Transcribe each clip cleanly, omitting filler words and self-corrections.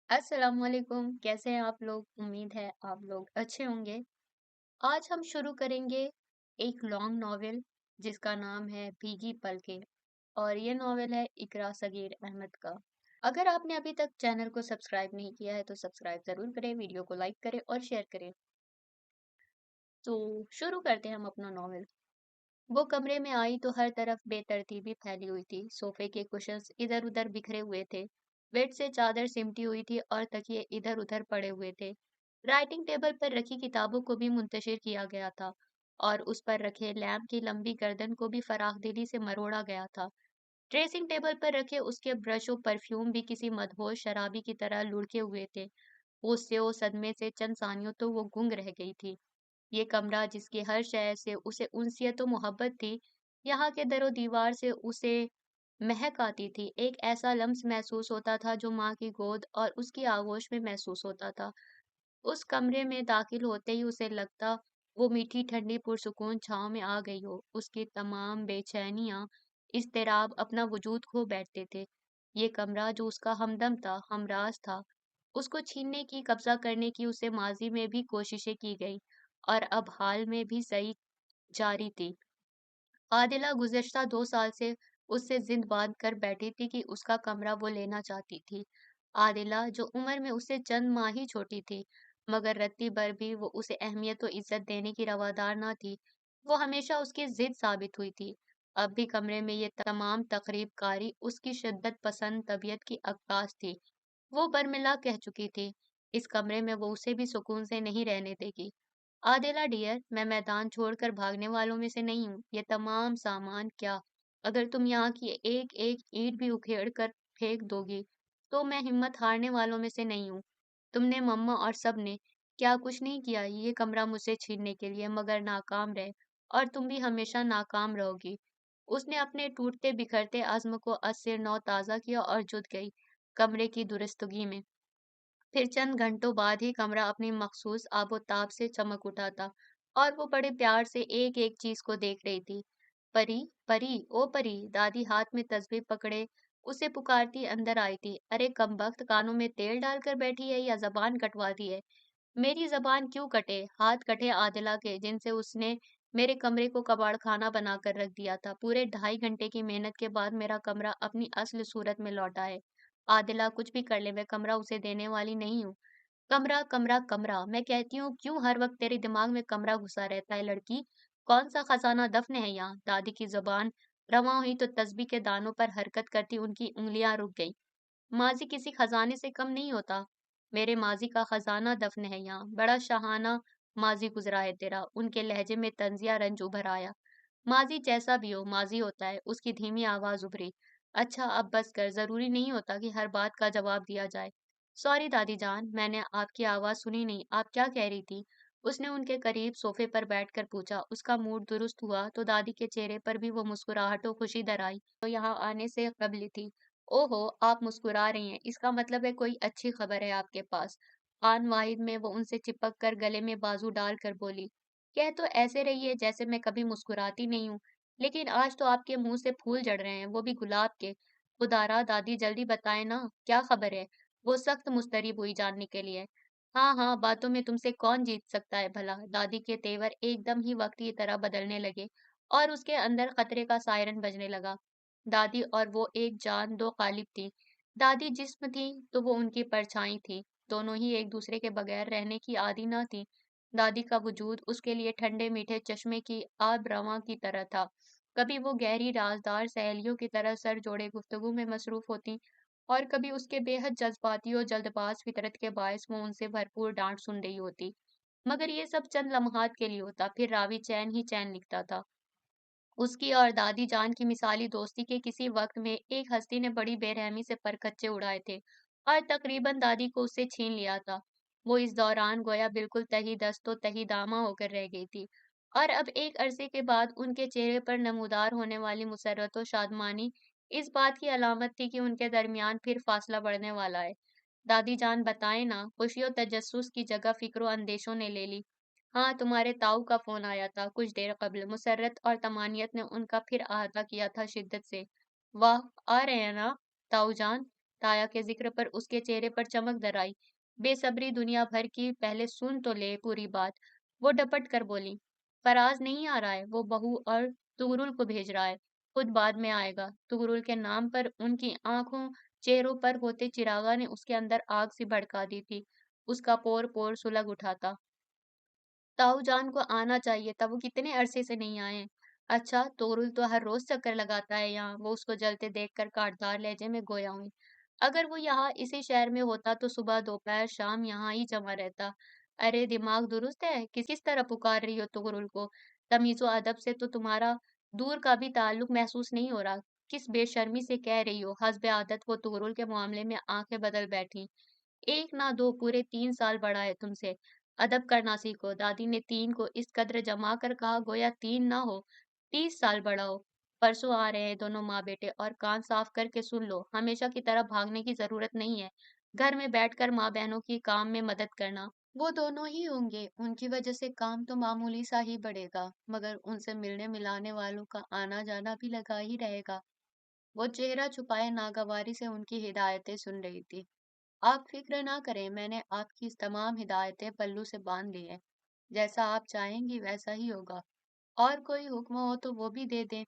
अस्सलाम वालेकुम। कैसे हैं आप लोग? उम्मीद है आप लोग अच्छे होंगे। आज हम शुरू करेंगे एक लॉन्ग नॉवेल जिसका नाम है भीगी पलकें और ये नॉवेल है इकरा सगीर अहमद का। अगर आपने अभी तक चैनल को सब्सक्राइब नहीं किया है तो सब्सक्राइब ज़रूर करें, वीडियो को लाइक करें और शेयर करें। तो शुरू करते हैं हम अपना नॉवेल। वो कमरे में आई तो हर तरफ बेतरतीबी फैली हुई थी। सोफे के कुशन्स इधर उधर बिखरे हुए थे, बेड से चादर सिमटी हुई थी और तकिए इधर उधर पड़े हुए थे। राइटिंग टेबल पर रखी किताबों को भी मुंतशिर किया गया था और उस पर रखे लैम्प की लंबी गर्दन को भी फराखदिली से मरोड़ा गया था। ड्रेसिंग टेबल पर रखे उसके ब्रश और परफ्यूम भी किसी मदहोश शराबी की तरह लुढ़के हुए थे। वो स्यो सदमे से चंद सानियों तो वो गुंग रह गई थी। ये कमरा जिसकी हर शय से उसे उनसियत और मोहब्बत थी, यहाँ के दरो दीवार से उसे महक आती थी। एक ऐसा लम्स महसूस होता था जो माँ की गोद और उसकी आगोश में महसूस होता था। उस कमरे में दाखिल होते ही उसे लगता वो मीठी ठंडी पुरसुकून छाँव में आ गई हो। उसकी तमाम बेचैनियाँ, इज़्तिराब अपना वजूद खो बैठते थे। ये कमरा जो उसका हमदम था, हमराज था, उसको छीनने की, कब्ज़ा करने की उसे माज़ी में भी कोशिशें की गई और अब हाल में भी सही जारी थी। आदिला गुज़िश्ता 2 साल से उससे ज़िद बाँध कर बैठी थी कि उसका कमरा वो लेना चाहती थी। आदिला जो उम्र में उससे चंद माह ही छोटी थी, मगर रत्ती भर भी वो उसे अहमियत और इज़्ज़त देने की रवादार न थी। वो हमेशा उसकी ज़िद साबित हुई थी। अब भी कमरे में ये तमाम तक़रीबकारी उसकी शिद्दत पसंद तबीयत की अक्कास थी। वो बर्मिला कह चुकी थी, इस कमरे में वो उसे भी सुकून से नहीं रहने देगी। आदिला डियर, मैं मैदान छोड़कर भागने वालों में से नहीं हूँ। ये तमाम सामान क्या, अगर तुम यहाँ की एक एक ईंट भी उखेड़ कर फेंक दोगी, तो मैं हिम्मत हारने वालों में से नहीं हूँ। तुमने, मम्मा और सब ने क्या कुछ नहीं किया ये कमरा मुझसे छीनने के लिए, मगर नाकाम रहे और तुम भी हमेशा नाकाम रहोगी। उसने अपने टूटते बिखरते अज़्म को अज नौ ताज़ा किया और जुट गई कमरे की दुरुस्तगी में। फिर चंद घंटों बाद ही कमरा अपनी मखसूस आबोताब से चमक उठा था और वो बड़े प्यार से एक एक चीज को देख रही थी। परी, परी, ओ परी, दादी हाथ में तस्बीह पकड़े उसे पुकारती अंदर आई थी। अरे कमबख्त, कानों में तेल डालकर बैठी है या जबान कटवा दी है? मेरी जबान क्यों कटे? हाथ कटे आदिला के, जिनसे उसने मेरे कमरे को कबाड़ खाना बनाकर रख दिया था। पूरे 2.5 घंटे की मेहनत के बाद मेरा कमरा अपनी असल सूरत में लौटा है। आदिला कुछ भी कर ले, मैं कमरा उसे देने वाली नहीं हूँ। कमरा, कमरा, कमरा, मैं कहती हूँ क्यों हर वक्त तेरे दिमाग में कमरा घुसा रहता है लड़की? कौन सा खजाना दफन है यहाँ? दादी की जुबान रवां हुई तो तस्बीह के दानों पर हरकत करती उनकी उंगलियां रुक गईं। माजी किसी खजाने से कम नहीं होता। मेरे माजी का खजाना दफन है यहाँ। बड़ा शाहाना माजी गुजरा है तेरा। उनके लहजे में तंजिया रंज उभर आया। माजी जैसा भी हो, माजी होता है। उसकी धीमी आवाज उभरी। अच्छा अब बस कर, जरूरी नहीं होता कि हर बात का जवाब दिया जाए। सॉरी दादी जान, मैंने आपकी आवाज सुनी नहीं। आप क्या कह रही थी? उसने उनके करीब सोफे पर बैठकर पूछा। उसका मूड दुरुस्त हुआ तो दादी के चेहरे पर भी वो मुस्कुराहट और खुशी दर आई तो यहाँ आने से कबल थी। ओहो, आप मुस्कुरा रही हैं, इसका मतलब है कोई अच्छी खबर है आपके पास। आन वाहिद में वो उनसे चिपक कर गले में बाजू डाल कर बोली। कह तो ऐसे रही है जैसे मैं कभी मुस्कुराती नहीं हूँ, लेकिन आज तो आपके मुंह से फूल झड़ रहे हैं, वो भी गुलाब के। खुदारा दादी जल्दी बताए ना, क्या खबर है? वो सख्त मुस्तरिब हुई जानने के लिए। हाँ हाँ, बातों में तुमसे कौन जीत सकता है भला? दादी के तेवर एकदम ही वक्त की तरह बदलने लगे और उसके अंदर खतरे का सायरन बजने लगा। दादी और वो एक जान दो कालिब थी। दादी जिस्म थी तो वो उनकी परछाई थी। दोनों ही एक दूसरे के बगैर रहने की आदी न थी। दादी का वजूद उसके लिए ठंडे मीठे चश्मे की आब रवां की तरह था। कभी वो गहरी राजदार सहेलियों की तरह सर जोड़े गुफ्तगू में मसरूफ होती और कभी उसके बेहद जज्बाती और जल्दबाज फितरत के बायस वो उनसे भरपूर डांट सुन रही होती। मगर ये सब चंद लम्हात के लिए होता, फिर रावी चैन ही चैन लिखता था। उसकी और दादी जान की मिसाली दोस्ती के किसी वक्त में एक हस्ती ने बड़ी बेरहमी से परखच्चे उड़ाए थे और तकरीबन दादी को उससे छीन लिया था। वो इस दौरान गोया बिल्कुल तही दस्तो तही दामा होकर रह गई थी और अब एक अरसे के बाद उनके चेहरे पर नमूदार होने वाली मुसर्रत और शादमानी इस बात की अलामत थी कि उनके दरमियान फिर फासला बढ़ने वाला है। दादी जान बताए ना, खुशी और तजस्सुस की जगह फिक्र और अंदेशों ने ले ली। हाँ, तुम्हारे ताऊ का फोन आया था कुछ देर कबल। मुसर्रत और तमानियत ने उनका फिर अहाता किया था शिद्दत से। वाह, आ रहे हैं ना ताऊ जान? ताया के जिक्र पर उसके चेहरे पर चमक दर आई। बेसब्री दुनिया भर की, पहले सुन तो ले पूरी बात। वो डपट कर बोली, फराज नहीं आ रहा है, वो बहू और तुगरुल को भेज रहा है, खुद बाद में आएगा। तुगरुल के नाम पर उनकी आंखों चेहरों पर होते चिरागा ने उसके अंदर आग सी भड़का दी थी। उसका पोर पोर सुलग उठा था। ताऊ जान को आना चाहिए था, वो कितने अरसे से नहीं आए हैं। अच्छा, तोरुल तो हर रोज चक्कर लगाता है यहाँ। वो उसको जलते देखकर कांटदार लहजे में गोया हुई। अगर वो यहाँ इसी शहर में होता तो सुबह दोपहर शाम यहाँ ही जमा रहता। अरे दिमाग दुरुस्त है, किस तरह पुकार रही हो तुगरुल को? तमीजो अदब से तो तुम्हारा दूर का भी ताल्लुक महसूस नहीं हो रहा। किस बेशर्मी से कह रही हो? हस्बे आदत वो तुगरुल के मामले में आंखें बदल बैठी। एक ना दो, पूरे 3 साल बड़ा है तुमसे। अदब करना सीखो। दादी ने तीन को इस कद्र जमा कर कहा गोया तीन ना हो, 30 साल बड़ा हो। परसों आ रहे हैं दोनों माँ बेटे, और कान साफ करके सुन लो, हमेशा की तरह भागने की जरूरत नहीं है। घर में बैठकर माँ बहनों की काम में मदद करना। वो दोनों ही होंगे, उनकी वजह से काम तो मामूली सा ही बढ़ेगा, मगर उनसे मिलने मिलाने वालों का आना जाना भी लगा ही रहेगा। वो चेहरा छुपाए नागवारी से उनकी हिदायतें सुन रही थी। आप फिक्र ना करें, मैंने आपकी इस तमाम हिदायतें पल्लू से बांध ली हैं। जैसा आप चाहेंगी वैसा ही होगा। और कोई हुक्म हो तो वो भी दे दें।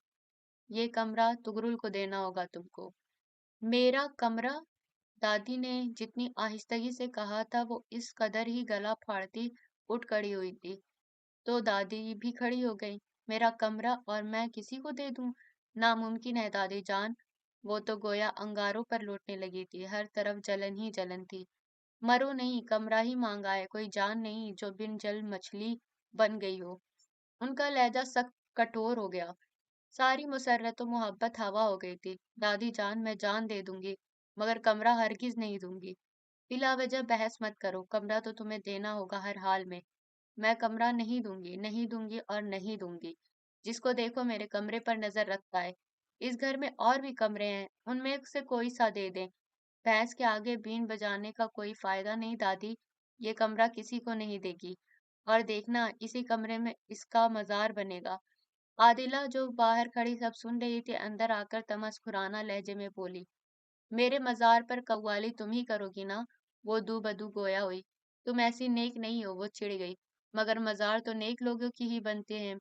ये कमरा तुगरुल को देना होगा तुमको। मेरा कमरा? दादी ने जितनी आहिस्तगी से कहा था वो इस कदर ही गला फाड़ती उठ खड़ी हुई थी। तो दादी भी खड़ी हो गई। मेरा कमरा और मैं किसी को दे दूं? नामुमकिन है दादी जान। वो तो गोया अंगारों पर लौटने लगी थी, हर तरफ जलन ही जलन थी। मरो नहीं, कमरा ही मांगा है, कोई जान नहीं जो बिन जल मछली बन गई हो। उनका लहजा सख्त कठोर हो गया। सारी मुसर्रत और मोहब्बत हवा हो गई थी। दादी जान, मैं जान दे दूंगी, मगर कमरा हरगिज नहीं दूंगी। बिला वजह बहस मत करो, कमरा तो तुम्हें देना होगा हर हाल में। मैं कमरा नहीं दूंगी, नहीं दूंगी और नहीं दूंगी। जिसको देखो मेरे कमरे पर नजर रखता है। इस घर में और भी कमरे हैं, उनमें से कोई सा दे दें। भैंस के आगे बीन बजाने का कोई फायदा नहीं दादी। ये कमरा किसी को नहीं देगी। और देखना, इसी कमरे में इसका मजार बनेगा। आदिला जो बाहर खड़ी सब सुन रही थी, अंदर आकर तमस्कुराना लहजे में बोली, मेरे मजार पर कव्वाली तुम ही करोगी ना? वो दू बदू गोया हुई। तुम ऐसी नेक नहीं हो, वो चिढ़ गई। मगर मजार तो नेक लोगों की ही बनते हैं।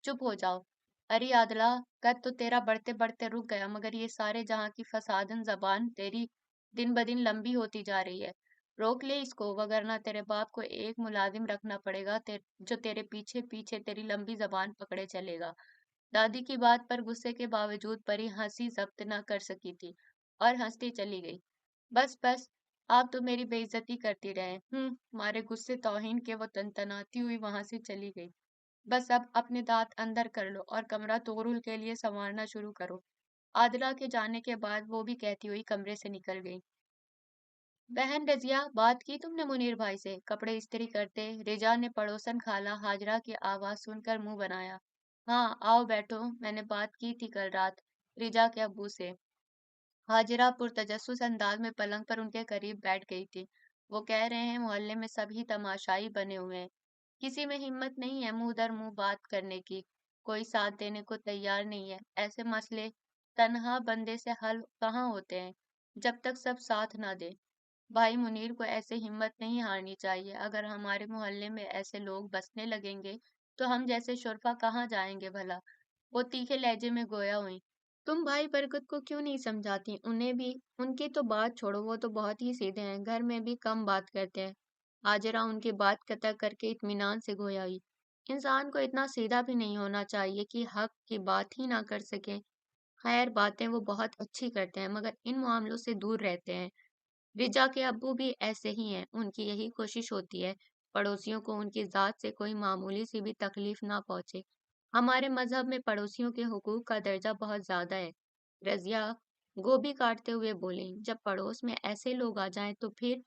चुप हो जाओ। अरे आदला, कद तो तेरा बढ़ते बढ़ते रुक गया, मगर ये सारे जहां की फसादन जबान तेरी दिन ब दिन लंबी होती जा रही है। रोक ले इसको, वगरना तेरे बाप को एक मुलाजिम रखना पड़ेगा जो तेरे पीछे पीछे तेरी लंबी जबान पकड़े चलेगा। दादी की बात पर गुस्से के बावजूद परी हंसी जब्त न कर सकी थी और हंसती चली गई। बस बस, आप तो मेरी बेइज्जती करती रहे। मारे गुस्से तौहीन के वो तनतनाती हुई वहां से चली गई। बस अब अपने दांत अंदर कर लो और कमरा तोरुल के लिए संवारना शुरू करो। आदिला के जाने के बाद वो भी कहती हुई कमरे से निकल गई। बहन रजिया, बात की तुमने मुनीर भाई से? कपड़े इस्त्री करते रिजा ने पड़ोसन खाला हाजरा की आवाज सुनकर मुंह बनाया। हाँ, आओ बैठो, मैंने बात की थी कल रात रिजा के अब्बू से। हाजिरा पुरतजस्सुस अंदाज में पलंग पर उनके करीब बैठ गई थी। वो कह रहे हैं मोहल्ले में सभी तमाशाई बने हुए हैं। किसी में हिम्मत नहीं है मुंह दर मुंह बात करने की। कोई साथ देने को तैयार नहीं है। ऐसे मसले तन्हा बंदे से हल कहाँ होते हैं, जब तक सब साथ ना दे। भाई मुनीर को ऐसे हिम्मत नहीं हारनी चाहिए। अगर हमारे मोहल्ले में ऐसे लोग बसने लगेंगे तो हम जैसे शुरफा कहाँ जाएंगे भला? वो तीखे लहजे में गोया हुई। तुम भाई बरकत को क्यों नहीं समझाती? उन्हें भी, उनकी तो बात छोड़ो, वो तो बहुत ही सीधे हैं, घर में भी कम बात करते हैं। हाजिरा उनकी बात कतई करके इत्मीनान से गोया हुई। इंसान को इतना सीधा भी नहीं होना चाहिए कि हक की बात ही ना कर सके। खैर, बातें वो बहुत अच्छी करते हैं, मगर इन मामलों से दूर रहते हैं। रिजा के अब्बू भी ऐसे ही हैं, उनकी यही कोशिश होती है पड़ोसियों को उनकी जात से कोई मामूली सी भी तकलीफ ना पहुंचे। हमारे मजहब में पड़ोसियों के हुकूक का दर्जा बहुत ज्यादा है। रजिया गोभी काटते हुए बोली, जब पड़ोस में ऐसे लोग आ जाएं तो फिर।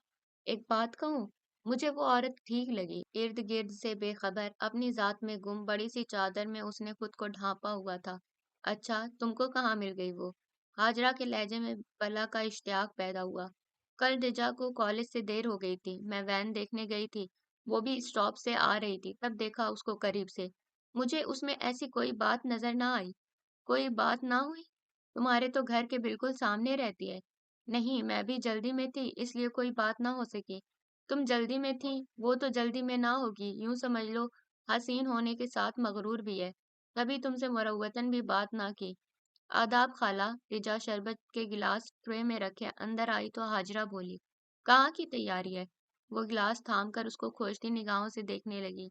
एक बात कहूँ, मुझे वो औरत ठीक लगी, इर्द गिर्द से बेखबर, अपनी जात में गुम, बड़ी सी चादर में उसने खुद को ढांपा हुआ था। अच्छा, तुमको कहाँ मिल गई वो? हाजरा के लहजे में बला का इश्तियाक पैदा हुआ। कल रिजा को कॉलेज से देर हो गई थी, मैं वैन देखने गई थी, वो भी स्टॉप से आ रही थी, तब देखा उसको करीब से। मुझे उसमें ऐसी कोई बात नजर ना आई। कोई बात ना हुई? तुम्हारे तो घर के बिल्कुल सामने रहती है। नहीं, मैं भी जल्दी में थी, इसलिए कोई बात ना हो सकी। तुम जल्दी में थी, वो तो जल्दी में ना होगी, यूं समझ लो हसीन होने के साथ मगरूर भी है। कभी तुमसे मुरव्वतन भी बात ना की। आदाब खाला। रिजा शरबत के गिलास ट्रे में रखे अंदर आई तो हाजरा बोली, कहाँ की तैयारी है? वो गिलास थाम कर उसको खोजती निगाहों से देखने लगी।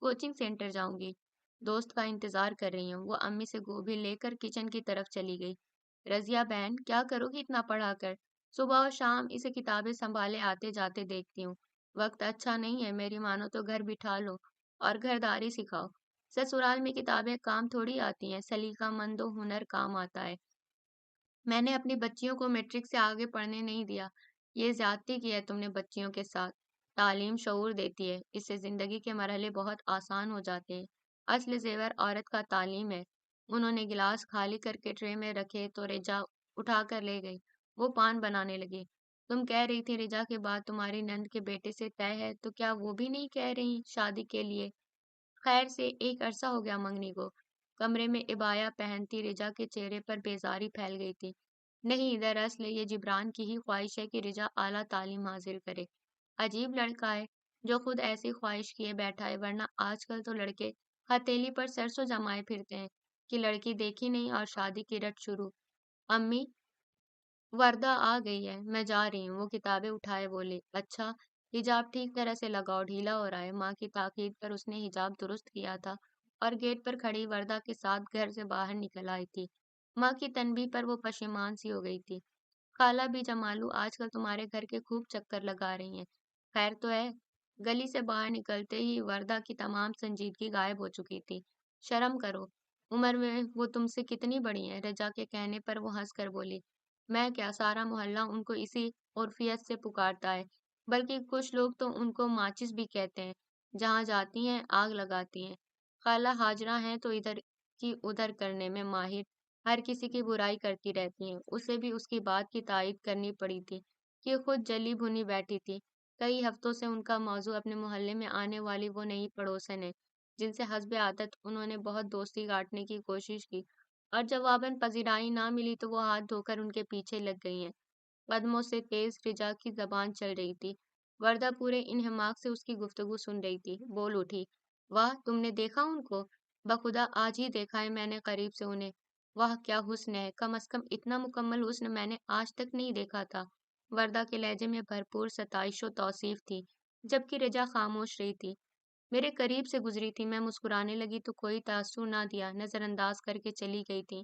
कोचिंग सेंटर जाऊंगी, दोस्त का इंतजार कर रही हूँ। वो अम्मी से गोभी लेकर किचन की तरफ चली गई। रजिया बहन, क्या करोगी इतना पढ़ा कर? सुबह और शाम इसे किताबें संभाले आते जाते देखती हूँ। वक्त अच्छा नहीं है, मेरी मानो तो घर बिठा लो और घरदारी सिखाओ। ससुराल में किताबें काम थोड़ी आती हैं, सलीका मंदो हुनर काम आता है। मैंने अपनी बच्चियों को मैट्रिक से आगे पढ़ने नहीं दिया। ये ज्यादती की है तुमने बच्चियों के साथ। तालीम शऊर देती है, इससे जिंदगी के मरहले बहुत आसान हो जाते हैं। असली जेवर औरत का तालीम है। उन्होंने गिलास खाली करके ट्रे में रखे तो रिजा उठा कर ले गई। वो पान बनाने लगी। तुम कह रही थी रिजा के बाद तुम्हारी नंद के बेटे से तय है, तो क्या वो भी नहीं कह रही शादी के लिए? खैर से एक अरसा हो गया मंगनी को। कमरे में इबाया पहनती रिजा के चेहरे पर बेजारी फैल गई थी। नहीं, दरअसल ये जिब्रान की ही ख्वाहिश है कि रिजा आला तालीम हासिल करे। अजीब लड़का है जो खुद ऐसी ख्वाहिश किए बैठा है, वरना आजकल तो लड़के हथेली पर सरसों जमाए फिरते हैं कि लड़की देखी नहीं और शादी की रट शुरू। अम्मी, वर्दा आ गई है, मैं जा रही हूँ। वो किताबें उठाए बोले, अच्छा, हिजाब ठीक तरह से लगाओ, ढीला हो रहा है। माँ की ताकीद पर उसने हिजाब दुरुस्त किया था और गेट पर खड़ी वर्दा के साथ घर से बाहर निकल आई थी। माँ की तनबीह पर वो पशेमान सी हो गई थी। खाला भी जमालू आजकल तुम्हारे घर के खूब चक्कर लगा रही हैं। खैर तो है। गली से बाहर निकलते ही वर्दा की तमाम संजीदगी गायब हो चुकी थी। शर्म करो, उम्र में वो तुमसे कितनी बड़ी हैं? रजा के कहने पर वो हंसकर बोली, मैं क्या, सारा मोहल्ला उनको इसी उर्फियत से पुकारता है। बल्कि कुछ लोग तो उनको माचिस भी कहते हैं। जहाँ जाती हैं आग लगाती हैं। खाला हाजरा हैं तो इधर की उधर करने में माहिर, हर किसी की बुराई करती रहती हैं। उसे भी उसकी बात की तायीद करनी पड़ी थी कि खुद जली भुनी बैठी थी। कई हफ्तों से उनका मौजू अपने मोहल्ले में आने वाली वो नई पड़ोसन है, जिनसे हस्बे आदत उन्होंने बहुत दोस्ती काटने की कोशिश की, और जवाबन पजीराई ना मिली तो वो हाथ धोकर उनके पीछे लग गई हैं। कदमों से तेज रिजा की जबान चल रही थी। वर्दा पूरे इन्हमाक से उसकी गुफ्तगू सुन रही थी। बोल उठी, वाह, तुमने देखा उनको? बखुदा आज ही देखा है मैंने करीब से उन्हें। वाह क्या हुस्न है, कम अज कम इतना मुकम्मल हुस्न मैंने आज तक नहीं देखा था। वर्दा के लहजे में भरपूर सताइश तौसीफ थी, जबकि रिजा खामोश रही थी। मेरे करीब से गुजरी थी, मैं मुस्कुराने लगी तो कोई तासुर ना दिया, नजरअंदाज करके चली गई थी।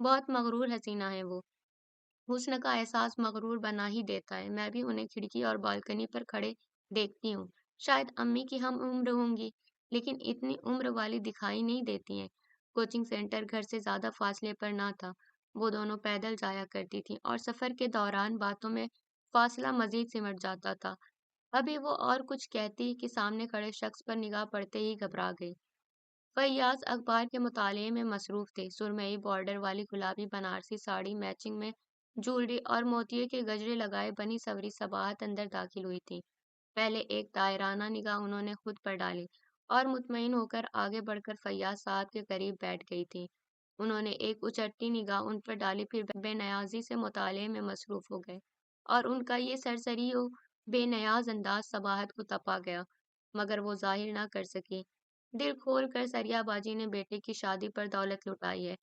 बहुत मगरूर हसीना है वो। हुस्न का एहसास मगरूर बना ही देता है। मैं भी उन्हें खिड़की और बालकनी पर खड़े देखती हूँ। शायद अम्मी की हम उम्र होंगी, लेकिन इतनी उम्र वाली दिखाई नहीं देती हैं। कोचिंग सेंटर घर से ज्यादा फासले पर ना था। वो दोनों पैदल जाया करती थीं और सफर के दौरान बातों में फासला मजीद सिमट जाता था। अभी वो और कुछ कहती कि सामने खड़े शख्स पर निगाह पड़ते ही घबरा गई। फैयाज अखबार के मुताले में मसरूफ थे। सुरमई बॉर्डर वाली गुलाबी बनारसी साड़ी मैचिंग में ज्वेलरी और मोतियों के गजरे लगाए बनी सवरी सबाहत अंदर दाखिल हुई थी। पहले एक दायराना निगाह उन्होंने खुद पर डाली और मुतमईन होकर आगे बढ़कर फैयाज साहब के करीब बैठ गई थी। उन्होंने एक उचटती निगाह उन पर डाली, फिर बेनयाजी से मुताले में मसरूफ हो गए और उनका ये सरसरी और बेनियाज अंदाज सबाहत को तपा गया, मगर वो जाहिर ना कर सकी। दिल खोल कर सरियाबाजी ने बेटे की शादी पर दौलत लुटाई है।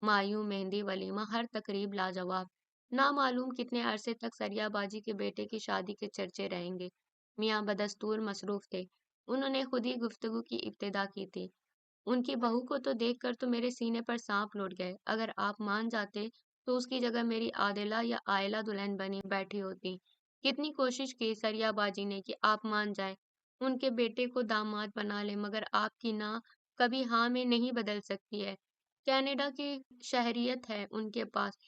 मायूं, मेहंदी, वलीमा, हर तकरीब लाजवाब। ना मालूम कितने अरसे तक सरियाबाजी के बेटे की शादी के चर्चे रहेंगे। मियाँ बदस्तूर मसरूफ थे। उन्होंने खुद ही गुफ्तगू की इब्तिदा की थी। उनकी बहू को तो देखकर तो मेरे सीने पर सांप लौट गए। अगर आप मान जाते तो उसकी जगह मेरी आदिला या आयला दुल्हन बनी बैठी होती। कितनी कोशिश की सरियाबाजी ने कि आप मान जाएं, उनके बेटे को दामाद बना ले, मगर आपकी ना कभी हाँ में नहीं बदल सकती है। कनाडा की शहरियत है उनके पास।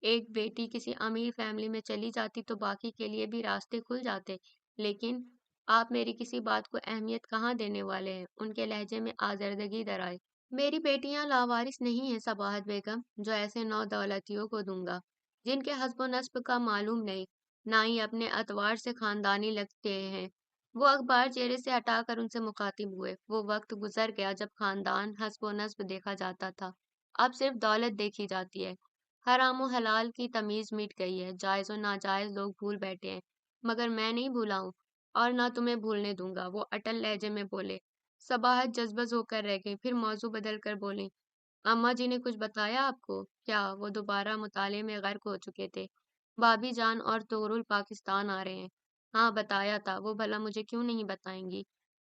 एक बेटी किसी अमीर फैमिली में चली जाती तो बाकी के लिए भी रास्ते खुल जाते। लेकिन आप मेरी किसी बात को अहमियत कहाँ देने वाले हैं? उनके लहजे में आजर्दगी दर आई। मेरी बेटियां लावारिस नहीं है सबाहत बेगम, जो ऐसे नौ दौलतियों को दूंगा जिनके हस्ब नस्ब का मालूम नहीं, ना ही अपने अतवार से खानदानी लगते हैं। वो अखबार चेहरे से हटाकर उनसे मुखातिब हुए। वो वक्त गुजर गया जब खानदान हस्ब नस्ब देखा जाता था। अब सिर्फ दौलत देखी जाती है। حرام و حلال کی تمیز مٹ گئی ہے، جائز و ناجائز لوگ بھول بیٹھے ہیں، مگر میں نہیں بھولا ہوں اور نہ تمہیں بھولنے دوں گا، وہ اٹل لہجے میں بولے۔ صباحت جذبز ہو کر رہ گئی، پھر موضوع بدل کر بولی، اماں جی نے کچھ بتایا آپ کو؟ کیا وہ دوبارہ مطالعے میں غرق ہو چکے تھے؟ بابی جان اور طغرل پاکستان آ رہے ہیں۔ ہاں بتایا تھا، وہ بھلا مجھے کیوں نہیں بتائیں گی؟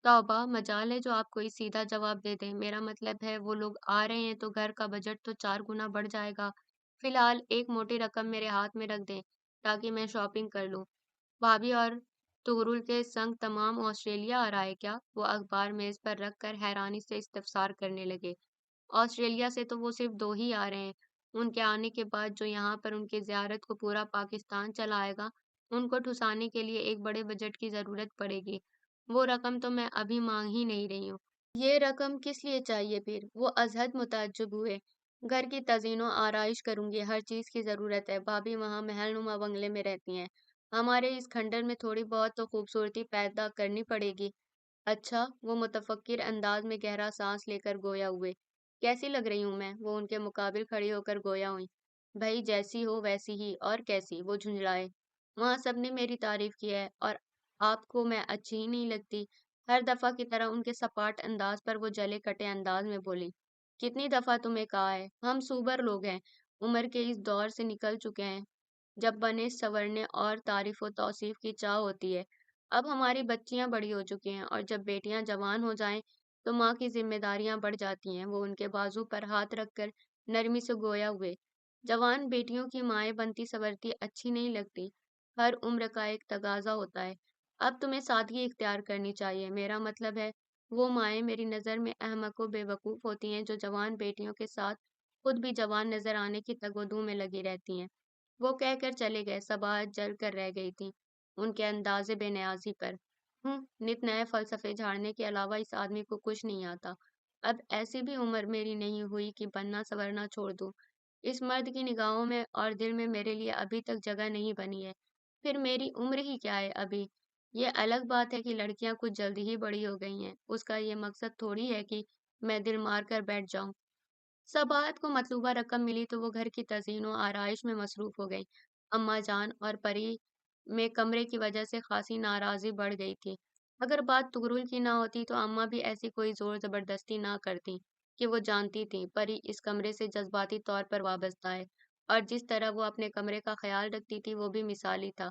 توبہ، مجال ہے جو آپ کوئی سیدھا جواب دے دیں، میرا مطلب ہے وہ لوگ آ رہے ہیں تو گھر کا بجٹ تو 4 گنا بڑھ جائے گا۔ فی الحال ایک موٹی رقم میرے ہاتھ میں رکھ دیں تاکہ میں شاپنگ کر لوں۔ بھابھی اور طغرل کے سنگ تمام آسٹریلیا آ رہا ہے کیا؟ وہ اخبار میز پر رکھ کر حیرانی سے استفسار کرنے لگے۔ آسٹریلیا سے تو وہ صرف 2 ہی آ رہے ہیں، ان کے آنے کے بعد جو یہاں پر ان کی زیارت کو پورا پاکستان چلا آئے گا، ان کو ٹھسانے کے لیے ایک بڑے بجٹ کی ضرورت پڑے گی۔ وہ رقم تو میں ابھی مانگ ہی نہیں رہی ہوں۔ یہ رقم کس لیے چاہیے پھر؟ وہ ازحد متعجب ہوئے۔ گھر کی تزئین و آرائش کروں گی، ہر چیز کی ضرورت ہے، بھابھی وہاں محل نما بنگلے میں رہتی ہیں، ہمارے اس کھنڈر میں تھوڑی بہت تو خوبصورتی پیدا کرنی پڑے گی۔ اچھا، وہ متفکر انداز میں گہرا سانس لے کر گویا ہوئے۔ کیسی لگ رہی ہوں میں؟ وہ ان کے مقابل کھڑی ہو کر گویا ہوئی۔ بھائی جیسی ہو ویسی ہی، اور کیسی؟ وہ جھنجھلائے۔ وہاں سب نے میری تعریف کی ہے اور آپ کو میں اچھی ہی نہیں لگتی؟ ہر دفعہ کی طرح ان کے سپاٹ انداز پر وہ جلے کٹے انداز میں بولی۔ کتنی دفعہ تمہیں کہا ہے، ہم سوبر لوگ ہیں، عمر کے اس دور سے نکل چکے ہیں جب بنے سنورنے اور تعریف و توصیف کی چاہ ہوتی ہے۔ اب ہماری بچیاں بڑی ہو چکی ہیں اور جب بیٹیاں جوان ہو جائیں تو ماں کی ذمہ داریاں بڑھ جاتی ہیں۔ وہ ان کے بازو پر ہاتھ رکھ کر نرمی سے گویا ہوئے۔ جوان بیٹیوں کی مائیں بنتی سنورتی اچھی نہیں لگتی، ہر عمر کا ایک تقاضا ہوتا ہے۔ اب تمہیں سادگی اختیار کرنی چاہیے، میرا مطلب ہے وہ مائیں میری نظر میں احمق و بے وقوف ہوتی ہیں جو جوان بیٹیوں کے ساتھ خود بھی جوان نظر آنے کی تگودو میں لگی رہتی ہیں۔ وہ کہہ کر چلے گئے، صباحت جل کر رہ گئی تھی ان کے انداز بے نیازی پر۔ نت نئے فلسفے جھاڑنے کے علاوہ اس آدمی کو کچھ نہیں آتا۔ اب ایسی بھی عمر میری نہیں ہوئی کہ بننا سورنا چھوڑ دوں۔ اس مرد کی نگاہوں میں اور دل میں میرے لیے ابھی تک جگہ نہیں بنی ہے، پھر میری عمر ہی کیا ہے ابھی؟ یہ الگ بات ہے کہ لڑکیاں کچھ جلدی ہی بڑی ہو گئی ہیں، اس کا یہ مقصد تھوڑی ہے کہ میں دل مار کر بیٹھ جاؤں۔ صباحت کو مطلوبہ رقم ملی تو وہ گھر کی تزئین و آرائش میں مصروف ہو گئی۔ اماں جان اور پری میں کمرے کی وجہ سے خاصی ناراضی بڑھ گئی تھی۔ اگر بات طغرل کی نہ ہوتی تو اماں بھی ایسی کوئی زور زبردستی نہ کرتی کہ وہ جانتی تھیں پری اس کمرے سے جذباتی طور پر وابستہ ہے اور جس طرح وہ اپنے کمرے کا خیال رکھتی تھی وہ بھی مثالی تھا۔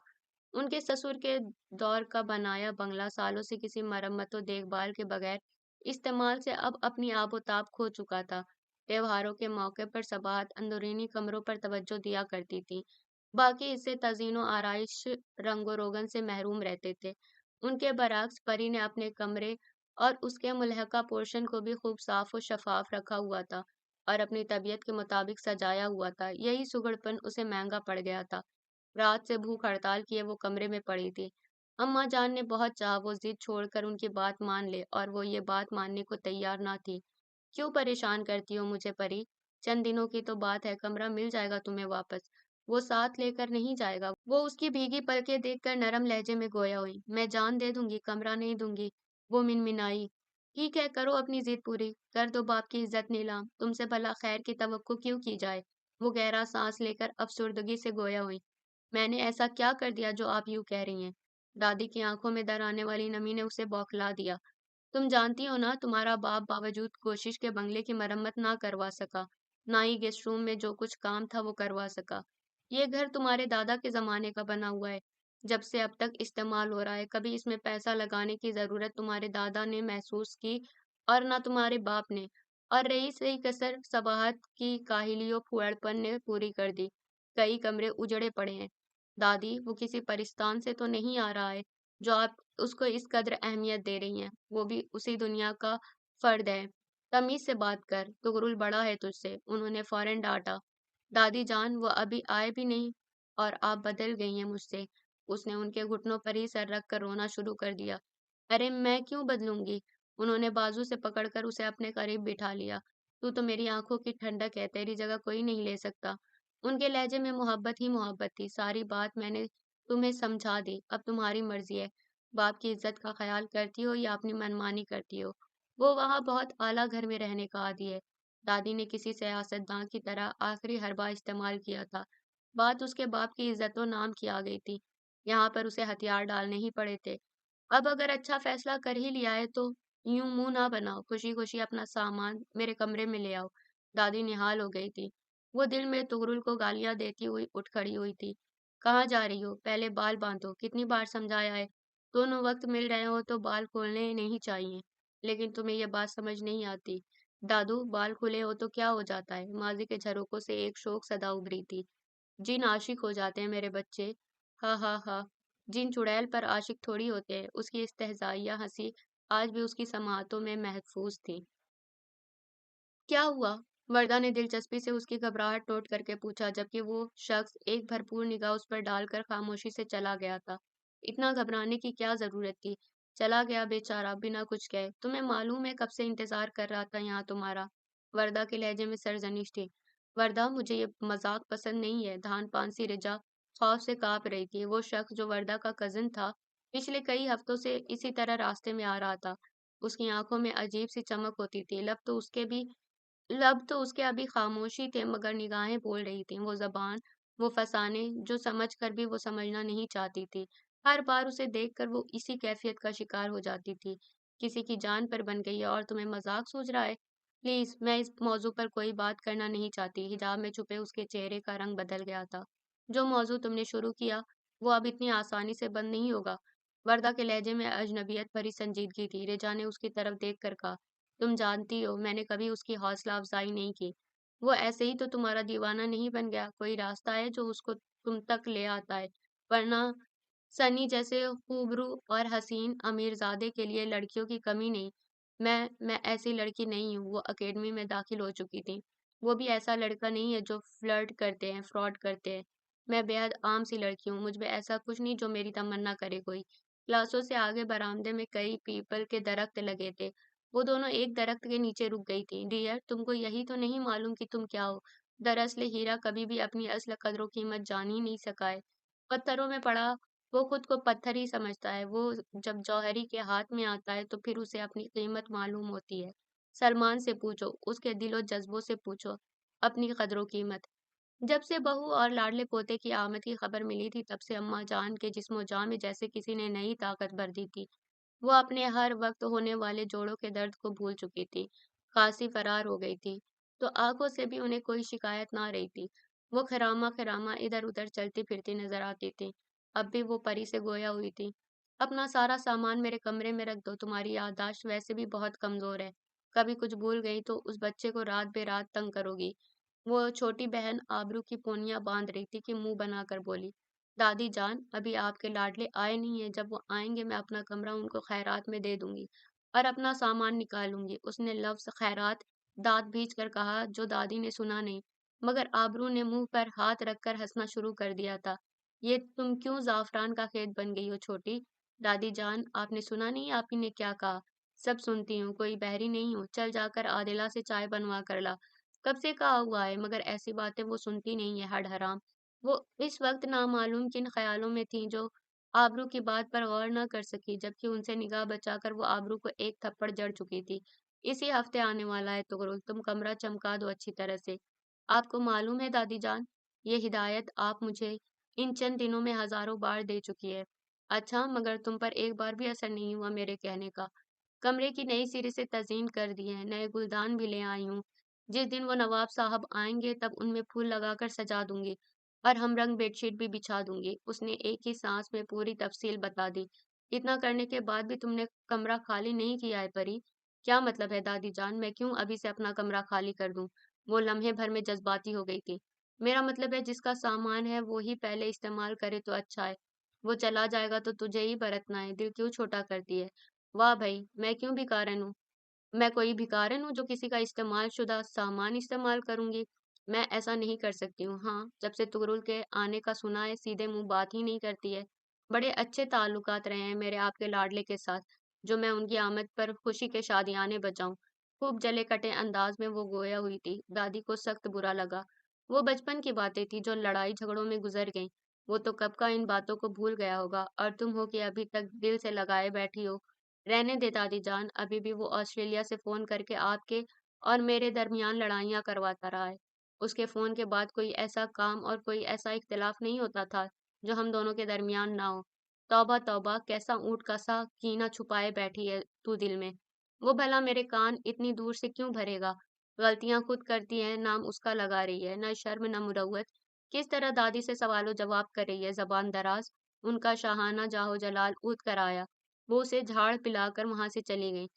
ان کے سسر کے دور کا بنایا بنگلہ سالوں سے کسی مرمت و دیکھ بھال کے بغیر استعمال سے اب اپنی آب و تاب کھو چکا تھا۔ تہواروں کے موقع پر صباحت اندرونی کمروں پر توجہ دیا کرتی تھی، باقی اس سے تزئین و آرائش رنگ و روغن سے محروم رہتے تھے۔ ان کے برعکس پری نے اپنے کمرے اور اس کے ملحقہ پورشن کو بھی خوب صاف و شفاف رکھا ہوا تھا اور اپنی طبیعت کے مطابق سجایا ہوا تھا۔ یہی سگڑپن اسے مہنگا پڑ گیا تھا۔ رات سے بھوک ہڑتال کیے وہ کمرے میں پڑی تھی۔ اماں جان نے بہت چاہا وہ ضد چھوڑ کر ان کی بات مان لے اور وہ یہ بات ماننے کو تیار نہ تھی۔ کیوں پریشان کرتی ہو مجھے پری؟ چند دنوں کی تو بات ہے، کمرہ مل جائے گا تمہیں واپس۔ وہ ساتھ لے کر نہیں جائے گا؟ وہ اس کی بھیگی پلکیں دیکھ کر نرم لہجے میں گویا ہوئی۔ میں جان دے دوں گی، کمرہ نہیں دوں گی، وہ منمنائی۔ ٹھیک ہے، کرو اپنی ضد پوری، کر دو باپ کی عزت نیلام، تم سے بھلا خیر کی توقع کیوں کی جائے؟ وہ گہرا سانس لے کر افسردگی سے گویا ہوئی۔ میں نے ایسا کیا کر دیا جو آپ یوں کہہ رہی ہیں؟ دادی کی آنکھوں میں در آنے والی نمی نے اسے بوکھلا دیا۔ تم جانتی ہو نا، تمہارا باپ باوجود کوشش کے بنگلے کی مرمت نہ کروا سکا، نہ ہی گیسٹ روم میں جو کچھ کام تھا وہ کروا سکا۔ یہ گھر تمہارے دادا کے زمانے کا بنا ہوا ہے، جب سے اب تک استعمال ہو رہا ہے، کبھی اس میں پیسہ لگانے کی ضرورت تمہارے دادا نے محسوس کی اور نہ تمہارے باپ نے۔ اور رہی صحیح کسر، صباحت کی کاہلی و پھوڑپن نے پوری کر دی۔ کئی کمرے اجڑے پڑے ہیں دادی، وہ کسی پرستان سے تو نہیں آ رہا ہے جو آپ اس کو اس قدر اہمیت دے رہی ہیں، وہ بھی اسی دنیا کا فرد ہے۔ تمیز سے بات کر، طغرل بڑا ہے تجھ سے، انہوں نے فوراً ڈانٹا۔ دادی جان، وہ ابھی آئے بھی نہیں اور آپ بدل گئی ہیں مجھ سے۔ اس نے ان کے گھٹنوں پر ہی سر رکھ کر رونا شروع کر دیا۔ ارے میں کیوں بدلوں گی؟ انہوں نے بازو سے پکڑ کر اسے اپنے قریب بٹھا لیا۔ تو میری آنکھوں کی ٹھنڈک ہے، تیری جگہ کوئی نہیں لے سکتا۔ ان کے لہجے میں محبت ہی محبت تھی۔ ساری بات میں نے تمہیں سمجھا دی، اب تمہاری مرضی ہے، باپ کی عزت کا خیال کرتی ہو یا اپنی منمانی کرتی ہو۔ وہ وہاں بہت اعلیٰ گھر میں رہنے کا عادی ہے، दादी ने किसी सियासतदान की तरह आखिरी हरबा इस्तेमाल किया था। बात उसके बाप की इज्जत और नाम की आ गई थी। यहाँ पर उसे हथियार डालने ही पड़े थे। अब अगर अच्छा फैसला कर ही लिया है तो यूं मुंह ना बनाओ, खुशी खुशी अपना सामान मेरे कमरे में ले आओ। दादी निहाल हो गई थी। वो दिल में तुगरुल को गालियां देती हुई उठ खड़ी हुई थी। कहाँ जा रही हो? पहले बाल बांधो। कितनी बार समझाया है? दोनों वक्त मिल रहे हो तो बाल खोलने नहीं चाहिए। लेकिन तुम्हें यह बात समझ नहीं आती। दादू, बाल खुले हो तो क्या हो जाता है? माजी के झरोकों से एक शोक सदा उभरी थी। जिन आशिक हो जाते हैं मेरे बच्चे। हा हा हा। जिन चुड़ैल पर आशिक थोड़ी होते हैं। उसकी इस्तेहजाइया हंसी आज भी उसकी समातों में महफूज थी। क्या हुआ? वर्दा ने दिलचस्पी से उसकी घबराहट नोट करके पूछा, जबकि वो शख्स एक भरपूर निगाह उस पर डालकर खामोशी से चला गया था। इतना घबराने की क्या जरूरत थी? चला गया बेचारा बिना कुछ कहे। तुम्हें मालूम है कब से इंतजार कर रहा था यहाँ तुम्हारा। वर्दा के लहजे में सरजनिश थी। वर्दा, मुझे ये मजाक पसंद नहीं है। धान पानसी रिजा खौफ से कांप रही थी। वो शख्स जो वर्दा का कजिन था, पिछले कई हफ्तों से इसी तरह रास्ते में आ रहा था। उसकी आंखों में अजीब सी चमक होती थी। लब तो उसके अभी खामोशी थे, मगर निगाहें बोल रही थीं। वो ज़बान, वो फसाने, जो समझ कर भी वो समझना नहीं चाहती थी। हर बार उसे देखकर वो इसी कैफियत का शिकार हो जाती थी। किसी की जान पर बन गई है और तुम्हें मजाक सूझ रहा है? प्लीज, मैं इस मौजू पर कोई बात करना नहीं चाहती। हिजाब में छुपे उसके चेहरे का रंग बदल गया था। जो मौजू तुमने शुरू किया, वो अब इतनी आसानी से बंद नहीं होगा। वर्दा के लहजे में अजनबियत भरी संजीदगी थी। रेजा ने उसकी तरफ देख कर कहा, तुम जानती हो मैंने कभी उसकी हौसला अफजाई नहीं की। वो ऐसे ही तो तुम्हारा दीवाना नहीं बन गया। कोई रास्ता है जो उसको तुम तक ले आता है? वरना सनी जैसे खूबरू और हसीन अमीरजादे के लिए लड़कियों की कमी नहीं। मैं ऐसी लड़की नहीं हूँ। वो अकेडमी में दाखिल हो चुकी थी। वो भी ऐसा लड़का नहीं है जो फ्लर्ट करते हैं, फ्रॉड करते हैं। मैं बेहद आम सी लड़की हूँ। मुझ में ऐसा कुछ नहीं जो मेरी तमन्ना करे कोई। क्लासों से आगे बरामदे में कई पीपल के दरख्त लगे थे। वो दोनों एक दरख्त के नीचे रुक गई थी। डियर, तुमको यही तो नहीं मालूम कि तुम क्या हो। दरअसल हीरा कभी भी अपनी असल कदर कीमत जान ही नहीं सका है। पत्थरों में पड़ा वो खुद को पत्थर ही समझता है। वो जब जौहरी के हाथ में आता है तो फिर उसे अपनी कीमत मालूम होती है। सलमान से पूछो, उसके दिलो जज्बों से पूछो अपनी कदरों कीमत। जब से बहू और लाडले पोते की आमद की खबर मिली थी, तब से अम्मा जान के जिस्मो जान में जैसे किसी ने नई ताकत भर दी थी। वो अपने हर वक्त होने वाले जोड़ों के दर्द को भूल चुकी थी। खांसी फरार हो गई थी, तो आंखों से भी उन्हें कोई शिकायत ना रही थी। वो खरामा खरामा इधर उधर चलती फिरती नजर आती थी। अब भी वो परी से गोया हुई थी। अपना सारा सामान मेरे कमरे में रख दो। तुम्हारी याददाश्त वैसे भी बहुत कमजोर है। कभी कुछ भूल गई तो उस बच्चे को रात बेरात तंग करोगी। वो छोटी बहन आबरू की पोनियां बांध रही थी कि मुंह बनाकर बोली, दादी जान, अभी आपके लाडले आए नहीं है। जब वो आएंगे मैं अपना कमरा उनको खैरात में दे दूंगी और अपना सामान निकालूंगी। उसने लफ्ज खैरात दांत भींच कर कहा, जो दादी ने सुना नहीं, मगर आबरू ने मुंह पर हाथ रखकर हंसना शुरू कर दिया था। ये तुम क्यों जाफरान का खेत बन गई हो छोटी? दादी जान, आपने सुना नहीं आप ही ने क्या कहा? सब सुनती हूँ, कोई बहरी नहीं हूँ। चल जाकर आदिला से चाय बनवा कर ला। कब से कहा हुआ है, मगर ऐसी बातें वो सुनती नहीं है, हड हराम। वो इस वक्त नामालूम किन ख्यालों में थी जो आबरू की बात पर गौर न कर सकी, जबकि उनसे निगाह बचाकर वो आबरू को एक थप्पड़ जड़ चुकी थी। इसी हफ्ते आने वाला है तुगरुल, तुम कमरा चमका दो अच्छी तरह से। आपको मालूम है दादी जान, ये हिदायत आप मुझे इन चंद दिनों में हजारों बार दे चुकी है। अच्छा, मगर तुम पर एक बार भी असर नहीं हुआ मेरे कहने का। कमरे की नई सिरे से तजीन कर दी है, नए गुलदान भी ले आई हूँ। जिस दिन वो नवाब साहब आएंगे तब उनमें फूल लगाकर सजा दूंगी और हम रंग बेडशीट भी बिछा दूंगी। उसने एक ही सांस में पूरी तफसील बता दी। इतना करने के बाद भी तुमने कमरा खाली नहीं किया है परी? क्या मतलब है दादी जान? मैं क्यों अभी से अपना कमरा खाली कर दूं? वो लम्हे भर में जज्बाती हो गई थी। मेरा मतलब है जिसका सामान है वो ही पहले इस्तेमाल करे तो अच्छा है। वो चला जाएगा तो तुझे ही बरतना है। दिल क्यों छोटा करती है? वाह भाई, मैं क्यों भिखारन हूँ? मैं कोई भिखारन हूँ जो किसी का इस्तेमाल शुदा सामान इस्तेमाल करूंगी? मैं ऐसा नहीं कर सकती हूँ। हाँ, जब से तुगरुल के आने का सुना है, सीधे मुंह बात ही नहीं करती है। बड़े अच्छे ताल्लुकात रहे हैं मेरे आपके लाडले के साथ, जो मैं उनकी आमद पर खुशी के शादियाने बजाऊं। खूब जले कटे अंदाज में वो गोया हुई थी। दादी को सख्त बुरा लगा। वो बचपन की बातें थी जो लड़ाई झगड़ों में गुजर गईं। वो तो कब का इन बातों को भूल गया होगा, और तुम हो कि अभी तक दिल से लगाए बैठी हो। रहने दे दादी जान, अभी भी वो ऑस्ट्रेलिया से फोन करके आपके और मेरे दरमियान लड़ाइयाँ करवाता रहा है। उसके फ़ोन के बाद कोई ऐसा काम और कोई ऐसा इख्तिलाफ़ नहीं होता था, जो हम दोनों के दरमियान ना हो। तौबा तौबा, कैसा ऊँट कसा कीना छुपाए बैठी है तू दिल में। वो भला मेरे कान इतनी दूर से क्यों भरेगा? गलतियाँ खुद करती है, नाम उसका लगा रही है, न शर्म न मुरव्वत। किस तरह दादी से सवालो जवाब कर रही है, ज़बान दराज़। उनका शाहाना जाहो जलाल ऊद कर आया। वो उसे झाड़ पिलाकर वहाँ से चली गईं।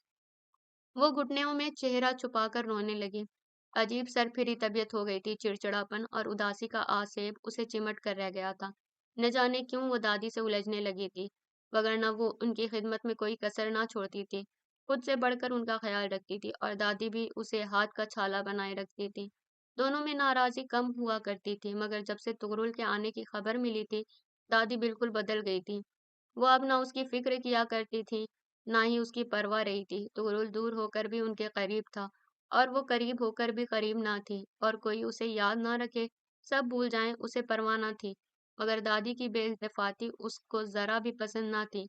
वो घुटनों में चेहरा छुपाकर रोने लगी। अजीब सरफिरी तबीयत हो गई थी, चिड़चिड़ापन और उदासी का आसेब उसे चिमट कर रह गया था। न जाने क्यों वो दादी से उलझने लगी थी, वगरना वो उनकी खिदमत में कोई कसर ना छोड़ती थी। खुद से बढ़कर उनका ख्याल रखती थी और दादी भी उसे हाथ का छाला बनाए रखती थी। दोनों में नाराज़ी कम हुआ करती थी, मगर जब से तुगरुल के आने की खबर मिली थी, दादी बिल्कुल बदल गई थी। वो अब ना उसकी फ़िक्र किया करती थी, ना ही उसकी परवाह रही थी। तुगरुल दूर होकर भी उनके करीब था और वो करीब होकर भी करीब ना थी, और कोई उसे याद ना रखे, सब भूल जाएं, उसे परवाह ना थी। मगर दादी की बेइल्तिफ़ाती उसको ज़रा भी पसंद ना थी।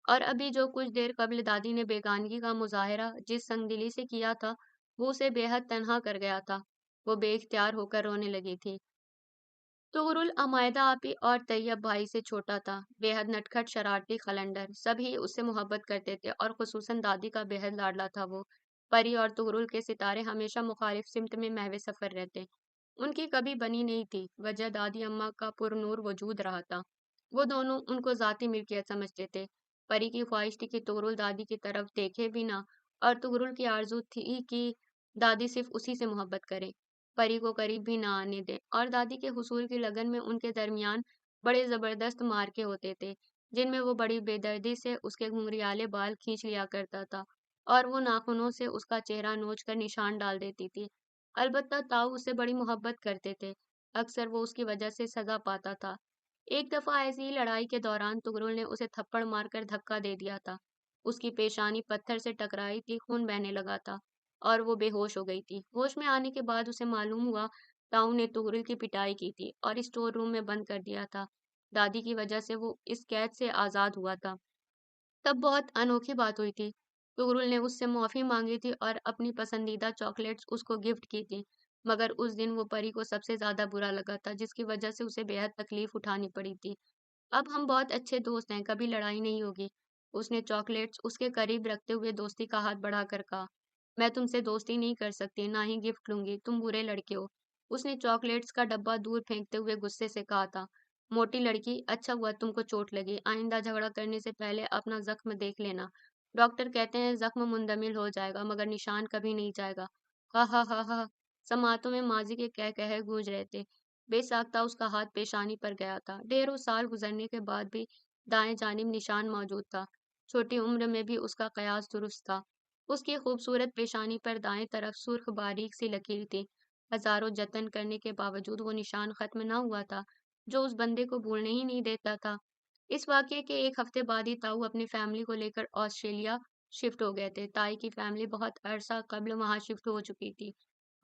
और अभी जो कुछ देर कबल दादी ने बेगानगी का मुज़ाहिरा जिस संगदिली से किया था, वो उसे बेहद तन्हा कर गया था। वो बेइख्तियार होकर रोने लगी थी। तुगरुल अमायदा आपी और तैयब भाई से छोटा था, बेहद नटखट शरारती खलंडर। सभी उससे मोहब्बत करते थे और खुसूसन दादी का बेहद लाडला था वो। परी और तुगरुल के सितारे हमेशा मुखालिफ सिमत में महवे सफर रहते। उनकी कभी बनी नहीं थी, वजह दादी अम्मा का पुरनूर वजूद रहा था। वो दोनों उनको ज़ाती मिल्कियत समझते थे। परी की ख्वाहिश थी कि तुगरुल दादी की तरफ देखे भी ना, और तुगरुल की आरज़ू थी कि दादी सिर्फ उसी से मोहब्बत करे, परी को करीब भी ना आने दे। और दादी के हुसूल की लगन में उनके दरमियान बड़े ज़बरदस्त मार्के होते थे, जिनमें वो बड़ी बेदर्दी से उसके घुंघरियाले बाल खींच लिया करता था और वो नाखूनों से उसका चेहरा नोच कर निशान डाल देती थी। अलबत्ता ताऊ उससे बड़ी मोहब्बत करते थे। अक्सर वो उसकी वजह से सज़ा पाता था। एक दफ़ा ऐसी ही लड़ाई के दौरान तुगरुल ने उसे थप्पड़ मारकर धक्का दे दिया था। उसकी पेशानी पत्थर से टकराई थी, खून बहने लगा था और वो बेहोश हो गई थी। होश में आने के बाद उसे मालूम हुआ ताऊ ने तुगरुल की पिटाई की थी और स्टोर रूम में बंद कर दिया था। दादी की वजह से वो इस कैद से आज़ाद हुआ था। तब बहुत अनोखी बात हुई थी। तुगरुल ने उससे माफ़ी मांगी थी और अपनी पसंदीदा चॉकलेट्स उसको गिफ्ट की थी। मगर उस दिन वो परी को सबसे ज़्यादा बुरा लगा था, जिसकी वजह से उसे बेहद तकलीफ उठानी पड़ी थी। अब हम बहुत अच्छे दोस्त हैं, कभी लड़ाई नहीं होगी। उसने चॉकलेट्स उसके करीब रखते हुए दोस्ती का हाथ बढ़ाकर कहा। मैं तुमसे दोस्ती नहीं कर सकती, ना ही गिफ्ट लूंगी, तुम बुरे लड़के हो। उसने चॉकलेट्स का डब्बा दूर फेंकते हुए गुस्से से कहा था। मोटी लड़की, अच्छा हुआ तुमको चोट लगी। आइंदा झगड़ा करने से पहले अपना जख्म देख लेना। डॉक्टर कहते हैं जख्म मुंदमिल हो जाएगा, मगर निशान कभी नहीं जाएगा। हा हा हा हा। समातों में माजी के कह कह गूंज रहे थे। बेसाख्ता उसका हाथ पेशानी पर गया था। ढेरों साल गुजरने के बाद भी दाएं जानिब निशान मौजूद था। छोटी उम्र में भी उसका कयास दुरुस्त था। उसकी खूबसूरत पेशानी पर दाएं तरफ सुर्ख बारीक सी लकीर थी। हजारों जतन करने के बावजूद वो निशान खत्म न हुआ था, जो उस बंदे को भूलने ही नहीं देता था। इस वाकये के एक हफ्ते बाद ही ताऊ अपनी फैमिली को लेकर ऑस्ट्रेलिया शिफ्ट हो गए थे। ताई की फैमिली बहुत अरसा कब्ल वहां शिफ्ट हो चुकी थी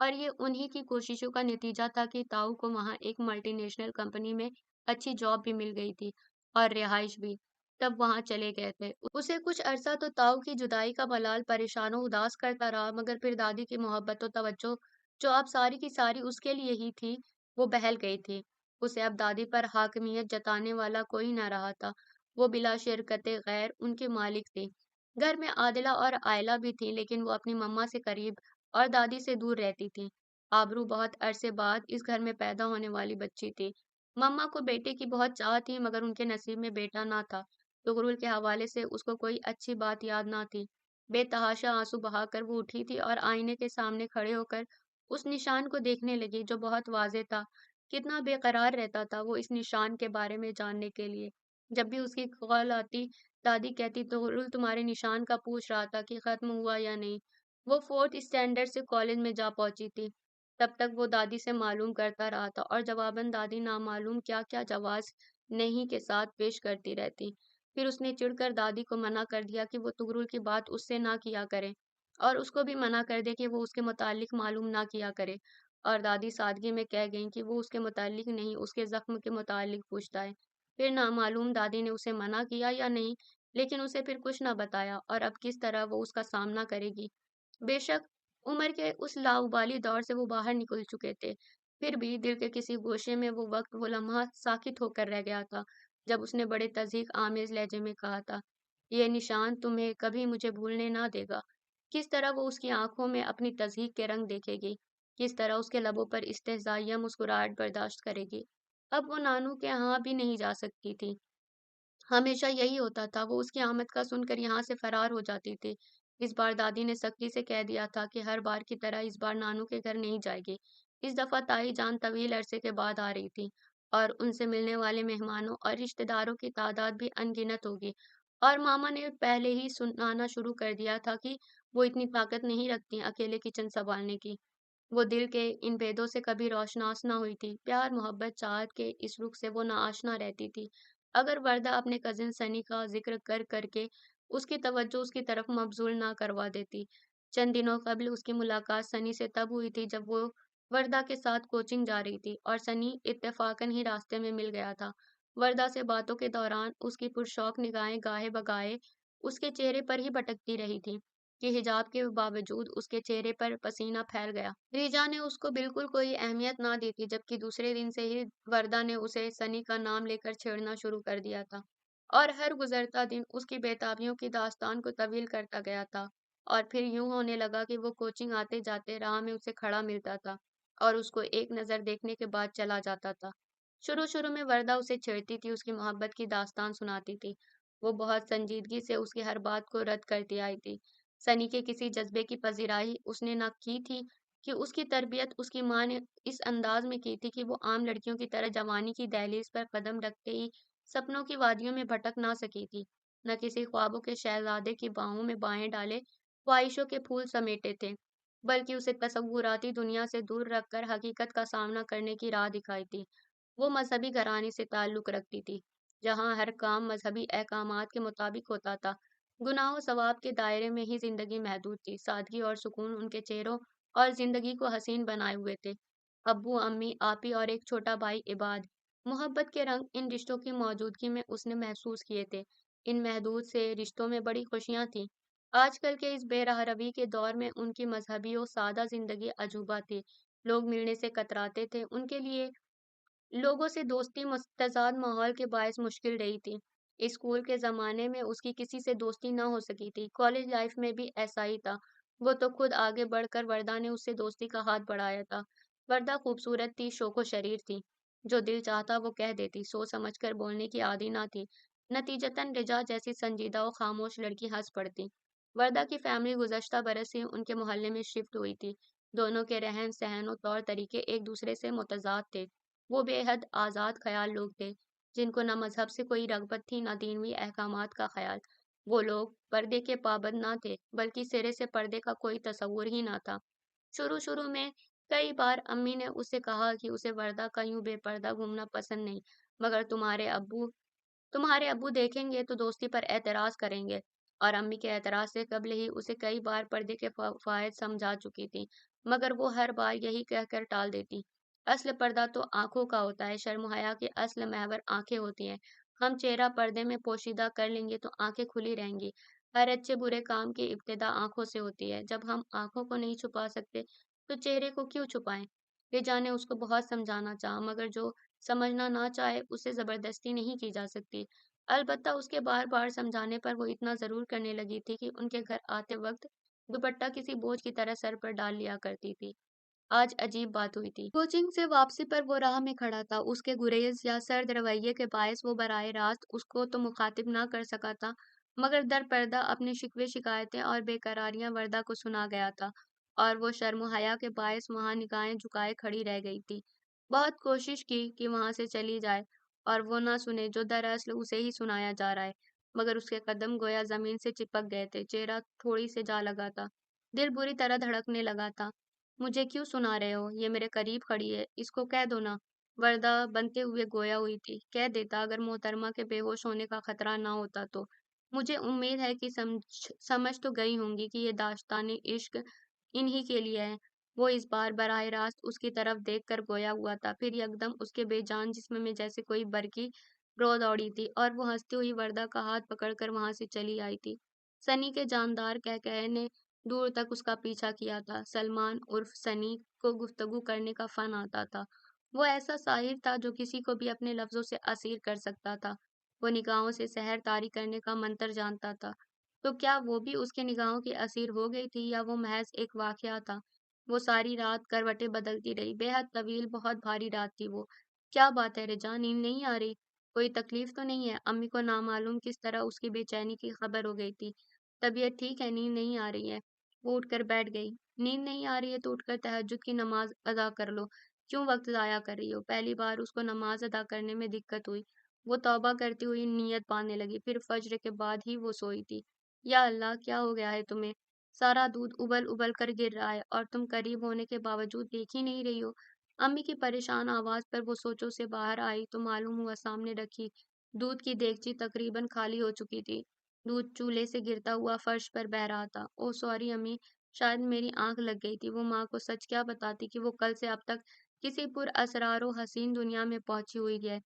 और ये उन्हीं की कोशिशों का नतीजा था कि ताऊ को वहां एक मल्टीनेशनल कंपनी में अच्छी जॉब भी मिल गई थी और रिहाइश भी। तब वहां चले गए थे। उसे कुछ अरसा तो ताऊ की जुदाई का मलाल परेशान और उदास करता रहा, मगर फिर दादी की मोहब्बत और तवज्जो, जो अब सारी की सारी उसके लिए ही थी, वो बहल गई थी। उसे अब दादी पर हाकमियत जताने वाला कोई न रहा था। वो बिला शिरकत गैर उनकी मालिक थी। घर में आदिला और आयला भी थी, लेकिन वो अपनी मम्मा से करीब और दादी से दूर रहती थी। आबरू बहुत अरसे बाद इस घर में पैदा होने वाली बच्ची थी। मम्मा को बेटे की बहुत चाह थी, मगर उनके नसीब में बेटा ना था। तुगरुल के हवाले से उसको कोई अच्छी बात याद ना थी। बेतहाशा आंसू बहाकर वो उठी थी और आईने के सामने खड़े होकर उस निशान को देखने लगी, जो बहुत वाज़ेह था। कितना बेकरार रहता था वो इस निशान के बारे में जानने के लिए। जब भी उसकी कॉल आती, दादी कहती, तुगरुल तुम्हारे निशान का पूछ रहा था कि खत्म हुआ या नहीं। वो फोर्थ स्टैंडर्ड से कॉलेज में जा पहुंची थी। तब तक वो दादी से मालूम करता रहा था और जवाबन दादी नामालूम क्या क्या जवाब नहीं के साथ पेश करती रहती। फिर उसने चिढ़कर दादी को मना कर दिया कि वो तुगरुल की बात उससे ना किया करे और उसको भी मना कर दे कि वो उसके मुतालिक मालूम ना किया करे। और दादी सादगी में कह गईं कि वो उसके मुतालिक नहीं, उसके जख्म के मुतालिक पूछता है। फिर नामालूम दादी ने उसे मना किया या नहीं, लेकिन उसे फिर कुछ ना बताया और अब किस तरह वो उसका सामना करेगी। बेशक عمر کے اس لاابالی دور سے وہ باہر نکل چکے تھے، پھر بھی دل کے کسی گوشے میں وہ لمحہ ساکت ہو کر رہ گیا تھا جب اس نے بڑے تصدیق آمیز لہجے میں کہا تھا، یہ نشان تمہیں کبھی مجھے بھولنے نہ دے گا۔ کس طرح وہ اس کی آنکھوں میں اپنی تصدیق کے رنگ دیکھے گی، کس طرح اس کے لبوں پر استہزائیہ مسکراہٹ برداشت کرے گی۔ اب وہ نانو کے ہاں بھی نہیں جا سکتی تھی، ہمیشہ یہی ہوتا تھا، وہ اس کی آمد کا سن کر یہاں سے فرار ہو جاتی تھی۔ اس بار دادی نے سختی سے کہہ دیا تھا کہ ہر بار کی طرح اس بار نانو کے گھر نہیں جائے گی۔ اس دفعہ تائی جان طویل عرصے کے بعد آ رہی تھی اور ان سے ملنے والے مہمانوں اور رشتہ داروں کی تعداد بھی ان گنت ہوگی، اور ماما نے پہلے ہی سنانا شروع کر دیا تھا کہ وہ اتنی طاقت نہیں رکھتی اکیلے کچن سنبھالنے کی۔ وہ دل کے ان بھیدوں سے کبھی روشناس نہ ہوئی تھی، پیار محبت چاہت کے اس رخ سے وہ ناآشنا رہتی تھی۔ اگر وردہ اپنے کزن سنی کا ذکر کر کر کے اس کی توجہ اس کی طرف مبذول نہ کروا دیتی۔ چند دنوں قبل اس کی ملاقات سنی سے تب ہوئی تھی جب وہ وردہ کے ساتھ کوچنگ جا رہی تھی اور سنی اتفاقاً ہی راستے میں مل گیا تھا۔ وردہ سے باتوں کے دوران اس کی پرشوق نگاہیں گاہے بگاہے اس کے چہرے پر ہی بھٹکتی رہی تھی کہ حجاب کے باوجود اس کے چہرے پر پسینہ پھیل گیا۔ ریجا نے اس کو بالکل کوئی اہمیت نہ دی تھی، جبکہ دوسرے دن سے ہی وردہ نے اسے سنی کا نام لے کر چھیڑنا شروع کر دیا تھا، اور ہر گزرتا دن اس کی بےتابیوں کی داستان کو طویل کرتا گیا تھا۔ اور پھر یوں ہونے لگا کہ وہ کوچنگ آتے جاتے راہ میں اسے کھڑا ملتا تھا اور اس کو ایک نظر دیکھنے کے بعد چلا جاتا تھا۔ شروع میں وردہ اسے چھیڑتی تھی، اس کی محبت کی داستان سناتی تھی، وہ بہت سنجیدگی سے اس کی ہر بات کو رد کرتی آئی تھی۔ سنی کے کسی جذبے کی پذیرائی اس نے نہ کی تھی کہ اس کی تربیت اس کی ماں نے اس انداز میں کی تھی کہ وہ عام لڑکیوں کی طرح جوانی کی دہلیز پر قدم رکھتے ہی سپنوں کی وادیوں میں بھٹک نہ سکی تھی، نہ کسی خوابوں کے شہزادے کی باہوں میں بائیں ڈالے خواہشوں کے پھول سمیٹے تھے، بلکہ اسے تصوراتی دنیا سے دور رکھ کر حقیقت کا سامنا کرنے کی راہ دکھائی تھی۔ وہ مذہبی گھرانے سے تعلق رکھتی تھی، جہاں ہر کام مذہبی احکامات کے مطابق ہوتا تھا۔ گناہ و ثواب کے دائرے میں ہی زندگی محدود تھی، سادگی اور سکون ان کے چہروں اور زندگی کو حسین بنائے ہوئے تھے۔ ابو، امی، آپی اور ایک چھوٹا بھائی عباد، محبت کے رنگ ان رشتوں کی موجودگی میں اس نے محسوس کیے تھے۔ ان محدود سے رشتوں میں بڑی خوشیاں تھیں۔ آج کل کے اس بے راہ روی کے دور میں ان کی مذہبی و سادہ زندگی عجوبہ تھی۔ لوگ ملنے سے کتراتے تھے، ان کے لیے لوگوں سے دوستی متضاد ماحول کے باعث مشکل رہی تھی۔ اسکول کے زمانے میں اس کی کسی سے دوستی نہ ہو سکی تھی، کالج لائف میں بھی ایسا ہی تھا۔ وہ تو خود آگے بڑھ کر وردہ نے اس سے دوستی کا ہاتھ بڑھایا تھا۔ وردہ خوبصورت تھی، شوخ و شریر تھی، جو دل چاہتا وہ کہہ دیتی، سوچ سمجھ کر بولنے کی عادی نہ تھی۔ نتیجتاً رجا جیسی سنجیدہ و خاموش لڑکی ہنس پڑتی۔ وردہ کی فیملی گزشتہ برس ہی ان کے محلے میں شفٹ ہوئی تھی۔ دونوں کے رہن سہن و طور طریقے ایک دوسرے سے متضاد تھے۔ وہ بے حد آزاد خیال لوگ تھے، جن کو نہ مذہب سے کوئی رغبت تھی نہ دینوی احکامات کا خیال۔ وہ لوگ پردے کے پابند نہ تھے، بلکہ سرے سے پردے کا کوئی تصور ہی نہ تھا۔ شروع میں کئی بار امی نے اسے کہا کہ اسے وردہ کا یوں بے پردہ گھومنا پسند نہیں، مگر تمہارے ابو دیکھیں گے تو دوستی پر اعتراض کریں گے، اور امی کے اعتراض سے قبل ہی اسے کئی بار پردے کے فوائد سمجھا چکی تھی، مگر وہ ہر بار یہی کہہ کر ٹال دیتی، اصل پردہ تو آنکھوں کا ہوتا ہے، شرم و حیا کے اصل محور آنکھیں ہوتی ہیں، ہم چہرہ پردے میں پوشیدہ کر لیں گے تو آنکھیں کھلی رہیں گی، ہر اچھے برے کام کی ابتدا آنکھوں سے ہوتی ہے، جب ہم آنکھوں کو نہیں چھپا سکتے تو چہرے کو کیوں چھپائیں؟ رجا نے اس کو بہت سمجھانا چاہا، مگر جو سمجھنا نہ چاہے اسے زبردستی نہیں کی جا سکتی۔ البتہ اس کے بار بار سمجھانے پر وہ اتنا ضرور کرنے لگی تھی کہ ان کے گھر آتے وقت دوپٹہ کسی بوجھ کی طرح سر پر ڈال لیا کرتی تھی۔ آج عجیب بات ہوئی تھی۔ کوچنگ سے واپسی پر وہ راہ میں کھڑا تھا، اس کے گریز یا سرد رویے کے باعث وہ براہ راست اس کو تو مخاطب نہ کر سکا تھا، مگر در پردہ اپنے شکوے شکایتیں اور بے قراریاں وردہ کو سنا گیا تھا، اور وہ شرم و حیا کے باعث وہاں نگاہیں جھکائے کھڑی رہ گئی تھی۔ بہت کوشش کی کہ وہاں سے چلی جائے اور وہ نہ سنے جو دراصل اسے ہی سنایا جا رہا ہے، مگر اس کے قدم گویا زمین سے چپک گئے تھے، چہرہ تھوڑی سے جا لگا تھا، دل بری طرح دھڑکنے لگا تھا۔ مجھے کیوں سنا رہے ہو؟ یہ میرے قریب کھڑی ہے، اس کو کہہ دو نا۔ وردہ بنتے ہوئے گویا ہوئی تھی، کہہ دیتا اگر محترمہ کے بے ہوش ہونے کا خطرہ نہ ہوتا تو۔ مجھے امید ہے کہ سمجھ تو گئی ہوں گی کہ یہ داستان عشق انہی کے لیے ہے۔ وہ اس بار براہ راست اس کی طرف دیکھ کر گویا ہوا تھا، پھر یکدم اس کے بے جان جسم میں جیسے کوئی برقی رو دوڑی تھی، اور وہ ہنستی ہوئی وردہ کا ہاتھ پکڑ کر وہاں سے چلی آئی تھی۔ سنی کے جاندار قہقہے نے دور تک اس کا پیچھا کیا تھا۔ سلمان عرف سنی کو گفتگو کرنے کا فن آتا تھا۔ وہ ایسا شاعر تھا جو کسی کو بھی اپنے لفظوں سے اسیر کر سکتا تھا۔ وہ نگاہوں سے سحر طاری کرنے کا منتر جانتا تھا۔ تو کیا وہ بھی اس کے نگاہوں کی اسیر ہو گئی تھی یا وہ محض ایک واقعہ تھا؟ وہ ساری رات کروٹیں بدلتی رہی۔ بے حد طویل، بہت بھاری رات تھی وہ۔ کیا بات ہے رجا، نیند نہیں آ رہی؟ کوئی تکلیف تو نہیں ہے؟ امی کو نامعلوم کس طرح اس کی بے چینی کی خبر ہو گئی تھی۔ طبیعت ٹھیک ہے، نیند نہیں آ رہی ہے؟ وہ اٹھ کر بیٹھ گئی۔ نیند نہیں آ رہی ہے تو اٹھ کر تہجد کی نماز ادا کر لو۔ کیوں وقت ضائع کر رہی ہو؟ پہلی بار اس کو نماز ادا کرنے میں دقت ہوئی۔ وہ توبہ کرتی ہوئی نیت باندھنے لگی۔ پھر فجر کے بعد ہی وہ سوئی تھی۔ یا اللہ، کیا ہو گیا ہے تمہیں؟ سارا دودھ ابل ابل کر گر رہا ہے اور تم قریب ہونے کے باوجود دیکھ ہی نہیں رہی ہو۔ امی کی پریشان آواز پر وہ سوچوں سے باہر آئی تو معلوم ہوا سامنے رکھی دودھ کی دیگچی تقریباً خالی ہو چکی تھی۔ دودھ چولہے سے گرتا ہوا فرش پر بہہ رہا تھا۔ او سوری امی، شاید میری آنکھ لگ گئی تھی۔ وہ ماں کو سچ کیا بتاتی کہ وہ کل سے اب تک کسی پر اسرار و حسین دنیا میں پہنچی ہوئی ہے۔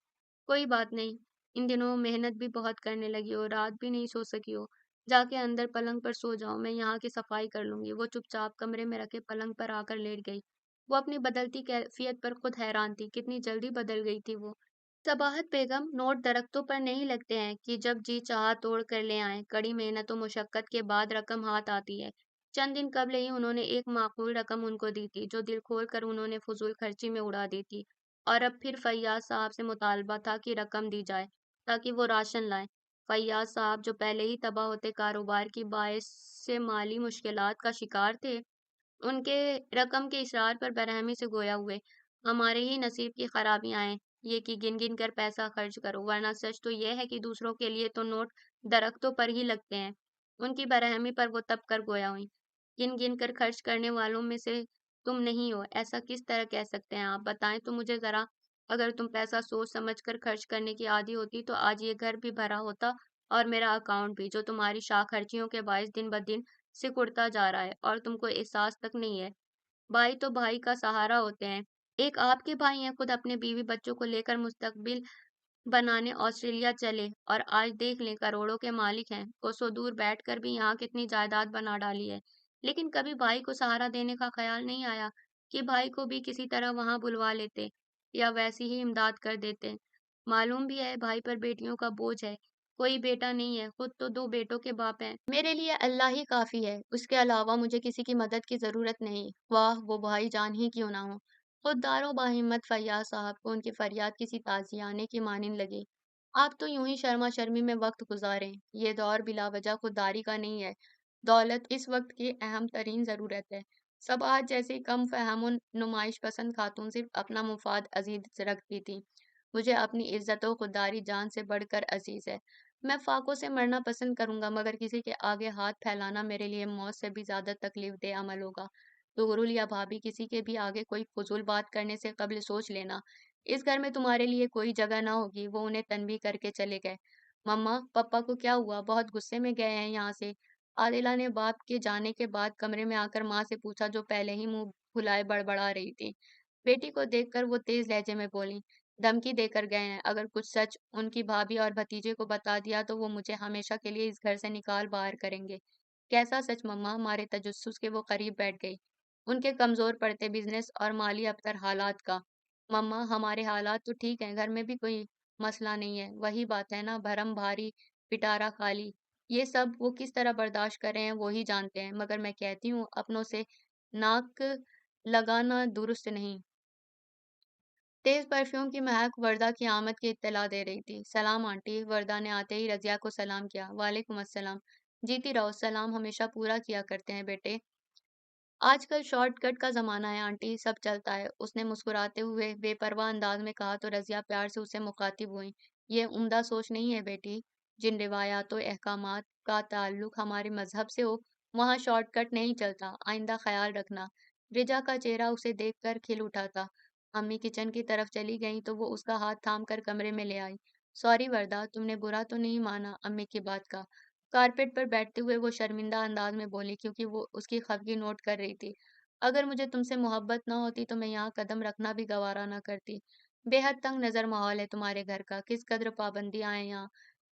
کوئی بات نہیں، ان دنوں محنت بھی بہت کرنے لگی ہو، رات بھی نہیں سو سکی ہو۔ جا کے اندر پلنگ پر سو جاؤ، میں یہاں کی صفائی کر لوں گی۔ وہ چپ چاپ کمرے میں رکھے پلنگ پر آ کر لیٹ گئی۔ وہ اپنی بدلتی کیفیت پر خود حیران تھی، کتنی جلدی بدل گئی تھی وہ۔ صباحت بیگم، نوٹ درختوں پر نہیں لگتے ہیں کہ جب جی چاہا توڑ کر لے آئیں۔ کڑی محنت و مشقت کے بعد رقم ہاتھ آتی ہے۔ چند دن قبل ہی انہوں نے ایک معقول رقم ان کو دی تھی جو دل کھول کر انہوں نے فضول خرچی میں اڑا دی تھی، اور اب پھر فیاض صاحب سے مطالبہ تھا کہ رقم دی جائے تاکہ وہ راشن لائیں۔ فیاض صاحب جو پہلے ہی تباہ ہوتے کاروبار کی باعث سے مالی مشکلات کا شکار تھے، ان کے رقم کے اصرار پر برہمی سے گویا ہوئے، ہمارے ہی نصیب کی خرابیاں ہیں یہ کہ گن گن کر پیسہ خرچ کرو، ورنہ سچ تو یہ ہے کہ دوسروں کے لیے تو نوٹ درختوں پر ہی لگتے ہیں۔ ان کی برہمی پر وہ تب کر گویا ہوئی۔ گن گن کر خرچ کرنے والوں میں سے تم نہیں ہو، ایسا کس طرح کہہ سکتے ہیں آپ؟ بتائیں تو مجھے ذرا۔ اگر تم پیسہ سوچ سمجھ کر خرچ کرنے کی عادی ہوتی تو آج یہ گھر بھی بھرا ہوتا اور میرا اکاؤنٹ بھی، جو تمہاری شاخ خرچیوں کے باعث دن بدن سکڑتا جا رہا ہے، اور تم کو احساس تک نہیں ہے۔ بھائی تو بھائی کا سہارا ہوتے ہیں۔ ایک آپ کے بھائی ہیں، خود اپنے بیوی بچوں کو لے کر مستقبل بنانے آسٹریلیا چلے اور آج دیکھ لیں کروڑوں کے مالک ہیں۔ کوسوں دور بیٹھ کر بھی یہاں کتنی جائیداد بنا ڈالی ہے، لیکن کبھی بھائی کو سہارا دینے کا خیال نہیں آیا کہ بھائی کو بھی کسی طرح وہاں بلوا لیتے یا ویسی ہی امداد کر دیتے۔ معلوم بھی ہے بھائی پر بیٹیوں کا بوجھ ہے، کوئی بیٹا نہیں ہے، خود تو دو بیٹوں کے باپ ہیں۔ میرے لیے اللہ ہی کافی ہے، اس کے علاوہ مجھے کسی کی مدد کی ضرورت نہیں۔ واہ، وہ بھائی جان ہی کیوں نہ ہو۔ خوددار و باہمت فیاض صاحب کو ان کی فریاد کسی تازیانے کی مانند لگی۔ آپ تو یوں ہی شرما شرمی میں وقت گزاریں، یہ دور بلا وجہ خودداری کا نہیں ہے۔ دولت اس وقت کی اہم ترین ضرورت ہے۔ سب آج جیسے کم فہم و نمائش پسند خاتون صرف اپنا مفاد عزیز رکھتی تھی۔ مجھے اپنی عزت و خودداری جان سے بڑھ کر عزیز ہے۔ میں فاقوں سے مرنا پسند کروں گا، مگر کسی کے آگے ہاتھ پھیلانا میرے لیے موت سے بھی زیادہ تکلیف دہ عمل ہوگا۔ طغرل یا بھابھی، کسی کے بھی آگے کوئی فضول بات کرنے سے قبل سوچ لینا، اس گھر میں تمہارے لیے کوئی جگہ نہ ہوگی۔ وہ انہیں تنبیہ کر کے چلے گئے۔ مما، پپا کو کیا ہوا؟ بہت غصے میں گئے ہیں یہاں سے؟ عادلہ نے باپ کے جانے کے بعد کمرے میں آ کر ماں سے پوچھا، جو پہلے ہی منہ پھلائے بڑبڑا رہی تھی۔ بیٹی کو دیکھ کر وہ تیز لہجے میں بولی، دھمکی دے کر گئے ہیں۔ اگر کچھ سچ ان کی بھابھی اور بھتیجے کو بتا دیا تو وہ مجھے ہمیشہ کے لیے اس گھر سے نکال باہر کریں گے۔ کیسا سچ مما؟ ہمارے تجسس کے وہ قریب بیٹھ گئی۔ ان کے کمزور پڑتے بزنس اور مالی ابتر حالات کا۔ مما، ہمارے حالات تو ٹھیک ہیں، گھر میں بھی کوئی مسئلہ نہیں ہے۔ وہی بات ہے نا، بھرم بھاری پٹارا خالی، یہ سب وہ کس طرح برداشت کر رہے ہیں وہی جانتے ہیں، مگر میں کہتی ہوں اپنوں سے ناک لگانا درست نہیں۔ تیز پرفیوم کی مہک وردہ کی آمد کی اطلاع دے رہی تھی۔ سلام آنٹی، وردہ نے آتے ہی رضیہ کو سلام کیا۔ وعلیکم السلام، جیتی رہو، سلام ہمیشہ پورا کیا کرتے ہیں بیٹے۔ آج کل شارٹ کٹ کا زمانہ ہے آنٹی، سب چلتا ہے، اس نے مسکراتے ہوئے بے پرواہ انداز میں کہا تو رضیہ پیار سے اسے مخاطب ہوئی۔ یہ عمدہ سوچ نہیں ہے بیٹی، جن روایات و احکامات کا تعلق ہمارے مذہب سے ہو وہاں شارٹ کٹ نہیں چلتا، آئندہ خیال رکھنا۔ رجا کا چہرہ اسے دیکھ کر کھل اٹھا تھا۔ امی کچن کی طرف چلی گئیں تو وہ اس کا ہاتھ تھام کر کمرے میں لے آئی۔ سوری وردہ، تم نے برا تو نہیں مانا امی کی بات کا؟ کارپیٹ پر بیٹھتے ہوئے وہ شرمندہ انداز میں بولی، کیونکہ وہ اس کی خفگی نوٹ کر رہی تھی۔ اگر مجھے تم سے محبت نہ ہوتی تو میں یہاں قدم رکھنا بھی گوارا نہ کرتی۔ بے حد تنگ نظر ماحول ہے تمہارے گھر کا، کس قدر پابندیاں ہیں یہاں۔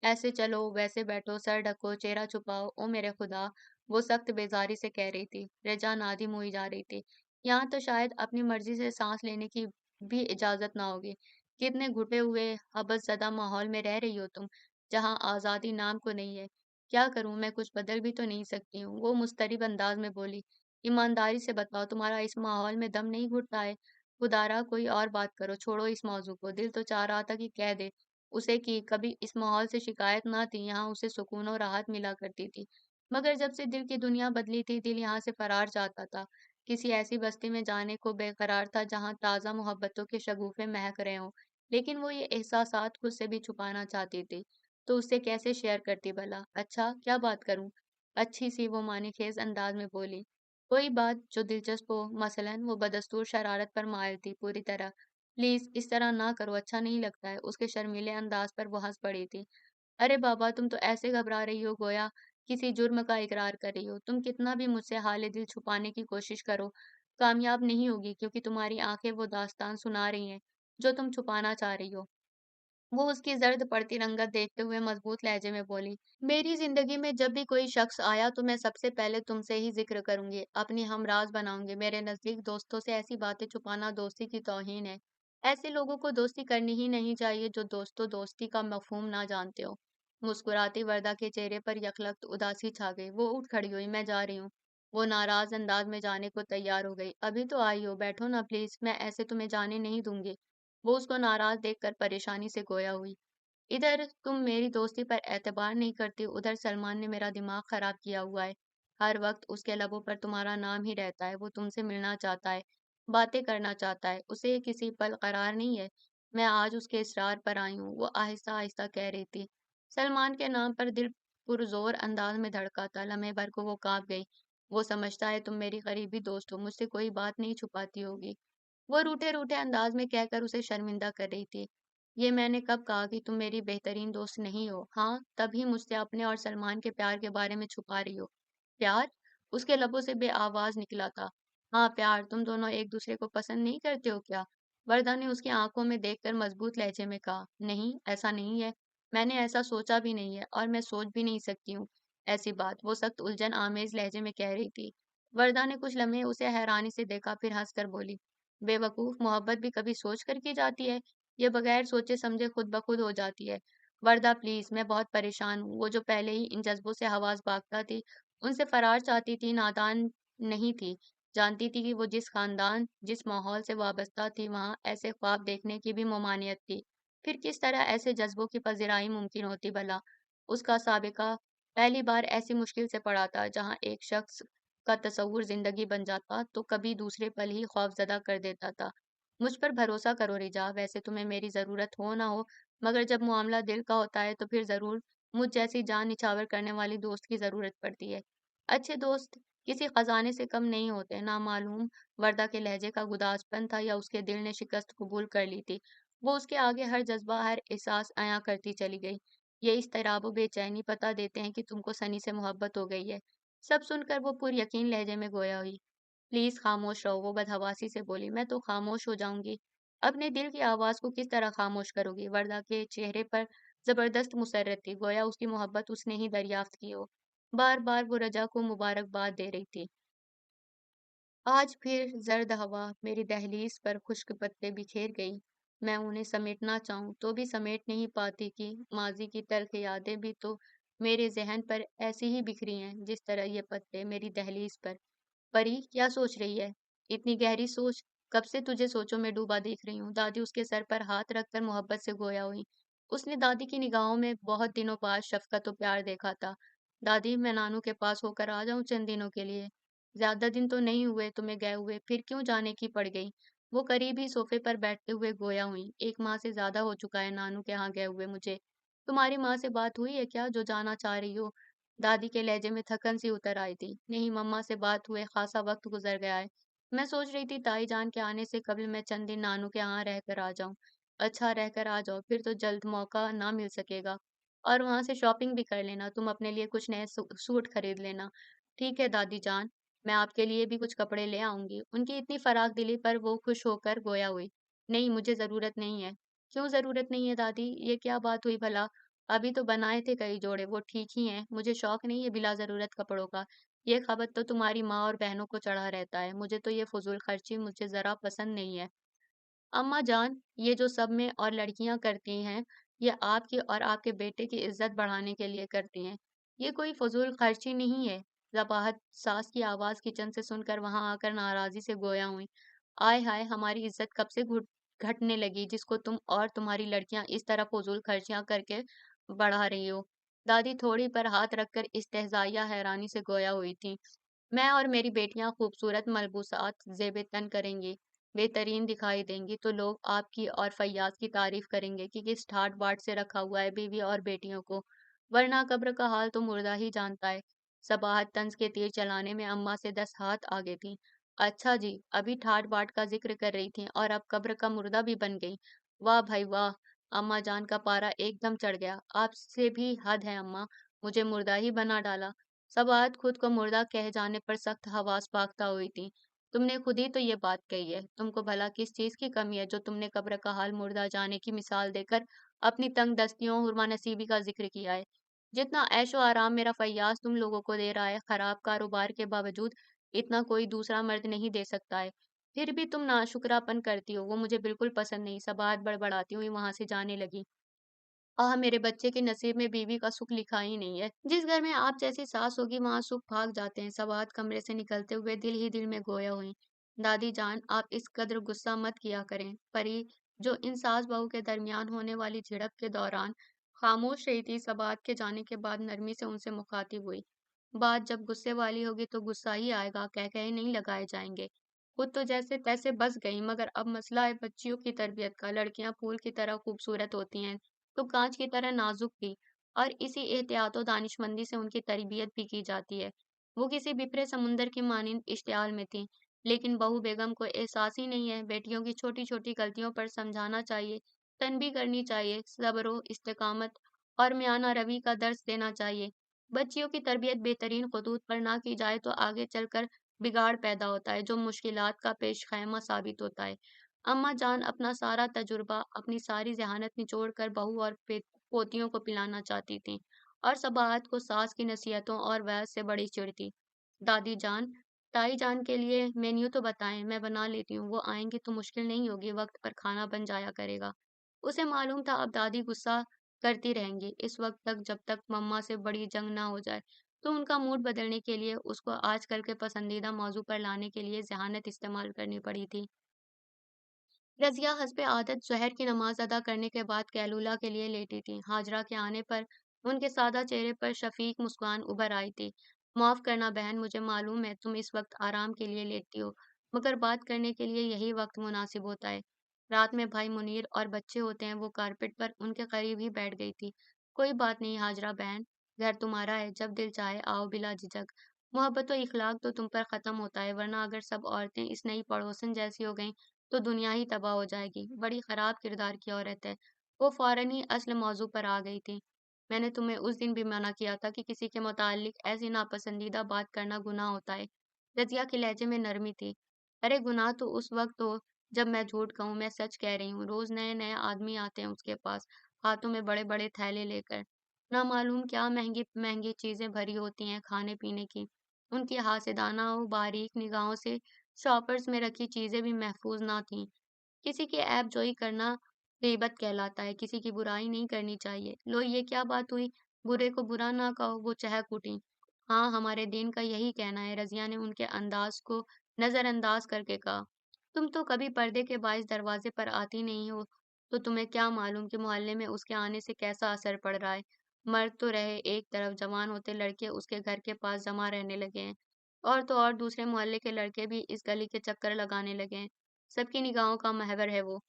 ऐसे चलो वैसे बैठो, सर ढको, चेहरा छुपाओ, ओ मेरे खुदा। वो सख्त बेजारी से कह रही थी। रेजान आधी मुई जा रही थी। यहाँ तो शायद अपनी मर्जी से सांस लेने की भी इजाजत ना होगी। कितने घुटे हुए हबस ज़दा माहौल में रह रही हो तुम, जहाँ आज़ादी नाम को नहीं है। क्या करूं, मैं कुछ बदल भी तो नहीं सकती हूँ। वो मुस्तरिब अंदाज में बोली। ईमानदारी से बताओ, तुम्हारा इस माहौल में दम नहीं घुटता है? खुदारा कोई और बात करो, छोड़ो इस मौजू को। दिल तो चाह रहा था कि कह दे उसे कि कभी इस माहौल से शिकायत ना थी, यहाँ उसे सुकून और राहत मिला करती थी। मगर जब से दिल की दुनिया बदली थी, दिल यहाँ से फरार चाहता था। किसी ऐसी बस्ती में जाने को बेकरार था जहाँ ताज़ा मोहब्बतों के शगुफे महक रहे हों। लेकिन वो ये एहसासात खुद से भी छुपाना चाहती थी। तो उससे कैसे शेयर करती भला? अच्छा, क्या बात करूं? अच्छी सी वो मानीखेज अंदाज में बोली। कोई बात जो दिलचस्प हो, मसलन वो बदस्तूर शरारत पर मायल थी पूरी तरह। प्लीज इस तरह ना करो, अच्छा नहीं लगता है। उसके शर्मीले अंदाज पर वो हंस पड़ी थी। अरे बाबा, तुम तो ऐसे घबरा रही हो गोया किसी जुर्म का इकरार कर रही हो। तुम कितना भी मुझसे हाल दिल छुपाने की कोशिश करो, कामयाब नहीं होगी, क्योंकि तुम्हारी आंखें वो दास्तान सुना रही हैं जो तुम छुपाना चाह रही हो। वो उसकी जर्द पड़ती रंगत देखते हुए मजबूत लहजे में बोली। मेरी जिंदगी में जब भी कोई शख्स आया तो मैं सबसे पहले तुमसे ही जिक्र करूंगी, अपनी हमराज बनाऊंगी। मेरे नजदीक दोस्तों से ऐसी बातें छुपाना दोस्ती की तौहीन है। ऐसे लोगों को दोस्ती करनी ही नहीं चाहिए जो दोस्तों दोस्ती का मफहूम ना जानते हो। मुस्कुराती वर्दा के चेहरे पर यकलख्त उदासी छा गई। वो उठ खड़ी हुई। मैं जा रही हूँ। वो नाराज अंदाज में जाने को तैयार हो गई। अभी तो आई हो, बैठो ना प्लीज, मैं ऐसे तुम्हें जाने नहीं दूंगी। वो उसको नाराज देखकर परेशानी से गोया हुई। इधर तुम मेरी दोस्ती पर एतबार नहीं करती, उधर सलमान ने मेरा दिमाग खराब किया हुआ है। हर वक्त उसके लबों पर तुम्हारा नाम ही रहता है। वो तुमसे मिलना चाहता है, बातें करना चाहता है, उसे किसी पल करार नहीं है। मैं आज उसके इसरार पर आई हूँ, वो आहिस्ता आहिस्ता कह रही थी। सलमान के नाम पर दिल पुरजोर अंदाज में धड़का था। लम्हे भर को वो कांप गई। वो समझता है तुम मेरी करीबी दोस्त हो, मुझसे कोई बात नहीं छुपाती होगी। वो रूठे रूठे अंदाज में कहकर उसे शर्मिंदा कर रही थी। ये मैंने कब कहा कि तुम मेरी बेहतरीन दोस्त नहीं हो? हाँ, तभी मुझसे अपने और सलमान के प्यार के बारे में छुपा रही हो। प्यार? उसके लबों से बेआवाज निकला था। हाँ, प्यार। तुम दोनों एक दूसरे को पसंद नहीं करते हो क्या? वरदा ने उसकी आंखों में देखकर मजबूत लहजे में कहा। नहीं, ऐसा नहीं है। मैंने ऐसा सोचा भी नहीं है और मैं सोच भी नहीं सकती हूँ ऐसी बात। वो सख्त उलझन आमेज लहजे में कह रही थी। वरदा ने कुछ लम्हे उसे हैरानी से देखा, फिर हंसकर बोली। बेवकूफ, मोहब्बत भी कभी सोच कर की जाती है? ये बगैर सोचे समझे खुद ब खुद हो जाती है। वरदा प्लीज, मैं बहुत परेशान हूँ। वो जो पहले ही इन जज्बों से हवास भागता थी, उनसे फरार चाहती थी, नादान नहीं थी। जानती थी कि वो जिस खानदान, जिस माहौल से वाबस्ता थी, वहां ऐसे ख्वाब देखने की भी ममानियत थी। फिर किस तरह ऐसे जज्बों की पजीराई मुमकिन होती भला? उसका साबिका पहली बार ऐसी मुश्किल से पड़ा था जहां एक शख्स का तस्वुर जिंदगी बन जाता तो कभी दूसरे पल ही खौफजदा कर देता था। मुझ पर भरोसा करो रिजा, वैसे तुम्हें मेरी ज़रूरत हो ना हो, मगर जब मामला दिल का होता है तो फिर ज़रूर मुझ जैसी जान निछावर करने वाली दोस्त की ज़रूरत पड़ती है। अच्छे दोस्त किसी खजाने से कम नहीं होते। ना मालूम वर्दा के लहजे का गुदाजपन था या उसके दिल ने शिकस्त कबूल कर ली थी। वो उसके आगे हर जज्बा, हर एहसास अयां करती चली गई। ये इज़्तिराब व बेचैनी पता देते हैं कि तुमको सनी से मोहब्बत हो गई है। सब सुनकर वो पुरयकीन लहजे में गोया हुई। प्लीज खामोश रहो, वो बदहवासी से बोली। मैं तो खामोश हो जाऊंगी। अपने दिल की आवाज को किस तरह खामोश करोगी? वरदा के चेहरे पर जबरदस्त मुसर्रत थी, गोया उसकी मोहब्बत उसने ही दरियाफ्त की हो। बार बार वो रजा को मुबारकबाद दे रही थी। आज फिर जर्द हवा मेरी दहलीज पर खुश्क पत्ते बिखेर गई। मैं उन्हें समेटना चाहूं तो भी समेट नहीं पाती कि माजी की तल्ख यादें भी तो मेरे जहन पर ऐसी ही बिखरी हैं जिस तरह ये पत्ते मेरी दहलीज पर। परी, क्या सोच रही है? इतनी गहरी सोच? कब से तुझे सोचों में डूबा देख रही हूँ। दादी उसके सर पर हाथ रखकर मोहब्बत से गोया हुई। उसने दादी की निगाहों में बहुत दिनों बाद शफकत और प्यार देखा था। दादी, मैं नानू के पास होकर आ जाऊं चंद दिनों के लिए? ज्यादा दिन तो नहीं हुए तुम्हें गए हुए, फिर क्यों जाने की पड़ गई? वो करीब ही सोफे पर बैठते हुए गोया हुई। एक माह से ज्यादा हो चुका है नानू के यहाँ गए हुए मुझे। तुम्हारी माँ से बात हुई है क्या जो जाना चाह रही हो? दादी के लहजे में थकन सी उतर आई थी। नहीं, मम्मा से बात हुए खासा वक्त गुजर गया है। मैं सोच रही थी ताई जान के आने से कभी मैं चंद दिन नानू के यहाँ रहकर आ जाऊं। अच्छा, रहकर आ जाओ, फिर तो जल्द मौका ना मिल सकेगा। और वहां से शॉपिंग भी कर लेना, तुम अपने लिए कुछ नए सूट खरीद लेना। ठीक है दादी जान, मैं आपके लिए भी कुछ कपड़े ले आऊंगी। उनकी इतनी फराक दिली पर वो खुश होकर गोया हुई। नहीं, मुझे जरूरत नहीं है। क्यों जरूरत नहीं है दादी? ये क्या बात हुई भला? अभी तो बनाए थे कई जोड़े, वो ठीक ही हैं। मुझे शौक नहीं है बिला ज़रूरत कपड़ों का। ये खबत तो तुम्हारी माँ और बहनों को चढ़ा रहता है। मुझे तो ये फ़ुज़ूल खर्ची मुझे ज़रा पसंद नहीं है। अम्मा जान, ये जो सब में और लड़कियां करती हैं, ये आपकी और आपके बेटे की इज्जत बढ़ाने के लिए करती हैं। ये कोई फजूल खर्ची नहीं है। ज़बाहत सास की आवाज किचन से सुनकर वहां आकर नाराजी से गोया हुई। आय हाय, हमारी इज्जत कब से घटने लगी, जिसको तुम और तुम्हारी लड़कियां इस तरह फजूल खर्चियां करके बढ़ा रही हो। दादी थोड़ी पर हाथ रखकर इस्तेहजाया हैरानी से गोया हुई थी। मैं और मेरी बेटियां खूबसूरत मलबूसात ज़ेब तन करेंगी, बेहतरीन दिखाई देंगी, तो लोग आपकी और फैयाज की तारीफ करेंगे कि किस ठाट बाट से रखा हुआ है बीवी और बेटियों को। वरना कब्र का हाल तो मुर्दा ही जानता है। सबाहत तंज के तीर चलाने में अम्मा से 10 हाथ आगे थी। अच्छा जी, अभी ठाट बाट का जिक्र कर रही थी और अब कब्र का मुर्दा भी बन गई। वाह भाई वाह। अम्मा जान का पारा एकदम चढ़ गया। आपसे भी हद है अम्मा, मुझे मुर्दा ही बना डाला। सबाहत खुद को मुर्दा कह जाने पर सख्त हवास पाकता हुई थी। तुमने खुद ही तो ये बात कही है। तुमको भला किस चीज की कमी है जो तुमने कब्र का हाल मुर्दा जाने की मिसाल देकर अपनी तंग दस्तियों हुर्मा नसीबी का जिक्र किया है। जितना ऐशो आराम मेरा फैयाज तुम लोगों को दे रहा है, खराब कारोबार के बावजूद इतना कोई दूसरा मर्द नहीं दे सकता है। फिर भी तुम नाशुक्रापन करती हो, वो मुझे बिल्कुल पसंद नहीं। सबाहत बड़बड़ाती हुई वहां से जाने लगी। मेरे बच्चे के नसीब में बीवी का सुख लिखा ही नहीं है। जिस घर में आप जैसी सास होगी वहां सुख भाग जाते हैं। सवात कमरे से निकलते हुए दिल ही दिल में गोया हुई। दादी जान, आप इस कद्र गुस्सा मत किया करें। परी, जो इन सास बहू के दरमियान होने वाली झिड़प के दौरान खामोश रही थी, सबात के जाने के बाद नरमी से उनसे मुखातिब हुई। बात जब गुस्से वाली होगी तो गुस्सा ही आएगा, कह कहे नहीं लगाए जाएंगे। खुद तो जैसे तैसे बस गई, मगर अब मसला है बच्चियों की तरबियत का। लड़कियां फूल की तरह खूबसूरत होती हैं तो कांच की तरह नाजुक भी, और इसी एहतियात और दानिशमंदी से उनकी तरबियत भी की जाती है। वो किसी बिखरे समुंदर की मानिंद इश्तियाल में थी, लेकिन बहू बेगम को एहसास ही नहीं है। बेटियों की छोटी छोटी गलतियों पर समझाना चाहिए, तनबीह करनी चाहिए, सब्र इस्तेकामत और म्याना रवि का दर्स देना चाहिए। बच्चियों की तरबियत बेहतरीन खतूत पर ना की जाए तो आगे चलकर बिगाड़ पैदा होता है, जो मुश्किलात का पेश खैमा साबित होता है। अम्मा जान अपना सारा तजुर्बा, अपनी सारी ज़हानत निचोड़ कर बहू और पोतियों को पिलाना चाहती थीं, और सबाहत को सास की नसीहतों और वहज से बड़ी चिढ़ थी। दादी जान, ताई जान के लिए मेन्यू तो बताएं, मैं बना लेती हूँ। वो आएंगी तो मुश्किल नहीं होगी, वक्त पर खाना बन जाया करेगा। उसे मालूम था अब दादी गुस्सा करती रहेंगी इस वक्त तक, जब तक मम्मा से बड़ी जंग ना हो जाए। तो उनका मूड बदलने के लिए उसको आजकल के पसंदीदा मौजू पर लाने के लिए जहानत इस्तेमाल करनी पड़ी थी। रज़िया हस्बे आदत ज़ोहर की नमाज़ अदा करने के बाद कैलूला के लिए लेटी थीं। हाजरा के आने पर उनके सादा चेहरे पर शफ़ीक मुस्कान उभर आई थी। माफ़ करना बहन, मुझे मालूम है तुम इस वक्त आराम के लिए लेटती हो, मगर बात करने के लिए यही वक्त मुनासिब होता है। रात में भाई मुनीर और बच्चे होते हैं। वो कारपेट पर उनके करीब ही बैठ गई थी। कोई बात नहीं हाजरा बहन, घर तुम्हारा है, जब दिल चाहे आओ बिला झिझक। मोहब्बत और इखलाक तो तुम पर ख़त्म होता है, वरना अगर सब औरतें इस नई पड़ोसन जैसी हो गईं तो दुनिया ही तबाह हो जाएगी। बड़ी खराब किरदार की औरत है। वो फौरन ही असल मौजू पर आ गई थी। मैंने तुम्हें उस दिन भी मना किया था कि किसी के मुतालिक ऐसी नापसंदीदा बात करना गुनाह होता है। रजिया के लहजे में नरमी थी। अरे गुनाह तो उस वक्त हो जब मैं झूठ कहूँ, मैं सच कह रही हूँ। रोज नए नए आदमी आते हैं उसके पास, हाथों में बड़े बड़े थैले लेकर। ना मालूम क्या महंगी महंगी चीजें भरी होती हैं खाने पीने की। उनकी हासिदाना और बारीक निगाहों से शॉपर्स में रखी चीजें भी महफूज ना थीं। किसी की ऐब जोई करना गीबत कहलाता है, किसी की बुराई नहीं करनी चाहिए। लो ये क्या बात हुई, बुरे को बुरा ना कहो। वो चहक उठी। हाँ, हमारे दीन का यही कहना है, रजिया ने उनके अंदाज को नजरअंदाज करके कहा। तुम तो कभी पर्दे के बाइस दरवाजे पर आती नहीं हो, तो तुम्हें क्या मालूम कि मोहल्ले में उसके आने से कैसा असर पड़ रहा है। मर्द तो रहे एक तरफ, जवान होते लड़के उसके घर के पास जमा रहने लगे हैं, और तो और दूसरे मोहल्ले के लड़के भी इस गली के चक्कर लगाने लगे हैं। सबकी निगाहों का महवर है वो।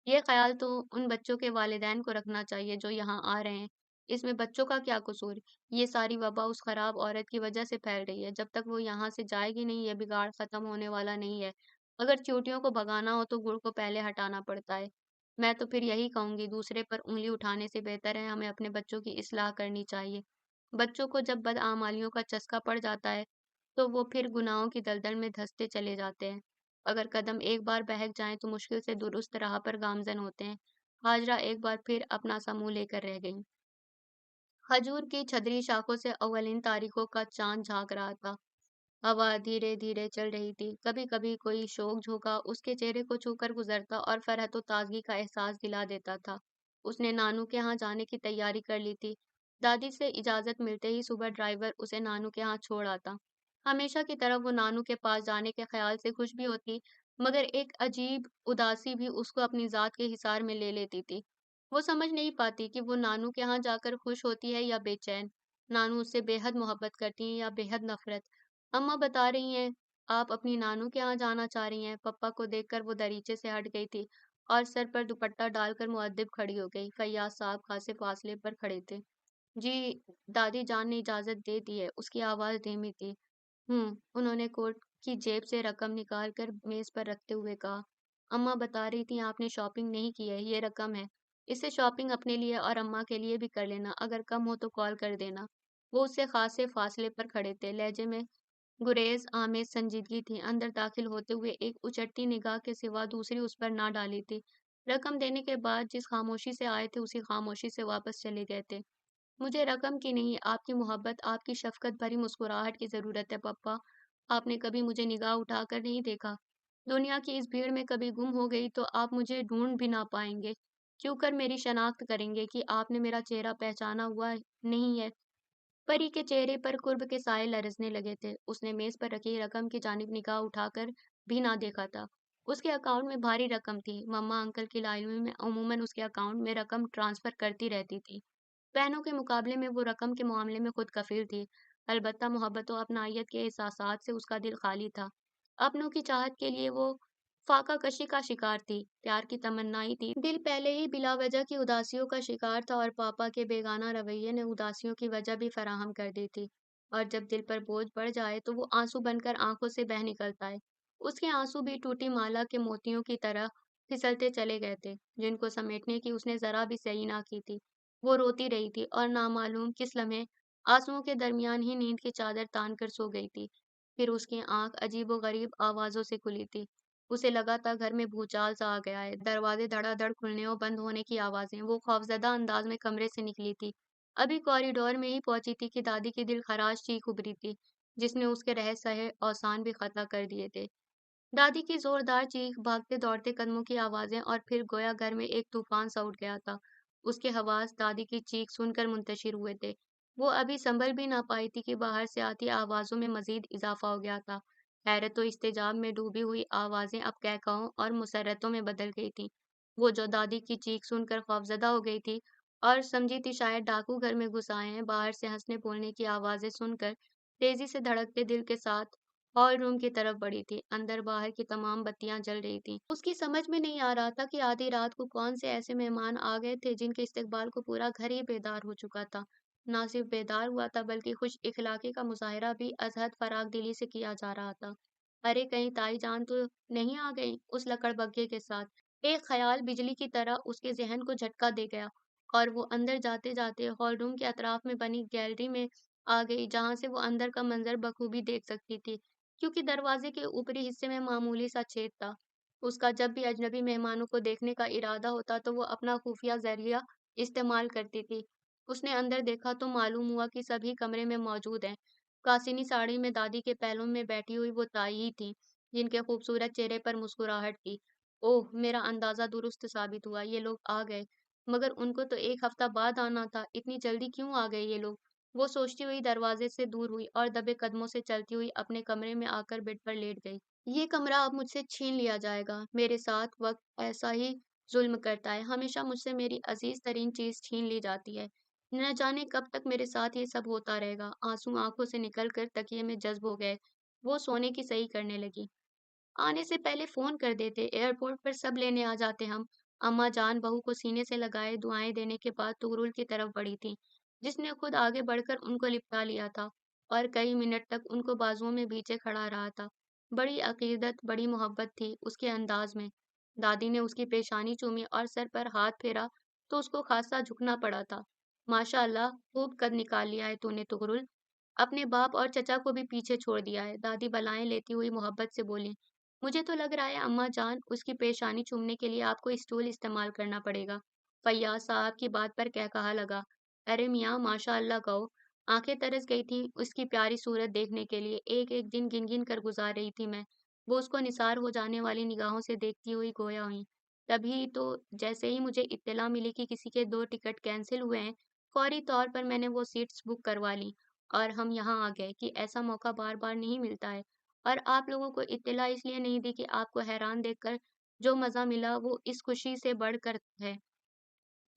ये ख्याल तो उन बच्चों के वालिदैन को रखना चाहिए जो यहाँ आ रहे हैं। इसमें बच्चों का क्या कसूर? ये सारी वबा उस खराब औरत की वजह से फैल रही है। जब तक वो यहाँ से जाएगी नहीं, ये बिगाड़ खत्म होने वाला नहीं है। अगर चींटियों को भगाना हो तो गुड़ को पहले हटाना पड़ता है। मैं तो फिर यही कहूंगी, दूसरे पर उंगली उठाने से बेहतर है हमें अपने बच्चों की इस्लाह करनी चाहिए। बच्चों को जब बदआमालियों का चस्का पड़ जाता है तो वो फिर गुनाहों की दलदल में धंसते चले जाते हैं। अगर कदम एक बार बहक जाएं तो मुश्किल से दुरुस्त राह पर गामजन होते हैं। हाजरा एक बार फिर अपना सा मुंह लेकर रह गई। खजूर की छतरी शाखों से अवलिन तारीखों का चांद झांक रहा था। हवा धीरे धीरे चल रही थी। कभी कभी कोई शोक झोंका उसके चेहरे को छूकर गुजरता और फरहत और ताजगी का एहसास दिला देता था। उसने नानू के यहाँ जाने की तैयारी कर ली थी। दादी से इजाजत मिलते ही सुबह ड्राइवर उसे नानू के यहाँ छोड़ आता। हमेशा की तरह वो नानू के पास जाने के ख्याल से खुश भी होती, मगर एक अजीब उदासी भी उसको अपनी जात के हिसार में ले लेती थी। वो समझ नहीं पाती कि वो नानू के यहाँ जाकर खुश होती है या बेचैन। नानू उससे बेहद मोहब्बत करती हैं या बेहद नफरत। अम्मा बता रही हैं, आप अपनी नानू के यहाँ जाना चाह रही हैं। पप्पा को देखकर वो दरीचे से हट गई थी और सर पर दुपट्टा डालकर मुअद्दिब खड़ी हो गई। फैयाज साहब खासे फासले पर खड़े थे। जी, दादी जान ने इजाजत दे दी है। उसकी आवाज धीमी थी। उन्होंने कोट की जेब से रकम निकाल कर मेज पर रखते हुए कहा। अम्मा बता रही थी आपने शॉपिंग नहीं की है, ये रकम है। इससे शॉपिंग अपने लिए और अम्मा के लिए भी कर लेना। अगर कम हो तो कॉल कर देना। वो उससे खासे फासले पर खड़े थे। लहजे में गुरेज आमेज संजीदगी थी। अंदर दाखिल होते हुए एक उचटती निगाह के सिवा दूसरी उस पर ना डाली थी। रकम देने के बाद जिस खामोशी से आए थे उसी खामोशी से वापस चले गए थे। मुझे रकम की नहीं, आपकी मोहब्बत, आपकी शफ़क़त भरी मुस्कुराहट की ज़रूरत है पप्पा। आपने कभी मुझे निगाह उठाकर नहीं देखा। दुनिया की इस भीड़ में कभी गुम हो गई तो आप मुझे ढूँढ भी ना पाएँगे। क्यों कर मेरी शनाख्त करेंगे कि आपने मेरा चेहरा पहचाना हुआ नहीं है? परी के चेहरे पर कुर्ब के साए लरज़ने लगे थे। उसने मेज़ पर रखी रकम की जानिब निगाह उठाकर भी ना देखा था। उसके अकाउंट में भारी रकम थी। मम्मा अंकल की लाइनों में अमूमन उसके अकाउंट में रकम ट्रांसफ़र करती रहती थी। बहनों के मुकाबले में वो रकम के मामले में खुद कफ़ील थी। अलबत्ता मोहब्बत व अपनायत के एहसासात से उसका दिल खाली था। अपनों की चाहत के लिए वो फाका कशी का शिकार थी, प्यार की तमन्नाई थी। दिल पहले ही बिलावजह की उदासियों का शिकार था और पापा के बेगाना रवैये ने उदासियों की वजह भी फराहम कर दी थी। और जब दिल पर बोझ बढ़ जाए तो वो आंसू बनकर आंखों से बह निकलता है। उसके आंसू भी टूटी माला के मोतियों की तरह फिसलते चले गए थे, जिनको समेटने की उसने जरा भी सही ना की थी। वो रोती रही थी और नामालूम किस लम्हे आंसुओं के दरमियान ही नींद की चादर तान कर सो गई थी। फिर उसकी आंख अजीबो-गरीब आवाज़ों से खुली थी। उसे लगा था घर में भूचाल सा आ गया है। दरवाजे धड़ाधड़ खुलने और बंद होने की आवाज़ें। वो खौफज़दा अंदाज में कमरे से निकली थी। अभी कॉरिडोर में ही पहुंची थी कि दादी की दिलखराश चीख उभरी थी, जिसने उसके रह-सहे औसान भी ख़ता कर दिए थे। दादी की जोरदार चीख, भागते दौड़ते कदमों की आवाजें और फिर गोया घर में एक तूफान सा उठ गया था। उसके हवास दादी की चीख सुनकर मुंतशिर हुए थे। वो अभी संभल भी ना पाई थी कि बाहर से आती आवाजों में मजीद इजाफा हो गया था। हैरत व इस्तेजाब में डूबी हुई आवाजें अब कहकाओं और मुसर्रतों में बदल गई थीं। वो जो दादी की चीख सुनकर खौफजदा हो गई थी और समझी थी शायद डाकू घर में घुस आए हैं, बाहर से हंसने बोलने की आवाजें सुनकर तेजी से धड़कते दिल के साथ हॉल रूम की तरफ बढ़ी थी। अंदर बाहर की तमाम बत्तियां जल रही थीं। उसकी समझ में नहीं आ रहा था कि आधी रात को कौन से ऐसे मेहमान आ गए थे जिनके इस्तकबाल को पूरा घर ही बेदार हो चुका था। ना सिर्फ बेदार हुआ था बल्कि खुश इखलाकी का मुजाहरा भी अजहद फराग दिली से किया जा रहा था। अरे कहीं ताई जान तो नहीं आ गई उस लकड़बग्घे के साथ। एक ख्याल बिजली की तरह उसके जहन को झटका दे गया और वो अंदर जाते जाते हॉल रूम के अतराफ में बनी गैलरी में आ गई, जहां से वो अंदर का मंजर बखूबी देख सकती थी, क्योंकि दरवाजे के ऊपरी हिस्से में मामूली सा छेद था। उसका जब भी अजनबी मेहमानों को देखने का इरादा होता तो वो अपना खुफिया जरिया इस्तेमाल करती थी। उसने अंदर देखा तो मालूम हुआ कि सभी कमरे में मौजूद हैं। कासिनी साड़ी में दादी के पहलू में बैठी हुई वो ताई ही थी, जिनके खूबसूरत चेहरे पर मुस्कुराहट थी। ओह, मेरा अंदाजा दुरुस्त साबित हुआ, ये लोग आ गए। मगर उनको तो एक हफ्ता बाद आना था, इतनी जल्दी क्यों आ गए ये लोग? वो सोचती हुई दरवाजे से दूर हुई और दबे कदमों से चलती हुई अपने कमरे में आकर बेड पर लेट गई। ये कमरा अब मुझसे छीन लिया जाएगा। मेरे साथ वक्त ऐसा ही जुल्म करता है। हमेशा मुझसे मेरी अजीज तरीन चीज छीन ली जाती है। न जाने कब तक मेरे साथ ये सब होता रहेगा। आंसू आंखों से निकल कर तकिए में जज्ब हो गए। वो सोने की सही करने लगी। आने से पहले फोन कर देते, एयरपोर्ट पर सब लेने आ जाते हम। अम्मा जान बहू को सीने से लगाए दुआएं देने के बाद तुगरुल की तरफ बढ़ी थी, जिसने खुद आगे बढ़कर उनको लिपटा लिया था और कई मिनट तक उनको बाजुओं में भींचे खड़ा रहा था। बड़ी अकीदत, बड़ी मोहब्बत थी उसके अंदाज में। दादी ने उसकी पेशानी चूमी और सर पर हाथ फेरा तो उसको खासा झुकना पड़ा था। माशाअल्लाह, खूब कद निकाल लिया है तूने तुगरुल। अपने बाप और चचा को भी पीछे छोड़ दिया है। दादी बलाएं लेती हुई मोहब्बत से बोली। मुझे तो लग रहा है अम्मा जान, उसकी पेशानी चूमने के लिए आपको स्टूल इस्तेमाल करना पड़ेगा। फैयाज साहब की बात पर कह कहा लगा। ارے میاں ماشاء اللہ کہو۔ آنکھیں ترس گئی تھیں اس کی پیاری صورت دیکھنے کے لیے، ایک ایک دن گن گن کر گزار رہی تھی میں۔ وہ اس کو نثار ہو جانے والی نگاہوں سے دیکھتی ہوئی گویا ہوئی۔ تبھی تو جیسے ہی مجھے اطلاع ملی کہ کسی کے 2 ٹکٹ کینسل ہوئے ہیں، فوری طور پر میں نے وہ سیٹس بک کروا لیں اور ہم یہاں آ گئے کہ ایسا موقع بار بار نہیں ملتا ہے۔ اور آپ لوگوں کو اطلاع اس لیے نہیں دی کہ آپ کو حیران دیکھ کر جو مزہ ملا وہ اس خوشی سے بڑھ کر ہے۔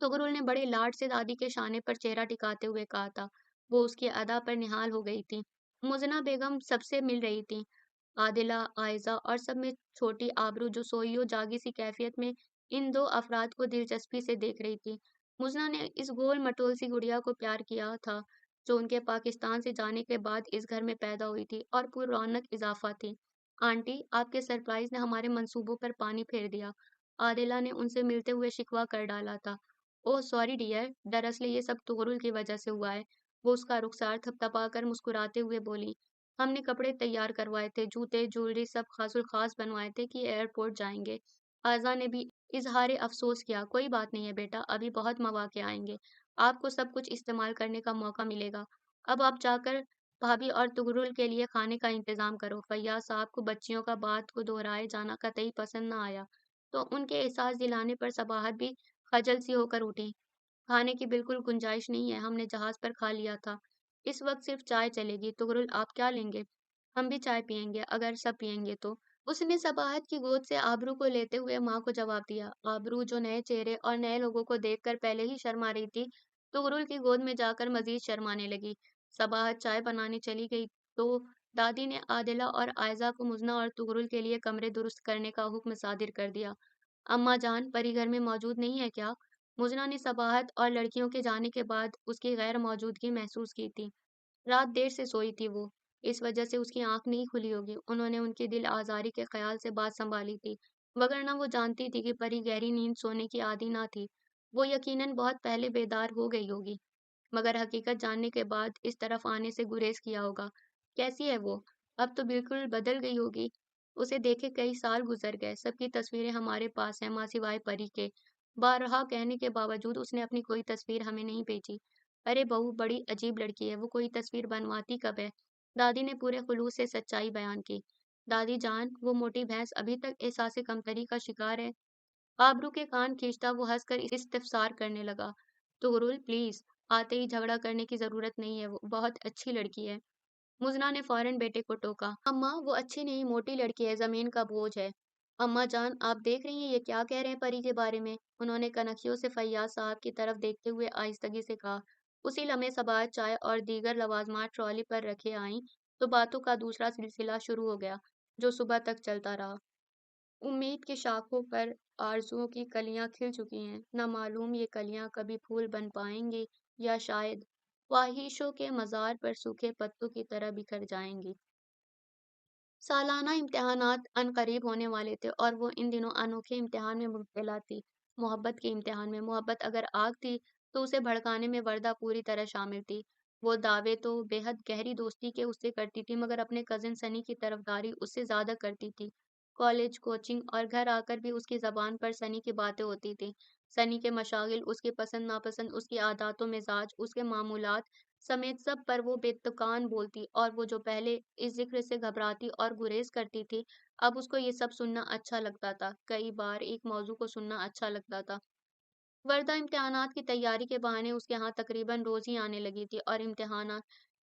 تغرل نے بڑے لاڈ سے دادی کے شانے پر چہرہ ٹکاتے ہوئے کہا تھا۔ وہ اس کی ادا پر نہال ہو گئی تھی۔ مزنہ بیگم سب سے مل رہی تھی، عادلہ، عائزہ اور سب میں چھوٹی آبرو جو سوئی و جاگی سی کیفیت میں ان 2 افراد کو دلچسپی سے دیکھ رہی تھی۔ مزنہ نے اس گول مٹول سی گڑیا کو پیار کیا تھا جو ان کے پاکستان سے جانے کے بعد اس گھر میں پیدا ہوئی تھی اور پر رونق اضافہ تھی۔ آنٹی، آپ کے سرپرائز نے ہمارے منصوبوں پر پانی پھیر دیا، عادلہ نے ان سے ملتے ہوئے شکوہ کر ڈالا تھا۔ اوہ سوری ڈیئر، دراصل یہ سب تغرل کی وجہ سے ہوا ہے۔ وہ اس کا رخسار تھپتھپا کر مسکراتے ہوئے بولی۔ ہم نے کپڑے تیار کروائے تھے، جوتے جولری سب خاص الخاص بنوائے تھے کہ ایئرپورٹ جائیں گے۔ آئزہ نے بھی اظہار افسوس کیا۔ کوئی بات نہیں ہے بیٹا، ابھی بہت مواقع آئیں گے، آپ کو سب کچھ استعمال کرنے کا موقع ملے گا۔ اب آپ جا کر بھابھی اور تغرل کے لیے کھانے کا انتظام کرو۔ فیاض صاحب کو بچیوں کا بات کو دہرائے جانا قطعی پسند نہ آیا تو ان کے احساس دلانے پر صباحت بھی خجل سی ہو کر اٹھی۔ کھانے کی بالکل گنجائش نہیں ہے، ہم نے جہاز پر کھا لیا تھا، اس وقت صرف چائے چلے گی۔ تغرل آپ کیا لیں گے؟ ہم بھی چائے پیئیں گے اگر سب پیئیں گے تو۔ اس نے صباحت کی گود سے آبرو کو لیتے ہوئے ماں کو جواب دیا۔ آبرو جو نئے چہرے اور نئے لوگوں کو دیکھ کر پہلے ہی شرما رہی تھی، تغرل کی گود میں جا کر مزید شرمانے لگی۔ صباحت چائے بنانے چلی گئی تو دادی نے عادلہ اور عائزہ کو مزنہ اور تغرل کے لیے کمرے درست کرنے کا حکم صادر کر دیا۔ اماں جان، پری گھر میں موجود نہیں ہے کیا؟ مزنہ نے صباحت اور لڑکیوں کے جانے کے بعد اس کی غیر موجودگی محسوس کی تھی۔ رات دیر سے سوئی تھی وہ، اس وجہ سے اس کی آنکھ نہیں کھلی ہوگی۔ انہوں نے ان کی دل آزاری کے خیال سے بات سنبھالی تھی، وگرنہ وہ جانتی تھی کہ پری گہری نیند سونے کی عادی نہ تھی، وہ یقیناً بہت پہلے بیدار ہو گئی ہوگی، مگر حقیقت جاننے کے بعد اس طرف آنے سے گریز کیا ہوگا۔ کیسی ہے وہ؟ اب تو بالکل بدل گئی ہوگی، اسے دیکھے کئی سال گزر گئے، سب کی تصویریں ہمارے پاس ہیں ماں سوائے پری کے۔ بارہا کہنے کے باوجود اس نے اپنی کوئی تصویر ہمیں نہیں بھیجی۔ ارے بہو، بڑی عجیب لڑکی ہے، وہ کوئی تصویر بنواتی کب ہے؟ دادی نے پورے خلوص سے سچائی بیان کی۔ دادی جان، وہ موٹی بھینس ابھی تک احساس کمتری کا شکار ہے؟ آبرو کے کان کھینچتا وہ ہنس کر استفسار کرنے لگا۔ تغرل پلیز، آتے ہی جھگڑا کرنے کی ضرورت نہیں ہے، وہ بہت اچھی لڑکی ہے۔ مزنہ نے فوراً بیٹے کو ٹوکا۔ اماں، وہ اچھی نہیں، موٹی لڑکی ہے، زمین کا بوجھ ہے۔ اماں جان، آپ دیکھ رہی ہیں یہ کیا کہہ رہے ہیں پری کے بارے میں؟ انہوں نے کنکھیوں سے فیاض صاحب کی طرف دیکھتے ہوئے آہستگی سے کہا۔ اسی لمحے صباحت چائے اور دیگر لوازمات ٹرالی پر رکھے آئیں تو باتوں کا دوسرا سلسلہ شروع ہو گیا جو صبح تک چلتا رہا۔ امید کی شاخوں پر آرزوؤں کی کلیاں کھل چکی ہیں، نہ معلوم یہ کلیاں کبھی پھول بن پائیں گی یا شاید خواہشوں کے مزار پر سوکھے پتوں کی طرح بکھر جائیں گی۔ سالانہ امتحانات عنقریب ہونے والے تھے اور وہ ان دنوں انوکھے امتحان میں مبتلا تھی، محبت کے امتحان میں۔ محبت اگر آگ تھی تو اسے بھڑکانے میں وردہ پوری طرح شامل تھی۔ وہ دعوے تو بے حد گہری دوستی کے اس سے کرتی تھی مگر اپنے کزن سنی کی طرفداری اس سے زیادہ کرتی تھی۔ کالج، کوچنگ اور گھر آ کر بھی اس کی زبان پر سنی کی باتیں ہوتی تھیں، سنی کے مشاغل، اس کی پسند ناپسند، اس کی عادات و مزاج، اس کے معمولات سمیت سب پر وہ بے تکان بولتی، اور وہ جو پہلے اس ذکر سے گھبراتی اور گریز کرتی تھی، اب اس کو یہ سب سننا اچھا لگتا تھا، کئی بار ایک موضوع کو سننا اچھا لگتا تھا۔ وردہ امتحانات کی تیاری کے بہانے اس کے ہاں تقریباً روز ہی آنے لگی تھی اور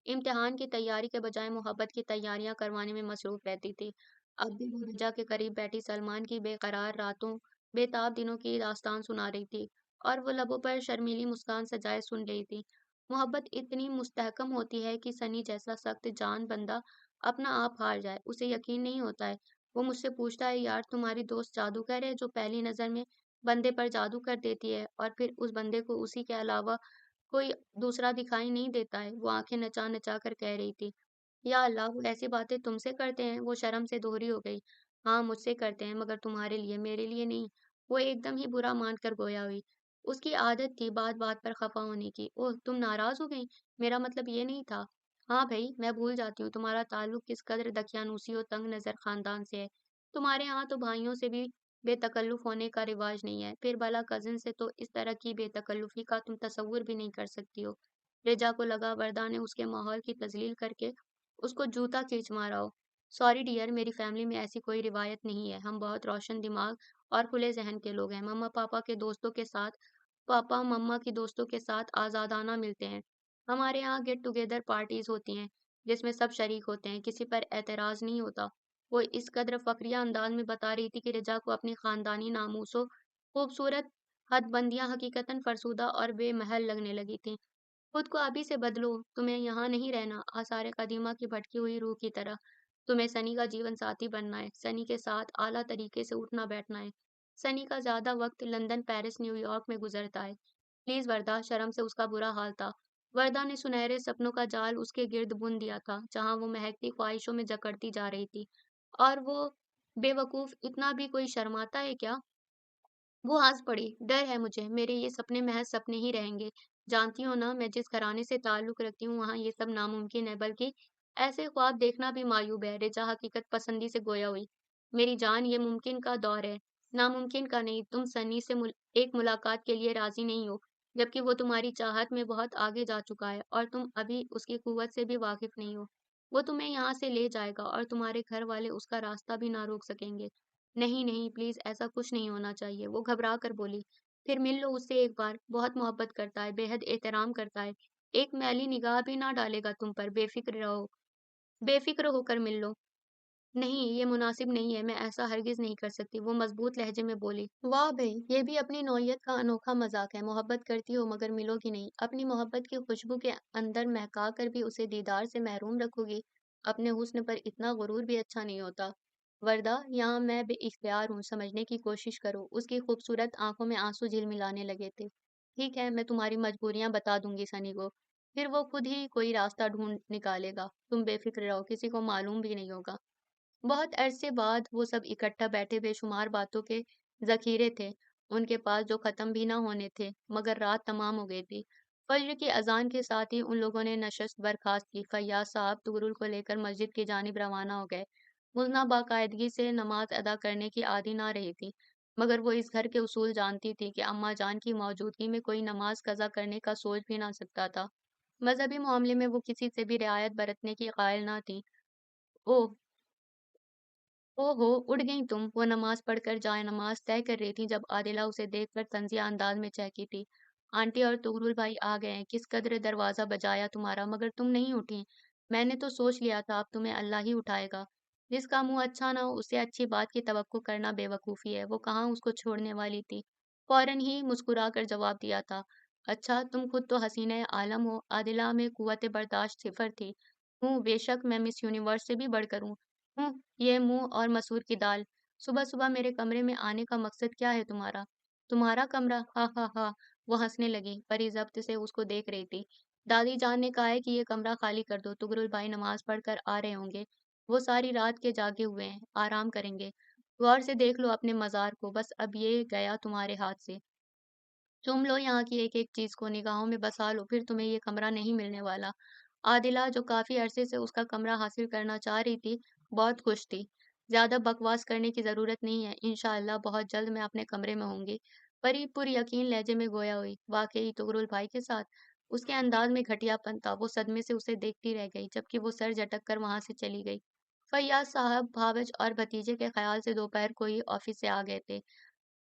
امتحان کی تیاری کے بجائے محبت کی تیاریاں کروانے میں مصروف رہتی تھی۔ اب بھی وہ رجا کے قریب بیٹھی سلمان کی بے قرار راتوں، بے تاب دنوں کی داستان سنا رہی تھی اور وہ لبوں پر شرمیلی مسکان سجائے سن رہی تھی۔ محبت اتنی مستحکم ہوتی ہے کہ سنی جیسا سخت جان بندہ اپنا آپ ہار جائے، اسے یقین نہیں ہوتا ہے۔ وہ مجھ سے پوچھتا ہے، یار تمہاری دوست جادوگر ہے جو پہلی نظر میں بندے پر جادو کر دیتی ہے اور پھر اس بندے کو اسی کے علاوہ کوئی دوسرا دکھائی نہیں دیتا ہے؟ وہ آنکھیں نچا نچا کر کہہ رہی تھی۔ یا اللہ، وہ ایسی باتیں تم سے کرتے ہیں؟ وہ شرم سے دوہری ہو گئی۔ ہاں مجھ سے کرتے ہیں، مگر تمہارے لیے، میرے لیے نہیں۔ وہ ایک دم ہی برا مان کر گویا ہوئی۔ اس کی عادت تھی بات بات پر خفا ہونے کی۔ اوہ، تم ناراض ہو گئیں؟ میرا مطلب یہ نہیں تھا۔ ہاں بھئی، میں بھول جاتی ہوں تمہارا تعلق کس قدر دقیانوسی و تنگ نظر خاندان سے ہے۔ تمہارے ہاں تو بھائیوں سے بھی بے تکلف ہونے کا رواج نہیں ہے، پھر بھلا کزن سے تو اس طرح کی بے تکلفی کا تم تصور بھی نہیں کر سکتی ہو۔ رجا کو لگا وردہ نے اس کے ماحول کی تذلیل کر کے اس کو جوتا کھینچ مارا ہو۔ سوری ڈیئر، میری فیملی میں ایسی کوئی روایت نہیں ہے، ہم بہت روشن دماغ اور کھلے ذہن کے لوگ ہیں، پاپا مما کی دوستوں کے ساتھ آزادانہ ملتے ہیں، ہمارے یہاں گیٹ ٹوگیدر پارٹیز ہوتی ہیں جس میں سب شریک ہوتے ہیں، کسی پر اعتراض نہیں ہوتا۔ وہ اس قدر فخریہ انداز میں بتا رہی تھی کہ رجا کو اپنی خاندانی ناموسوں خوبصورت حد بندیاں حقیقتاً فرسودہ اور بے محل لگنے لگی تھیں۔ خود کو ابھی سے بدلو، تمہیں یہاں نہیں رہنا آثار قدیمہ کی بھٹکی ہوئی روح کی طرح، تمہیں سنی کا جیون ساتھی بننا ہے، سنی کے ساتھ اعلیٰ طریقے سے اٹھنا بیٹھنا ہے۔ سنی کا زیادہ وقت لندن، پیرس، نیو یارک میں گزرتا ہے۔ پلیز وردہ، شرم سے اس کا برا حال تھا۔ وردہ نے سنہرے سپنوں کا جال اس کے گرد بن دیا تھا جہاں وہ مہکتی خواہشوں میں جکڑتی جا رہی تھی۔ اور وہ بے وقوف، اتنا بھی کوئی شرماتا ہے کیا؟ وہ ہنس پڑی۔ ڈر ہے مجھے، میرے یہ سپنے محض سپنے ہی رہیں گے۔ جانتی ہو نا، میں جس گھرانے سے تعلق رکھتی ہوں وہاں یہ سب ناممکن ہے، بلکہ ایسے خواب دیکھنا بھی معیوب ہے۔ رجا حقیقت پسندی سے گویا ہوئی۔ میری جان، یہ ممکن کا دور ہے، ناممکن کا نہیں۔ تم سنی سے ایک ملاقات کے لیے راضی نہیں ہو، جبکہ وہ تمہاری چاہت میں بہت آگے جا چکا ہے اور تم ابھی اس کی قوت سے بھی واقف نہیں ہو۔ وہ تمہیں یہاں سے لے جائے گا اور تمہارے گھر والے اس کا راستہ بھی نہ روک سکیں گے۔ نہیں نہیں، پلیز ایسا کچھ نہیں ہونا چاہیے، وہ گھبرا کر بولی۔ پھر مل لو اس سے ایک بار، بہت محبت کرتا ہے، بے حد احترام کرتا ہے، ایک میلی نگاہ بھی نہ ڈالے گا تم پر، بے فکر رہو، بے فکر ہو کر مل لو۔ نہیں، یہ مناسب نہیں ہے، میں ایسا ہرگز نہیں کر سکتی، وہ مضبوط لہجے میں بولی۔ واہ بھئی، یہ بھی اپنی نوعیت کا انوکھا مذاق ہے، محبت کرتی ہو مگر ملو گی نہیں، اپنی محبت کی خوشبو کے اندر مہکا کر بھی اسے دیدار سے محروم رکھو گی، اپنے حسن پر اتنا غرور بھی اچھا نہیں ہوتا۔ وردہ، یہاں میں بے اختیار ہوں، سمجھنے کی کوشش کرو۔ اس کی خوبصورت آنکھوں میں آنسو جھلملانے لگے تھے۔ ٹھیک ہے، میں تمہاری مجبوریاں بتا دوں گی سنی کو، پھر وہ خود ہی کوئی راستہ ڈھونڈ نکالے گا، تم بے فکر رہو، کسی کو معلوم بھی نہیں ہوگا۔ بہت عرصے بعد وہ سب اکٹھا بیٹھے، بے شمار باتوں کے ذخیرے تھے ان کے پاس جو ختم بھی نہ ہونے تھے، مگر رات تمام ہو گئی تھی۔ فجر کی اذان کے ساتھ ہی ان لوگوں نے نشست برخاست کی۔ فیاض صاحب تغرل کو لے کر مسجد کی جانب روانہ ہو گئے۔ مزنہ باقاعدگی سے نماز ادا کرنے کی عادی نہ رہی تھی، مگر وہ اس گھر کے اصول جانتی تھی کہ اماں جان کی موجودگی میں کوئی نماز قضا کرنے کا سوچ بھی نہ سکتا تھا۔ مذہبی معاملے میں وہ کسی سے بھی رعایت برتنے کی قائل نہ تھی۔ اوہ او ہو، اٹھ گئیں تم؟ وہ نماز پڑھ کر جائے نماز طے کر رہی تھی جب عادلہ اسے دیکھ کر طنزیہ انداز میں چہکی تھی۔ آنٹی اور تغرل بھائی آ گئے ہیں، کس قدر دروازہ بجایا تمہارا، مگر تم نہیں اٹھی۔ میں نے تو سوچ لیا تھا اب تمہیں اللہ ہی اٹھائے گا۔ جس کا منہ اچھا نہ ہو اس سے اچھی بات کی توقع کرنا بے وقوفی ہے، وہ کہاں اس کو چھوڑنے والی تھی۔ فوراً ہی مسکرا کر جواب دیا تھا، اچھا تم خود تو حسینہ عالم ہو۔ عادلہ میں قوت برداشت صفر تھی۔ ہوں، بے شک میں مس یونیورس سے بھی بڑھ کر ہوں۔ ہوں، یہ منہ اور مسور کی دال، صبح صبح میرے کمرے میں آنے کا مقصد کیا ہے تمہارا؟ تمہارا کمرہ؟ ہا ہا ہا، وہ ہنسنے لگی، پری ضبط سے اس کو دیکھ رہی تھی۔ دادی جان نے کہا ہے کہ یہ کمرہ خالی کر دو، تغرل بھائی نماز پڑھ کر آ رہے ہوں گے، وہ ساری رات کے جاگے ہوئے ہیں، آرام کریں گے۔ غور سے دیکھ لو اپنے مزار کو، بس اب یہ گیا تمہارے ہاتھ سے۔ چوم لو یہاں کی ایک ایک چیز کو، نگاہوں میں بسا لو، پھر تمہیں یہ کمرہ نہیں ملنے والا۔ عادلہ، جو کافی عرصے سے اس کا کمرہ حاصل کرنا چاہ رہی تھی، بہت خوش تھی۔ زیادہ بکواس کرنے کی ضرورت نہیں ہے، انشاءاللہ بہت جلد میں اپنے کمرے میں ہوں گی۔ پری پر یقین لہجے میں گویا ہوئی۔ واقعی تغرل بھائی کے ساتھ؟ اس کے انداز میں گھٹیا پن تھا، وہ صدمے سے اسے دیکھتی رہ گئی، جبکہ وہ سر جھٹک کر وہاں سے چلی گئی۔ فیاض صاحب بھاوج اور بھتیجے کے خیال سے دوپہر کو ہی آفس سے آ گئے تھے۔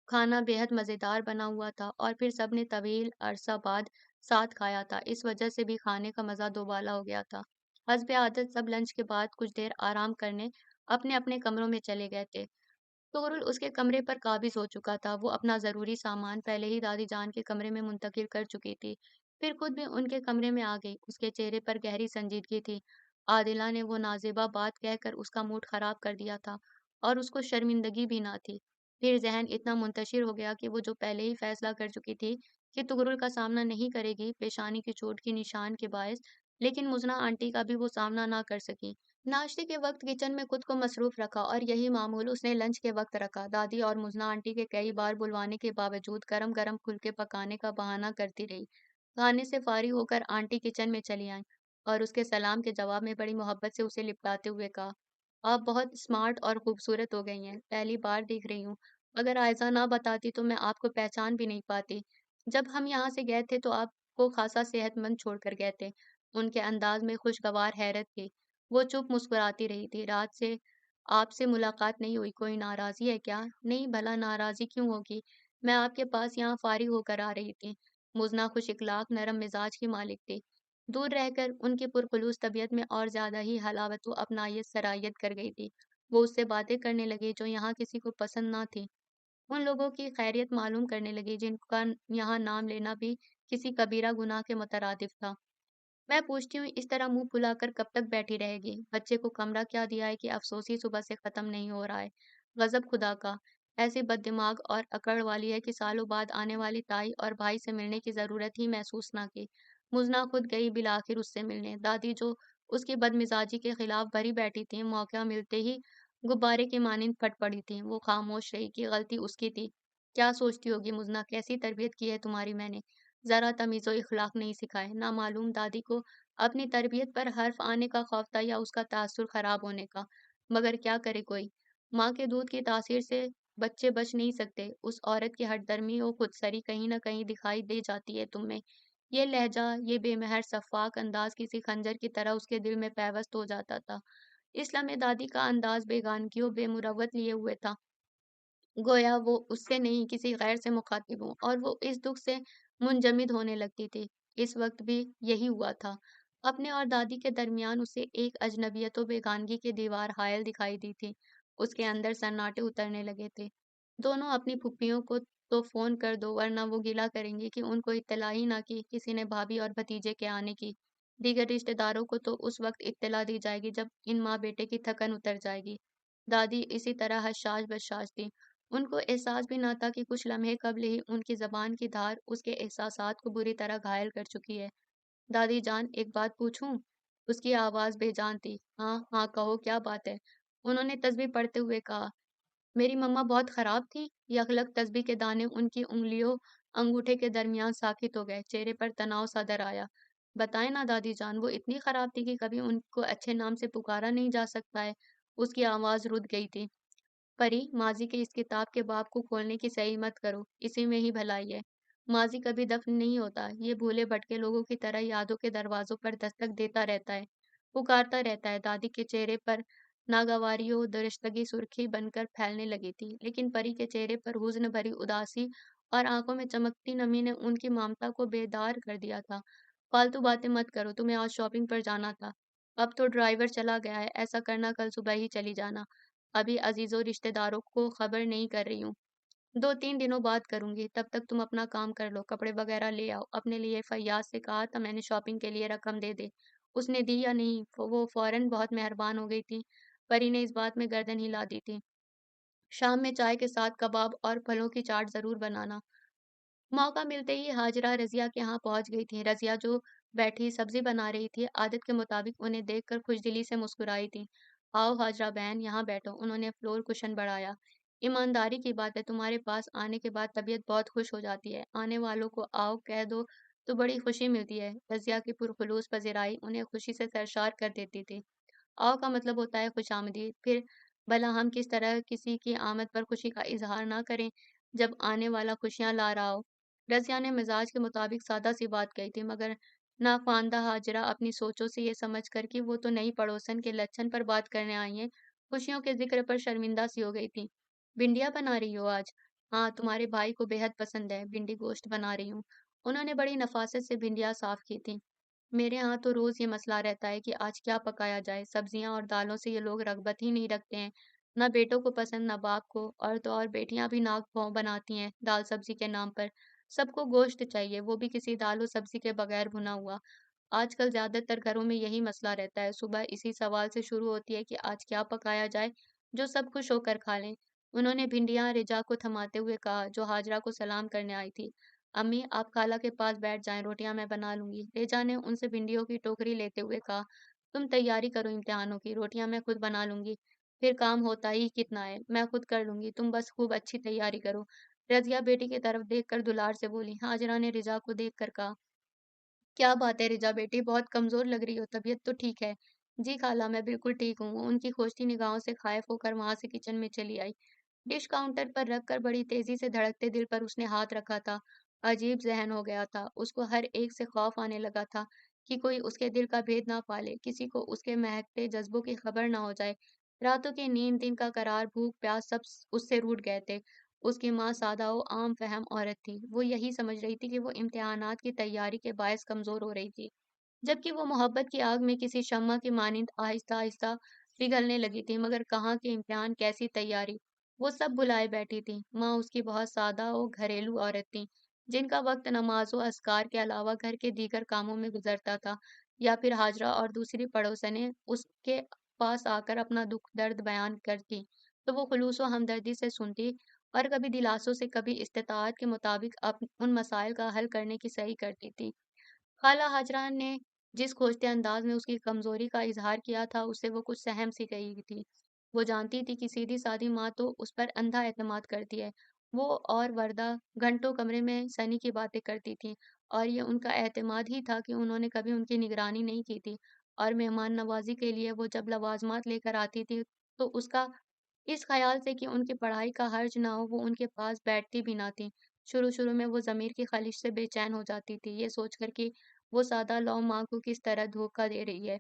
کھانا بے حد مزیدار بنا ہوا تھا اور پھر سب نے طویل عرصہ بعد ساتھ کھایا تھا، اس وجہ سے بھی کھانے کا مزہ دوبالا ہو گیا تھا۔ حسب عادت سب لنچ کے بعد کچھ دیر آرام کرنے اپنے اپنے کمروں میں چلے گئے تھے۔ طغرل اس کے کمرے پر قابض ہو چکا تھا، وہ اپنا ضروری سامان پہلے ہی دادی جان کے کمرے میں منتقل کر چکی تھی، پھر خود بھی ان کے کمرے میں آ گئی۔ اس کے چہرے پر گہری سنجیدگی تھی۔ عادلہ نے وہ نازیبا بات کہہ کر اس کا موڈ خراب کر دیا تھا اور اس کو شرمندگی بھی نہ تھی۔ پھر ذہن اتنا منتشر ہو گیا کہ وہ جو پہلے ہی فیصلہ کر چکی تھی کہ تغرل کا سامنا نہیں کرے گی پیشانی کی چوٹ کی نشان کے باعث، لیکن مزنہ آنٹی کا بھی وہ سامنا نہ کر سکی۔ ناشتے کے وقت کچن میں خود کو مصروف رکھا اور یہی معمول اس نے لنچ کے وقت رکھا۔ دادی اور مزنہ آنٹی کے کئی بار بلوانے کے باوجود گرم گرم پھلکے پکانے کا بہانہ کرتی رہی۔ کھانے سے فارغ ہو کر آنٹی کچن میں چلی آئیں اور اس کے سلام کے جواب میں بڑی محبت سے اسے لپٹاتے ہوئے کہا، آپ بہت اسمارٹ اور خوبصورت ہو گئی ہیں، پہلی بار دیکھ رہی ہوں۔ اگر عائزہ نہ بتاتی تو میں آپ کو پہچان بھی نہیں پاتی۔ جب ہم یہاں سے گئے تھے تو آپ کو خاصا صحت مند چھوڑ کر گئے تھے۔ ان کے انداز میں خوشگوار حیرت تھی۔ وہ چپ مسکراتی رہی تھی۔ رات سے آپ سے ملاقات نہیں ہوئی، کوئی ناراضی ہے کیا؟ نہیں، بھلا ناراضی کیوں ہوگی؟ میں آپ کے پاس یہاں فارغ ہو کر آ رہی تھی۔ مزنہ خوش اخلاق نرم مزاج کی مالک تھی۔ دور رہ کر ان کی پرخلوص طبیعت میں اور زیادہ ہی حلاوت و اپنائیت سرایت کر گئی تھی۔ وہ اس سے باتیں کرنے لگی جو یہاں کسی کو پسند نہ تھی۔ ان لوگوں کی خیریت معلوم کرنے لگی جن کا یہاں نام لینا بھی کسی کبیرہ گناہ کے مترادف تھا۔ میں پوچھتی ہوں اس طرح منہ پھلا کر کب تک بیٹھی رہے گی؟ بچے کو کمرہ کیا دیا ہے کہ افسوس ہی صبح سے ختم نہیں ہو رہا ہے؟ غضب خدا کا! ایسی بد دماغ اور اکڑ والی ہے کہ سالوں بعد آنے والی تائی اور بھائی سے ملنے کی ضرورت ہی محسوس نہ کی۔ مزنہ خود گئی بالآخر اس سے ملنے۔ دادی جو اس کی بد مزاجی کے خلاف بھری بیٹھی تھیں، موقع ملتے ہی غبارے کی مانند پھٹ پڑی تھیں۔ وہ خاموش رہی کہ غلطی اس کی تھی۔ کیا سوچتی ہوگی مزنہ، کیسی تربیت کی ہے تمہاری میں نے؟ ذرا تمیز و اخلاق نہیں سکھائے۔ نامعلوم دادی کو اپنی تربیت پر حرف آنے کا خوف تھا یا اس کا تاثر خراب ہونے کا، مگر کیا کرے کوئی؟ ماں کے دودھ کی تاثیر سے بچے بچ نہیں سکتے۔ اس عورت کی ہٹ درمی و خودسری کہیں نہ کہیں دکھائی دے جاتی ہے تم میں۔ یہ لہجہ، یہ بے مہر شفاق انداز کسی خنجر کی طرح اس کے دل میں پیوست ہو جاتا تھا۔ اس لمحے دادی کا انداز بیگانگی و بے مروت لیے ہوئے تھا، گویا وہ اس سے نہیں کسی غیر سے مخاطب ہوں، اور وہ اس دکھ سے منجمد ہونے لگتی تھی۔ اس وقت بھی یہی ہوا تھا۔ اپنے اور دادی کے درمیان اسے ایک اجنبیت و بیگانگی کی دیوار حائل دکھائی دی تھی۔ اس کے اندر سناٹے اترنے لگے تھے۔ دونوں اپنی پھپھیوں کو تو فون کر دو ورنہ وہ گلہ کریں گی کہ ان کو اطلاع ہی نہ کی کسی نے بھابھی اور بھتیجے کے آنے کی۔ دیگر رشتہ داروں کو تو اس وقت اطلاع دی جائے گی جب ان ماں بیٹے کی تھکن اتر جائے گی۔ دادی اسی طرح حشاش بشاش تھی۔ ان کو احساس بھی نہ تھا کہ کچھ لمحے قبل ہی ان کی زبان کی دھار اس کے احساسات کو بری طرح گھائل کر چکی ہے۔ دادی جان، ایک بات پوچھوں؟ اس کی آواز بے جان تھی۔ ہاں ہاں کہو، کیا بات ہے؟ انہوں نے تسبیح پڑھتے ہوئے کہا۔ میری مما بہت خراب تھی؟ یکلگ تسبیح کے دانے ان کی انگلیوں انگوٹھے کے درمیان ساکت ہو گئے۔ چہرے پر تناؤ سا در آیا۔ بتائیں نا دادی جان، وہ اتنی خراب تھی کہ کبھی ان کو اچھے نام سے پکارا نہیں جا سکتا ہے؟ اس کی آواز رد گئی تھی۔ پری، ماضی کے اس کتاب کے باب کو کھولنے کی صحیح مت کرو، اسی میں ہی بھلائی ہے۔ ماضی کبھی دفن نہیں ہوتا، یہ بھولے بھٹکے لوگوں کی طرح یادوں کے دروازوں پر دستک دیتا رہتا ہے، پکارتا رہتا ہے۔ دادی کے چہرے پر ناگواری و درشتگی سرخی بن کر پھیلنے لگی تھی، لیکن پری کے چہرے پر حزن بھری اداسی اور آنکھوں میں چمکتی نمی نے ان کی ممتا کو بیدار کر دیا تھا۔ فالتو باتیں مت کرو، تمہیں آج شاپنگ پر جانا تھا، اب تو ڈرائیور چلا گیا ہے، ایسا کرنا کل صبح ہی چلی جانا۔ ابھی عزیزوں رشتہ داروں کو خبر نہیں کر رہی ہوں، 2 3 دنوں بعد کروں گی، تب تک تم اپنا کام کر لو، کپڑے وغیرہ لے آؤ۔ اپنے لیے فیاض سے کہا تھا میں نے شاپنگ کے لیے رقم دے دے، اس نے دی یا نہیں؟ وہ فوراً بہت مہربان ہو گئی تھی۔ پری نے اس بات میں گردن ہلا دی تھی۔ شام میں چائے کے ساتھ کباب اور پھلوں کی چاٹ ضرور بنانا۔ موقع ملتے ہی ہاجرہ رضیہ کے ہاں پہنچ گئی تھی۔ رضیہ جو بیٹھی سبزی بنا رہی تھی، عادت کے مطابق انہیں دیکھ کر خوش دلی سے مسکرائی تھی۔ آؤ ہاجرہ بہن، یہاں بیٹھو۔ انہوں نے فلور کشن بڑھایا۔ ایمانداری کی بات ہے، تمہارے پاس آنے کے بعد طبیعت بہت خوش ہو جاتی ہے۔ آنے والوں کو آؤ کہہ دو تو بڑی خوشی ملتی ہے۔ رضیہ کی پرخلوص پذیرائی انہیں خوشی سے سرشار کر دیتی تھی۔ آؤ کا مطلب ہوتا ہے خوش آمدید، پھر بھلا ہم کس طرح کسی کی آمد پر خوشی کا اظہار نہ کریں جب آنے والا خوشیاں لا رہا ہو۔ رضیہ نے مزاج کے مطابق سادہ سی بات کہی تھی، مگر ناخواندہ ہاجرہ اپنی سوچوں سے یہ سمجھ کر کہ وہ تو نئی پڑوسن کے لچھن پر بات کرنے آئی ہیں، خوشیوں کے ذکر پر شرمندہ سی ہو گئی تھی۔ بھنڈیاں بنا رہی ہو آج؟ ہاں، تمہارے بھائی کو بے حد پسند ہے، بھنڈی گوشت بنا رہی ہوں۔ انہوں نے بڑی نفاست سے بھنڈیاں صاف کی تھیں۔ میرے ہاں تو روز یہ مسئلہ رہتا ہے کہ آج کیا پکایا جائے، سبزیاں اور دالوں سے یہ لوگ رغبت ہی نہیں رکھتے ہیں، نہ بیٹوں کو پسند نہ باپ کو، اور تو اور بیٹیاں بھی ناک بھوں بناتی ہیں دال سبزی کے نام پر، سب کو گوشت چاہیے، وہ بھی کسی دال و سبزی کے بغیر بھنا ہوا۔ آج کل زیادہ تر گھروں میں یہی مسئلہ رہتا ہے، صبح اسی سوال سے شروع ہوتی ہے کہ آج کیا پکایا جائے جو سب خوش ہو کر کھا لیں۔ انہوں نے بھنڈیاں رجا کو تھماتے ہوئے کہا جو ہاجرہ کو سلام کرنے آئی تھی۔ امی، آپ خالہ کے پاس بیٹھ جائیں، روٹیاں میں بنا لوں گی۔ ریجا نے ان سے بھنڈیوں کی ٹوکری لیتے ہوئے کہا، تم تیاری کرو امتحانوں کی، روٹیاں میں خود بنا لوں گی، پھر کام ہوتا ہی کتنا ہے، میں خود کر لوں گی، تم بس خوب اچھی تیاری کرو۔ رضیہ بیٹی کی طرف دیکھ کر دلار سے بولی۔ ہاجرہ نے رجا کو دیکھ کر کہا، کیا بات ہے رجا بیٹی، بہت کمزور لگ رہی ہو، طبیعت تو ٹھیک ہے؟ جی خالہ، میں بالکل ٹھیک ہوں۔ وہ ان کی کھوجتی نگاہوں سے خائف ہو کر وہاں سے کچن میں چلی آئی۔ डिश काउंटर पर रखकर बड़ी तेजी से धड़कते दिल पर उसने हाथ रखा था। अजीब जहन हो गया था। उसको हर एक से खौफ आने लगा था कि कोई उसके दिल का भेद ना पाले, किसी को उसके महकते जज्बों की खबर ना हो जाए। रातों की नींद, दिन का करार, भूख प्यास सब उससे रूठ गए थे। उसकी माँ सादा व आम फहम औरत थी। वो यही समझ रही थी कि वो इम्तिहानात की तैयारी के बायस कमजोर हो रही थी, जबकि वो मोहब्बत की आग में किसी शम्मा की मानिंद आहिस्ता आहिस्ता पिघलने लगी थी। मगर कहाँ के इम्तिहान, कैसी तैयारी, वो सब भुलाए बैठी थी। माँ उसकी बहुत सादा और घरेलू औरत थी, जिनका वक्त नमाज व अस्कार के अलावा घर के दीगर कामों में गुजरता था। या फिर हाजरा और दूसरी पड़ोसनें उसके पास आकर अपना दुख दर्द बयान करती, तो वो खुलूस व हमदर्दी से सुनती और कभी दिलासों से, कभी इस्तिताअत के मुताबिक उन मसाइल का हल करने की सही करती थी। खाला हाजरा ने जिस खोजते अंदाज में उसकी कमजोरी का इजहार किया था, उससे वो कुछ सहम सी गई थी। वो जानती थी कि सीधी सादी माँ तो उस पर अंधा एतमाद करती है। वो और वरदा घंटों कमरे में सनी की बातें करती थीं, और ये उनका एतमाद ही था कि उन्होंने कभी उनकी निगरानी नहीं की थी। और मेहमान नवाजी के लिए वो जब लवाजमात लेकर आती थी, तो उसका इस ख़्याल से कि उनकी पढ़ाई का हर्ज ना हो, वो उनके पास बैठती भी ना थीं। शुरू-शुरू में वो ज़मीर की ख़लिश से बेचैन हो जाती थी, ये सोचकर कि वो सादा लौ माँ को किस तरह धोखा दे रही है,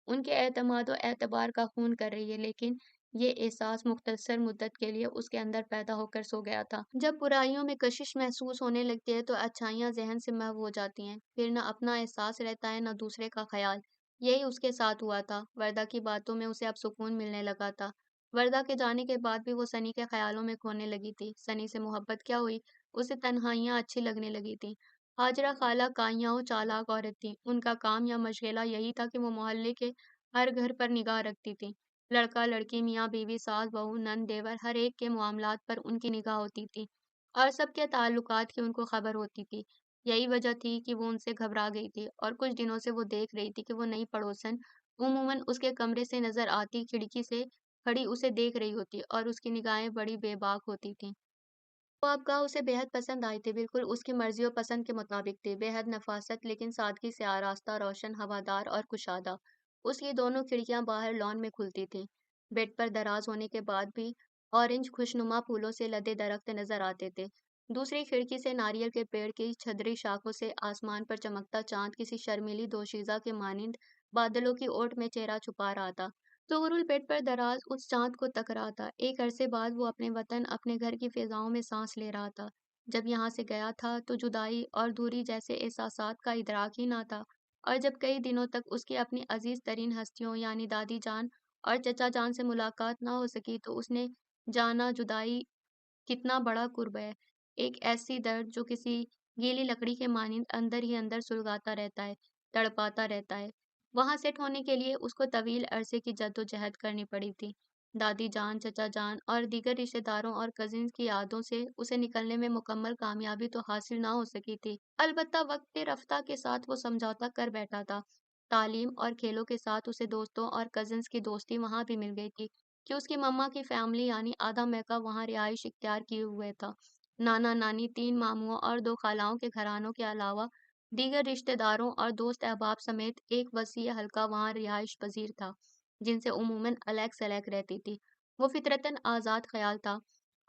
उनके एतमाद व एतबार का खून कर रही है। लेकिन ये एहसास मुख्तसर मुद्दत के लिए उसके अंदर पैदा होकर सो गया था। जब बुराइयों में कशिश महसूस होने लगती है, तो अच्छाइयाँ ज़हन से महव हो जाती हैं। फिर न अपना एहसास रहता है, न दूसरे का ख़याल। यही उसके साथ हुआ था। वर्दा की बातों में उसे अब सुकून मिलने लगा था। वर्दा के जाने के बाद भी वो सनी के ख्यालों में खोने लगी थी। सनी से मोहब्बत क्या हुई, उसे तन्हाइयाँ अच्छी लगने लगी थीं। हाजरा खाला काइयाँ और चालाक औरत थी। उनका काम या मशगला यही था कि वो मोहल्ले के हर घर पर निगाह रखती थी। लड़का लड़की, मियाँ बीवी, सास बहू, नंद देवर, हर एक के मामलात पर उनकी निगाह होती थी और सबके ताल्लुकात की उनको खबर होती थी। यही वजह थी कि वो उनसे घबरा गई थी, और कुछ दिनों से वो देख रही थी कि वो नई पड़ोसन उमूमन उसके कमरे से नजर आती, खिड़की से खड़ी उसे देख रही होती, और उसकी निगाहें बड़ी बेबाक होती थीं। ख्वाबगह उसे बेहद पसंद आई थी, बिल्कुल उसकी मर्जी और पसंद के मुताबिक थी। बेहद नफासत लेकिन सादगी से आरास्ता, रोशन, हवादार और कुशादा। उसकी दोनों खिड़कियां बाहर लॉन में खुलती थीं। बेड पर दराज होने के बाद भी ऑरेंज खुशनुमा फूलों से लदे दरख्त नजर आते थे। दूसरी खिड़की से नारियल के पेड़ की छदरी शाखों से आसमान पर चमकता चांद किसी शर्मीली दोशीजा के मानिंद बादलों की ओट में चेहरा छुपा रहा था। तुगरुल बेड पर दराज उस चांद को तक रहा था। एक अरसे बाद वो अपने वतन, अपने घर की फिजाओं में सांस ले रहा था। जब यहाँ से गया था तो जुदाई और दूरी जैसे एहसासात का इदराक ही ना था। और जब कई दिनों तक उसकी अपनी अजीज तरीन हस्तियों यानी दादी जान और चचा जान से मुलाकात ना हो सकी, तो उसने जाना जुदाई कितना बड़ा कुर्ब है। एक ऐसी दर्द जो किसी गीली लकड़ी के मानिंद अंदर ही अंदर सुलगाता रहता है, तड़पाता रहता है। वहां सेट होने के लिए उसको तवील अरसे की जद्दोजहद करनी पड़ी थी। दादी जान, चचा जान और दीगर रिश्तेदारों और कजिन्स की यादों से उसे निकलने में मुकम्मल कामयाबी तो हासिल ना हो सकी थी। अलबत्ता वक्त रफ्ता के साथ वो समझौता कर बैठा था। तालीम और खेलों के साथ उसे दोस्तों और कजिन्स की दोस्ती वहां भी मिल गई थी, कि उसकी मम्मा की फैमिली यानी आधा मैका वहां रिहाइश इख्तियार किए हुए था। नाना नानी, तीन मामुओं और दो खालाओं के घरानों के अलावा दीगर रिश्तेदारों और दोस्त अहबाब समेत एक वसी हल्का वहां रिहाइश पजीर था, जिनसे उमूमन अलग सलग रहती थी। वो फितरतन आज़ाद ख्याल था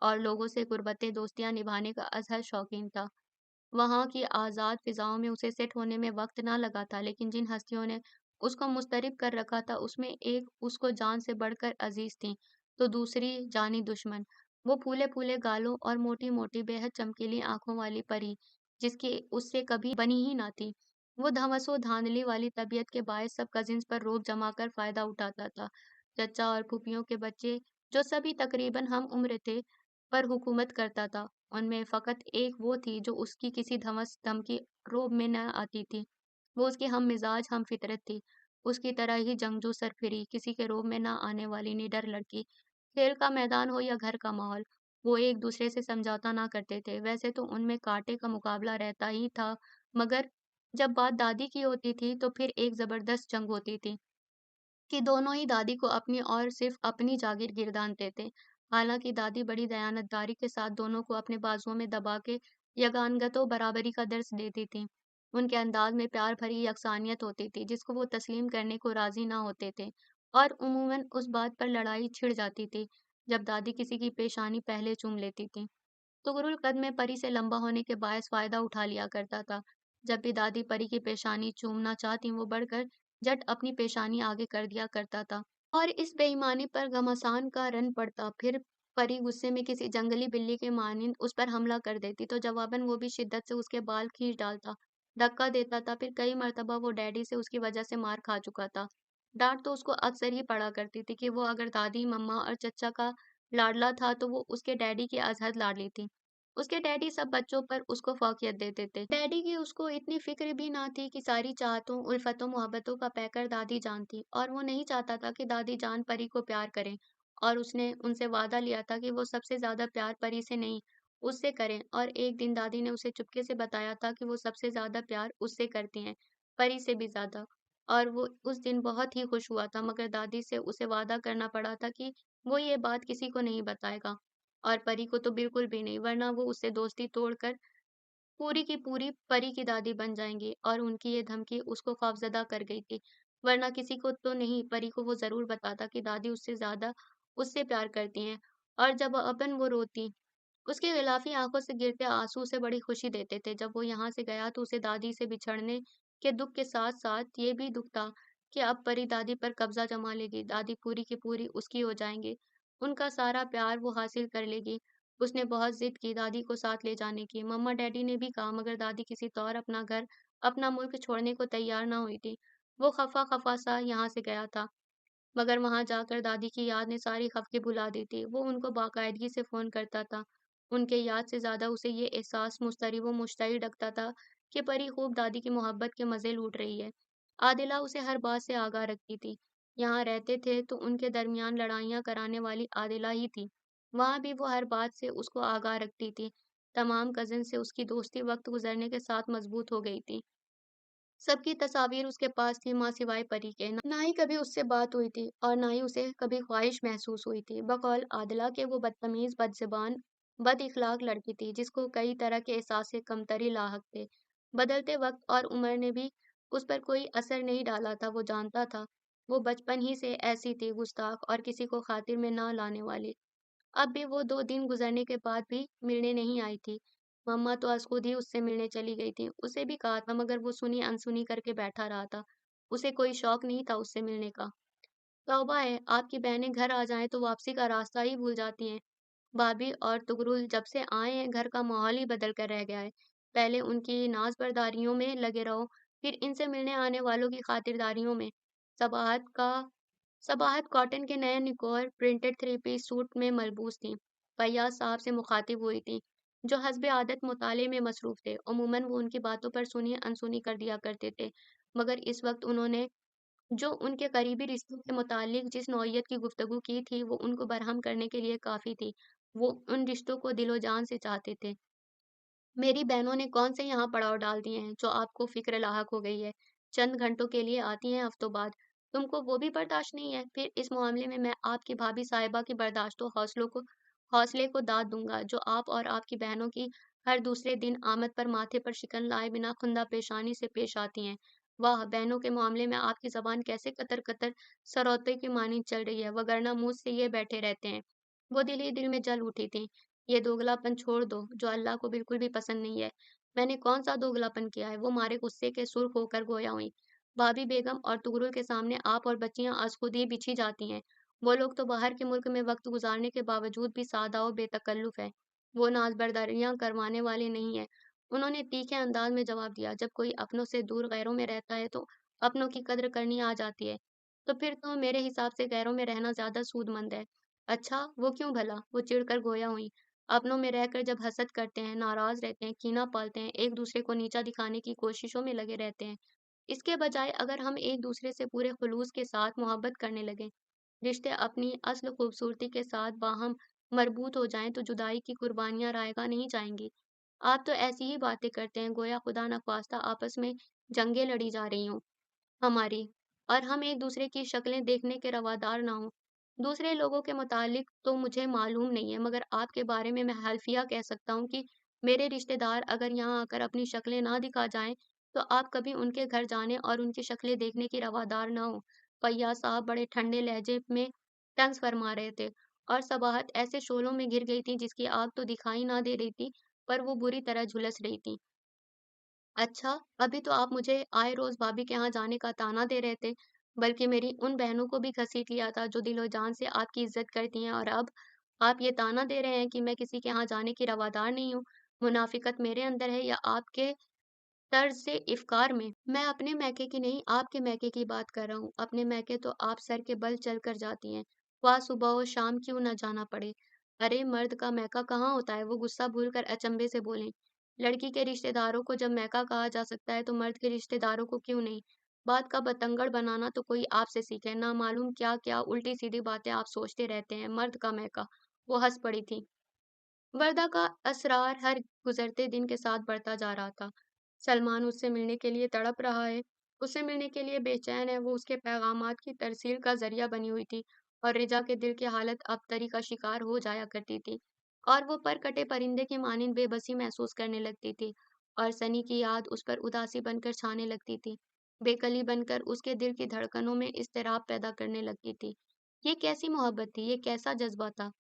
और लोगों से गुर्बतें दोस्तियां निभाने का अजहर शौकीन था। वहाँ की आज़ाद फ़िज़ाओं में उसे सेट होने में वक़्त ना लगा था, लेकिन जिन हस्तियों ने उसको मुस्तरिब कर रखा था, उसमें एक उसको जान से बढ़कर अज़ीज़ थीं, तो दूसरी जानी दुश्मन। वो फूले-फूले गालों और मोटी-मोटी बेहद चमकीली आँखों वाली परी, जिसकी उससे कभी बनी ही ना थी। वो धंवसों धांधली वाली तबीयत के बायस सब कज़िन्स पर रोब जमाकर फ़ायदा उठाता था। चचा और फूफियों के बच्चे, जो सभी तकरीबन हम उम्र थे, पर हुकूमत करता था। उनमें फ़कत एक वो थी जो उसकी किसी धमकी रोब में न आती थी। वो उसकी हम-मिज़ाज, हम-फ़ितरत थी। उसकी तरह ही जंगजू सरफिरी, किसी के रोब में न आने वाली निडर लड़की। खेल का मैदान हो या घर का माहौल, वो एक-दूसरे से समझौता ना करते थे। वैसे तो उनमें कांटे का मुकाबला रहता ही था, मगर जब बात दादी की होती थी, तो फिर एक ज़बरदस्त जंग होती थी। कि दोनों ही दादी को अपनी और सिर्फ अपनी जागीर गिरदानते थे। हालांकि दादी बड़ी दयानतदारी के साथ दोनों को अपने बाजुओं में दबा के यगानगतो बराबरी का दर्स देती थीं। उनके अंदाज में प्यार भरी यकसानियत होती थी, जिसको वो तस्लीम करने को राजी ना होते थे, और उमूमन उस बात पर लड़ाई छिड़ जाती थी जब दादी किसी की पेशानी पहले चूम लेती थी। तुगरुल कद में परी से लंबा होने के बायस फायदा उठा लिया करता था। जब भी दादी परी की पेशानी चूमना चाहती वो बढ़कर झट अपनी पेशानी आगे कर दिया करता था। और इस बेईमानी पर घमासान का रन पड़ता। फिर परी गुस्से में किसी जंगली बिल्ली के मानिंद उस पर हमला कर देती तो जवाबन वो भी शिद्दत से उसके बाल खींच डालता, धक्का देता था। फिर कई मर्तबा वो डैडी से उसकी वजह से मार खा चुका था। डांट तो उसको अक्सर ही पड़ा करती थी कि वो अगर दादी, मम्मा और चचा का लाडला था तो वो उसके डैडी की अजहद लाडली थी। उसके डैडी सब बच्चों पर उसको फौकियत देते थे। डैडी की उसको इतनी फिक्र भी ना थी कि सारी चाहतों, उल्फतों, मोहब्बतों का पैकर दादी जानती, और वो नहीं चाहता था कि दादी जान परी को प्यार करे। और उसने उनसे वादा लिया था कि वो सबसे ज्यादा प्यार परी से नहीं, उससे करें। और एक दिन दादी ने उसे चुपके से बताया था कि वो सबसे ज्यादा प्यार उससे करती हैं, परी से भी ज्यादा। और वो उस दिन बहुत ही खुश हुआ था, मगर दादी से उसे वादा करना पड़ा था कि वो ये बात किसी को नहीं बताएगा। और परी को तो बिल्कुल भी नहीं, वरना वो उससे दोस्ती तोड़कर पूरी की पूरी परी की दादी बन जाएंगी। और उनकी ये धमकी उसको खौफजदा कर गई थी। वरना किसी को तो नहीं, परी को वो जरूर बताता कि दादी उससे ज्यादा उससे प्यार करती हैं। और जब अपन वो रोती, उसकी गिलाफी आंखों से गिरते आंसू उसे बड़ी खुशी देते थे। जब वो यहाँ से गया तो उसे दादी से बिछड़ने के दुख के साथ साथ ये भी दुख था कि अब परी दादी पर कब्जा जमा लेगी, दादी पूरी की पूरी उसकी हो जाएंगी, उनका सारा प्यार वो हासिल कर लेगी। उसने बहुत जिद की दादी को साथ ले जाने की। मम्मा डैडी ने भी कहा, मगर दादी किसी तौर अपना घर, अपना मुल्क छोड़ने को तैयार ना हुई थी। वो खफा खफा सा यहाँ से गया था, मगर वहां जाकर दादी की याद ने सारी खफकी भुला दी थी। वो उनको बाकायदगी से फोन करता था। उनके याद से ज्यादा उसे ये एहसास मुस्तरिब व मुश्तइल रखता था कि परी खूब दादी की मोहब्बत के मजे लूट रही है। आदिला उसे हर बात से आगाह रखती थी। यहाँ रहते थे तो उनके दरमियान लड़ाइयाँ कराने वाली आदिला ही थी। वहां भी वो हर बात से उसको आगाह रखती थी। तमाम कजिन से उसकी दोस्ती वक्त गुजरने के साथ मजबूत हो गई थी। सबकी तस्वीर उसके पास थी, माँ सिवाय परी के। ना ही कभी उससे बात हुई थी और ना ही उसे कभी ख्वाहिश महसूस हुई थी। बकौल आदिला के वो बदतमीज, बदज़बान, बद इखलाक लड़की थी जिसको कई तरह के एहसास से कमतरी लाहक थे। बदलते वक्त और उम्र ने भी उस पर कोई असर नहीं डाला था, वो जानता था। वो बचपन ही से ऐसी थी, गुस्ताख और किसी को खातिर में ना लाने वाली। अब भी वो 2 दिन गुजरने के बाद भी मिलने नहीं आई थी। मम्मा तो आज खुद ही उससे मिलने चली गई थी। उसे भी कहा था, मगर वो सुनी अनसुनी करके बैठा रहा था। उसे कोई शौक नहीं था उससे मिलने का। तौबा है, आपकी बहनें घर आ जाएं तो वापसी का रास्ता ही भूल जाती हैं। भाभी और तुगरुल जब से आए हैं घर का माहौल ही बदल कर रह गया है। पहले उनकी नाज़बरदारियों में लगे रहो, फिर इनसे मिलने आने वालों की खातिरदारियों में। सबाहत का सबाहत कॉटन के नए निकोर प्रिंटेड थ्री पीस सूट में मलबूस थी। फैयाज साहब से मुखातिब हुई थी, जो हस्बे आदत मुताले में मसरूफ थे। अमूमन वो उनकी बातों पर सुनी अनसुनी कर दिया करते थे, मगर इस वक्त उन्होंने जो उनके करीबी रिश्तों के मुतालिक जिस नौइयत की गुफ्तगू की थी वो उनको बरहम करने के लिए काफ़ी थी। वो उन रिश्तों को दिलो जान से चाहते थे। मेरी बहनों ने कौन से यहाँ पड़ाव डाल दिए हैं जो आपको फिक्र लाहक हो गई है। चंद घंटों के लिए आती हैं हफ्तों बाद। तुमको वो भी बर्दाश्त नहीं है? फिर इस मामले में मैं आपकी भाभी साहिबा की बर्दाश्त हौसले को दाद दूंगा, जो आप और आपकी बहनों की हर दूसरे दिन आमद पर माथे पर शिकन लाए बिना खुंदा पेशानी से पेश आती हैं। वाह, बहनों के मामले में आपकी जबान कैसे कतर कतर सरौते की मानी चल रही है, वगरना मुझ से ये बैठे रहते हैं। वो दिल ही दिल में जल उठी थी। ये दोगलापन छोड़ दो, जो अल्लाह को बिल्कुल भी पसंद नहीं है। मैंने कौन सा दोगलापन किया है? वो मारे गुस्से के सुर्ख होकर गोया हुई। भाभी बेगम और तुगरुल के सामने आप और बच्चियां आज खुद ही बिछी जाती हैं। वो लोग तो बाहर के मुल्क में वक्त गुजारने के बावजूद भी सादा और बेतकल्लुफ है। वो नाजबरदारियां करवाने वाले नहीं है। उन्होंने तीखे अंदाज में जवाब दिया, जब कोई अपनों से दूर गैरों में रहता है तो अपनों की कद्र करनी आ जाती है। तो फिर तो मेरे हिसाब से गैरों में रहना ज्यादा सूदमंद है। अच्छा, वो क्यों भला? वो चिढ़कर गोया हुई। अपनों में रहकर जब हसद करते हैं, नाराज रहते हैं, कीना पालते हैं, एक दूसरे को नीचा दिखाने की कोशिशों में लगे रहते हैं, इसके बजाय अगर हम एक दूसरे से पूरे खुलूस के साथ मोहब्बत करने लगें, रिश्ते अपनी असल खूबसूरती के साथ बाहम मरबूत हो जाएं, तो जुदाई की कुर्बानियां रायगा नहीं जाएंगी। आप तो ऐसी ही बातें करते हैं गोया खुदा न खास्ता आपस में जंगें लड़ी जा रही हों हमारी, और हम एक दूसरे की शक्लें देखने के रवादार ना हों। दूसरे लोगों के मुतालिक तो मुझे मालूम नहीं है, मगर आपके बारे में मैं हल्फिया कह सकता हूँ कि मेरे रिश्तेदार अगर यहाँ आकर अपनी शक्लें ना दिखा जाएं, तो आप कभी उनके घर जाने और उनकी शक्लें देखने की रवादार ना हो। फैयाज साहब बड़े ठंडे लहजे में तंज फरमा रहे थे। और सबाहत ऐसे शोलों में घिर गई थी जिसकी आग तो दिखाई ना दे रही थी, पर वो बुरी तरह झुलस रही थी। अच्छा, अभी तो आप मुझे आए रोज भाभी के यहाँ जाने का ताना दे रहे थे, बल्कि मेरी उन बहनों को भी घसीट लिया था जो दिलो जान से आपकी इज्जत करती हैं, और अब आप ये ताना दे रहे हैं कि मैं किसी के यहाँ जाने की रवादार नहीं हूँ। मुनाफिकत मेरे अंदर है या आपके तर्ज से इफ्कार में? मैं अपने मैके की नहीं, आपके मैके की बात कर रहा हूँ। अपने मैके तो आप सर के बल चल कर जाती हैं, वहाँ सुबह और शाम क्यों न जाना पड़े। अरे मर्द का मैका कहाँ होता है? वो गुस्सा भूलकर अचंभे से बोले। लड़की के रिश्तेदारों को जब मैका कहा जा सकता है तो मर्द के रिश्तेदारों को क्यों नहीं? बात का बतंगड़ बनाना तो कोई आपसे सीखे, ना मालूम क्या क्या उल्टी सीधी बातें आप सोचते रहते हैं। मर्द का मैका। वो हंस पड़ी थी। वर्दा का असरार हर गुजरते दिन के साथ बढ़ता जा रहा था। सलमान उससे मिलने के लिए तड़प रहा है, उससे मिलने के लिए बेचैन है, वो उसके पैगामात की तरसील का जरिया बनी हुई थी, और रिजा के दिल की हालत अब तरी का शिकार हो जाया करती थी, और वो पर कटे परिंदे की मानिंद बेबसी महसूस करने लगती थी, और सनी की याद उस पर उदासी बनकर छाने लगती थी, बेकली बनकर उसके दिल की धड़कनों में इज़्तिराब पैदा करने लगती थी। ये कैसी मोहब्बत थी, ये कैसा जज्बा था,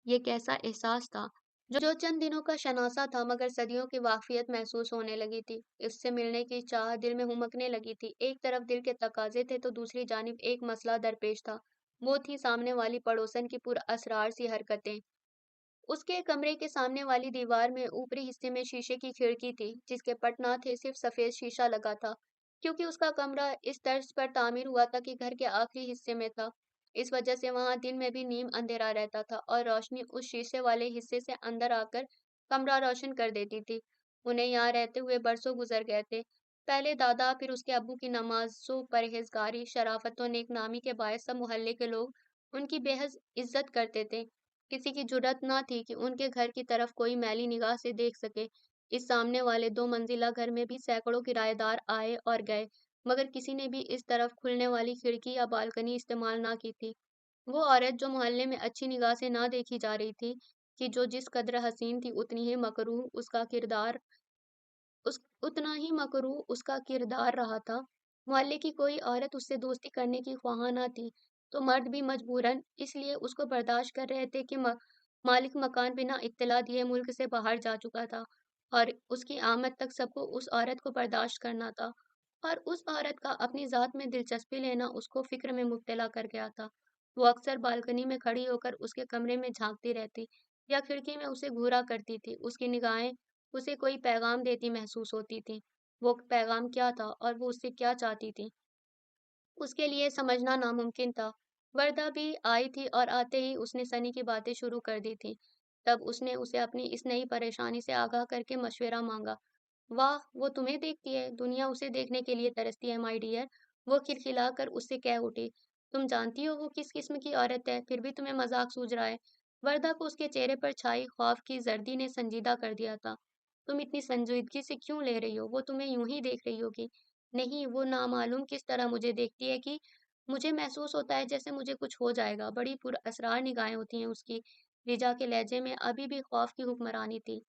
ये कैसा एहसास था, जो चंद दिनों का शनासा था मगर सदियों की वाकफियत महसूस होने लगी थी। इससे मिलने की चाह दिल में हुमकने लगी थी। एक तरफ दिल के तकाजे थे तो दूसरी जानिब एक मसला दरपेश था। वो थी सामने वाली पड़ोसन की पुरअसरार सी हरकतें। उसके कमरे के सामने वाली दीवार में ऊपरी हिस्से में शीशे की खिड़की थी, जिसके पट ना थे, सिर्फ सफेद शीशा लगा था, क्योंकि उसका कमरा इस तर्ज पर तामीर हुआ था कि घर के आखिरी हिस्से में था। इस वजह से वहां दिन में भी नीम अंधेरा रहता था और रोशनी उस शीशे वाले हिस्से से अंदर आकर कमरा रोशन कर देती थी। उन्हें यहाँ रहते हुए बरसों गुजर गए थे। पहले दादा, फिर उसके अब्बू की नमाजों, परहेजगारी, शराफत और नेकनामी के बायस सब मोहल्ले के लोग उनकी बेहद इज्जत करते थे। किसी की जुर्रत न थी कि उनके घर की तरफ कोई मैली निगाह से देख सके। इस सामने वाले दो मंजिला घर में भी सैकड़ों किराएदार आए और गए, मगर किसी ने भी इस तरफ खुलने वाली खिड़की या बालकनी इस्तेमाल ना की थी। वो औरत जो मोहल्ले में अच्छी निगाह से ना देखी जा रही थी, कि जो जिस कदर हसीन थी उतनी ही मकरूह उसका किरदार उस उतना ही मकरूह उसका किरदार रहा था। मोहल्ले की कोई औरत उससे दोस्ती करने की ख्वाह न थी, तो मर्द भी मजबूरन इसलिए उसको बर्दाश्त कर रहे थे कि मालिक मकान बिना इत्तला दिए मुल्क से बाहर जा चुका था, और उसकी आमद तक सबको उस औरत को बर्दाश्त करना था, और उस औरत का अपनी ज़ात में दिलचस्पी लेना उसको फ़िक्र में मुब्तला कर गया था। वो अक्सर बालकनी में खड़ी होकर उसके कमरे में झाँकती रहती, या खिड़की में उसे घूरा करती थी। उसकी निगाहें उसे कोई पैगाम देती महसूस होती थी। वो पैगाम क्या था और वो उससे क्या चाहती थी, उसके लिए समझना नामुमकिन था। वर्दा भी आई थी और आते ही उसने सनी की बातें शुरू कर दी थी। तब उसने उसे अपनी इस नई परेशानी से आगाह करके मशवरा मांगा। वाह! वो तुम्हें देखती है, दुनिया उसे देखने के लिए तरसती है माय डियर। वो खिलखिलाकर उससे कह उठी। तुम जानती हो वो किस किस्म की औरत है, फिर भी तुम्हें मजाक सूझ रहा है। वर्दा को उसके चेहरे पर छाई खौफ की जर्दी ने संजीदा कर दिया था। तुम इतनी संजीदगी से क्यों ले रही हो? वो तुम्हें यूं ही देख रही होगी। नहीं, वो नामालूम किस तरह मुझे देखती है कि मुझे महसूस होता है जैसे मुझे कुछ हो जाएगा। बड़ी पुरअसरार निगाहें होती हैं उसकी। रिजा के लहजे में अभी भी खौफ की हुक्मरानी थी।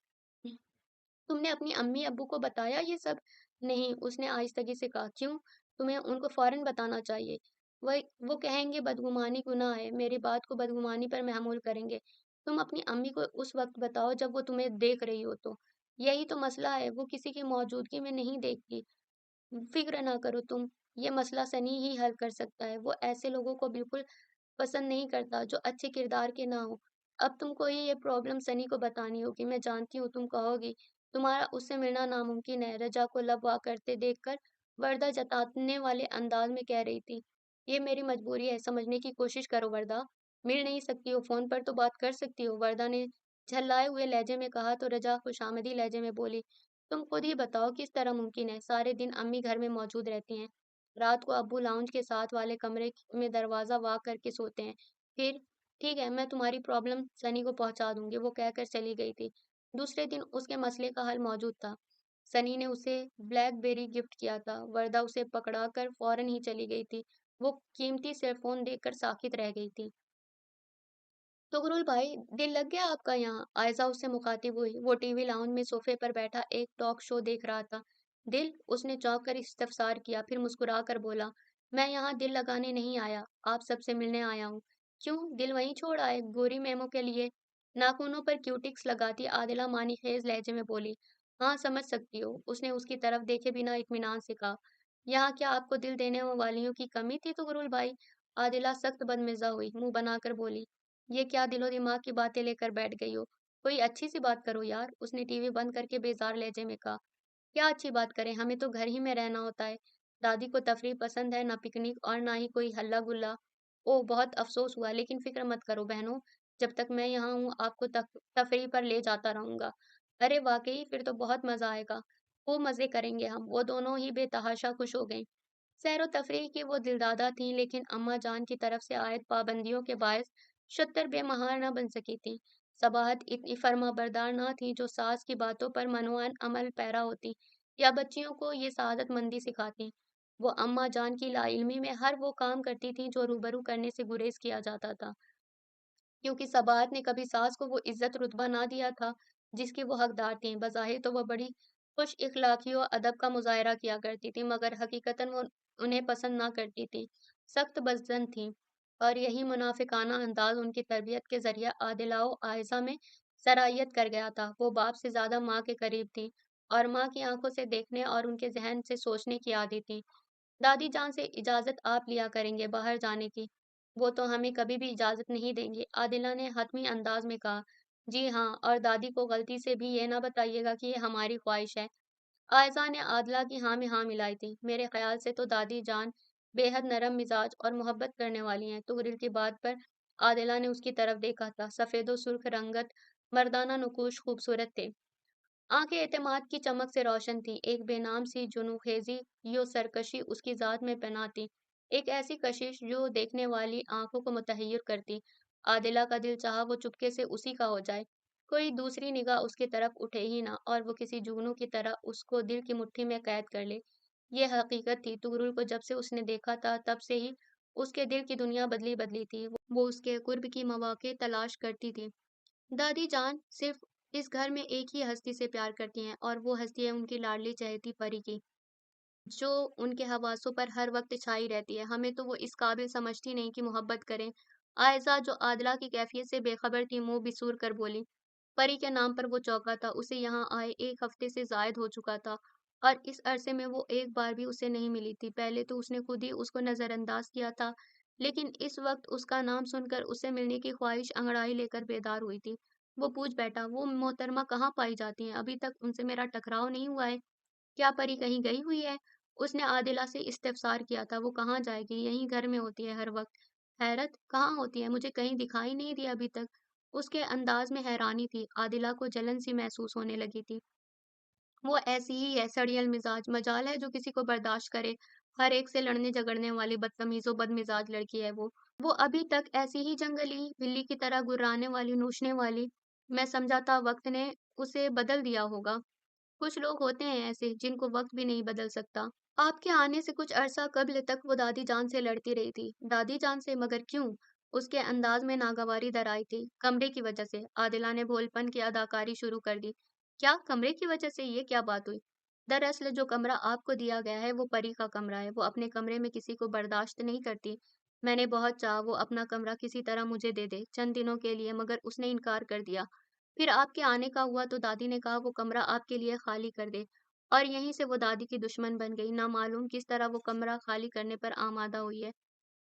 तुमने अपनी अम्मी अब्बू को बताया ये सब? नहीं, उसने आहिस्तगी से कहा। क्यों? तुम्हें उनको फौरन बताना चाहिए। वो कहेंगे बदगुमानी गुनाह है, मेरी बात को बदगुमानी पर महमूल करेंगे। तुम अपनी अम्मी को उस वक्त बताओ जब वो तुम्हें देख रही हो तो। यही तो मसला है, वो किसी की मौजूदगी में नहीं देखती। फ़िक्र ना करो तुम, ये मसला सनी ही हल कर सकता है। वो ऐसे लोगों को बिल्कुल पसंद नहीं करता जो अच्छे किरदार के ना हों। अब तुमको ही ये प्रॉब्लम सनी को बतानी होगी। मैं जानती हूँ तुम कहोगी, तुम्हारा उससे मिलना नामुमकिन है। रज़ा को लब वाक करते देखकर वर्दा जताने वाले अंदाज़ में कह रही थी, ये मेरी मजबूरी है, समझने की कोशिश करो वर्दा। मिल नहीं सकती हो, फ़ोन पर तो बात कर सकती हो। वर्दा ने झल्लाए हुए लहजे में कहा तो रज़ा खुशामदी लहजे में बोली, तुम खुद ही बताओ किस तरह मुमकिन है? सारे दिन अम्मी घर में मौजूद रहती हैं। रात को अब्बू लाउंज के साथ वाले कमरे में दरवाज़ा वाक करके सोते हैं। फिर ठीक है, मैं तुम्हारी प्रॉब्लम सनी को पहुँचा दूँगी, वो कहकर चली गई थी। दूसरे दिन उसके मसले का हल मौजूद था। सनी ने उसे ब्लैकबेरी गिफ्ट किया था। वर्दा उसे पकड़ा कर फ़ौरन ही चली गई थी। वो कीमती सेलफ़ोन देखकर साकित रह गई थी। तुगरुल भाई, दिल लग गया आपका यहाँ? आयज़ा उससे मुखातिब हुई। वो टीवी लाउंज में सोफे पर बैठा एक टॉक शो देख रहा था। दिल? उसने चौंक कर इस्तफसार किया, फिर मुस्कुरा कर बोला, मैं यहाँ दिल लगाने नहीं आया, आप सबसे मिलने आया हूँ। क्यों, दिल वहीं छोड़ आए गोरी मेमो के लिए? नाखूनों पर क्यूटिक्स लगाती आदिला मानी खेज लहजे में बोली। हाँ, समझ सकती हो, उसने उसकी तरफ देखे बिना इत्मीनान से कहा। यहाँ क्या आपको दिल देने वालियों की कमी थी तुगरुल भाई? आदिला सख्त बदमिजा हुई, मुंह बनाकर बोली। ये क्या दिलो दिमाग की बातें लेकर बैठ गई हो? कोई अच्छी सी बात करो यार, उसने टीवी बंद करके बेजार लहजे में कहा। क्या अच्छी बात करें, हमें तो घर ही में रहना होता है। दादी को तफरीह पसंद है, ना पिकनिक और ना ही कोई हल्ला गुल्ला। ओह, बहुत अफसोस हुआ, लेकिन फिक्र मत करो बहनों, जब तक मैं यहाँ हूँ आपको तफरीह पर ले जाता रहूंगा। अरे वाकई, फिर तो बहुत मजा आएगा। खूब मजे करेंगे हम। वो दोनों ही बेतहाशा खुश हो गईं। सैर व तफरीह की वो दिलदादा थीं, लेकिन अम्मा जान की तरफ से आयत पाबंदियों के बायस शुतर बेमहार न बन सकी थीं। सबाहत इतनी फर्माबरदार न थी जो सास की बातों पर मनोअन अमल पैरा होती या बच्चियों को ये सआदतमंदी सिखाती। वो अम्मा जान की लाइल्मी में हर वो काम करती थीं जो रूबरू करने से गुरेज किया जाता था, क्योंकि सबाहत ने कभी सास को वो इज्जत रुतबा ना दिया था जिसकी वो हकदार थीं। बज़ाहिर तो वह बड़ी खुश इखलाकी और अदब का मुजाहरा किया करती थी, मगर हकीकतन वो उन्हें पसंद ना करती थी, सख्त बज़दन थीं। और यही मुनाफिकाना अंदाज उनकी तरबियत के जरिए आदिला व आयशा में सराहियत कर गया था। वो बाप से ज्यादा माँ के करीब थी और माँ की आंखों से देखने और उनके जहन से सोचने की आदी थी। दादी जान से इजाजत आप लिया करेंगे बाहर जाने की। वो तो हमें कभी भी इजाजत नहीं देंगे, आदिला ने हतमी अंदाज में कहा। जी हाँ, और दादी को गलती से भी ये ना बताइएगा कि ये हमारी ख्वाहिश है। आयज़ा ने आदिला की हाँ में हाँ मिलाई थी। मेरे ख्याल से तो दादी जान बेहद नरम मिजाज और मोहब्बत करने वाली हैं। तुगरिल की बात पर आदिला ने उसकी तरफ देखा था। सफ़ेदो सुर्ख रंगत, मर्दाना नुकूश खूबसूरत थे। आंखें एतमाद की चमक से रोशन थीं। एक बेनाम सी जुनूखेज़ी यो सरकशी उसकी ज़ात में पनाह थी। एक ऐसी कशिश जो देखने वाली आंखों को मुतहय्यर करती। आदिला का दिल चाहा वो चुपके से उसी का हो जाए। कोई दूसरी निगाह उसकी तरफ उठे ही ना और वो किसी जुगनू की तरह उसको दिल की मुट्ठी में कैद कर ले। ये हकीकत थी, तुगरुल को जब से उसने देखा था तब से ही उसके दिल की दुनिया बदली बदली थी। वो उसके कुर्ब की मौक़े तलाश करती थी। दादी जान सिर्फ इस घर में एक ही हस्ती से प्यार करती हैं और वो हस्ती है उनकी लाडली चहेती परी की, जो उनके हवासों पर हर वक्त छाई रहती है। हमें तो वो इस काबिल समझती नहीं कि मोहब्बत करें। आयजा जो आदला की कैफियत से बेखबर थी, मुंह बिसूर कर बोली। परी के नाम पर वो चौंका था। उसे यहाँ आए 1 हफ्ते से जायद हो चुका था और इस अरसे में वो एक बार भी उससे नहीं मिली थी। पहले तो उसने खुद ही उसको नजरअंदाज किया था, लेकिन इस वक्त उसका नाम सुनकर उससे मिलने की ख्वाहिश अंगड़ाई लेकर बेदार हुई थी। वो पूछ बैठा, वो मोहतरमा कहाँ पाई जाती हैं? अभी तक उनसे मेरा टकराव नहीं हुआ है। क्या परी कहीं गई हुई है? उसने आदिला से इस्तफसार किया था। वो कहाँ जाएगी, यहीं घर में होती है हर वक्त। हैरत, कहाँ होती है? मुझे कहीं दिखाई नहीं दी अभी तक। उसके अंदाज में हैरानी थी। आदिला को जलन सी महसूस होने लगी थी। वो ऐसी ही है, सड़ियल मिजाज, मजाल है जो किसी को बर्दाश्त करे। हर एक से लड़ने झगड़ने वाली बदतमीजो बदमिजाज लड़की है वो अभी तक ऐसी ही जंगली बिल्ली की तरह गुर्राने वाली, नूचने वाली। मैं समझा था वक्त ने उसे बदल दिया होगा। कुछ लोग होते हैं ऐसे जिनको वक्त भी नहीं बदल सकता। आपके आने से कुछ अरसा कब्ल तक वो दादी जान से लड़ती रही थी। दादी जान से, मगर क्यों? उसके अंदाज में नागवारी दर आई थी। कमरे की वजह से। आदिला ने भोलपन की अदाकारी शुरू कर दी। क्या कमरे की वजह से? ये क्या बात हुई? दरअसल जो कमरा आपको दिया गया है वो परी का कमरा है। वो अपने कमरे में किसी को बर्दाश्त नहीं करती। मैंने बहुत चाहा वो अपना कमरा किसी तरह मुझे दे दे चंद दिनों के लिए, मगर उसने इनकार कर दिया। फिर आपके आने का हुआ तो दादी ने कहा वो कमरा आपके लिए खाली कर दे, और यहीं से वो दादी की दुश्मन बन गई। ना मालूम किस तरह वो कमरा खाली करने पर आमादा हुई है।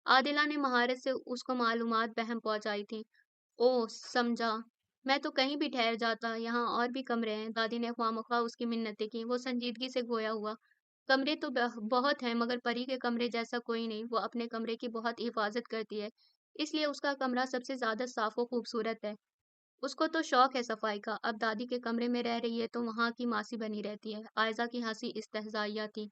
आदिला ने महारत से उसको मालूमात बहम पहुंचाई थी। ओह, समझा। मैं तो कहीं भी ठहर जाता, यहाँ और भी कमरे हैं। दादी ने ख्वामख्वाह उसकी मिन्नतें की। वो संजीदगी से गोया हुआ। कमरे तो बहुत हैं, मगर परी के कमरे जैसा कोई नहीं। वो अपने कमरे की बहुत हिफाजत करती है, इसलिए उसका कमरा सबसे ज्यादा साफ व खूबसूरत है। उसको तो शौक है सफाई का। अब दादी के कमरे में रह रही है तो वहां की मासी बनी रहती है। आयजा की हंसी इस्तहजाइया थी।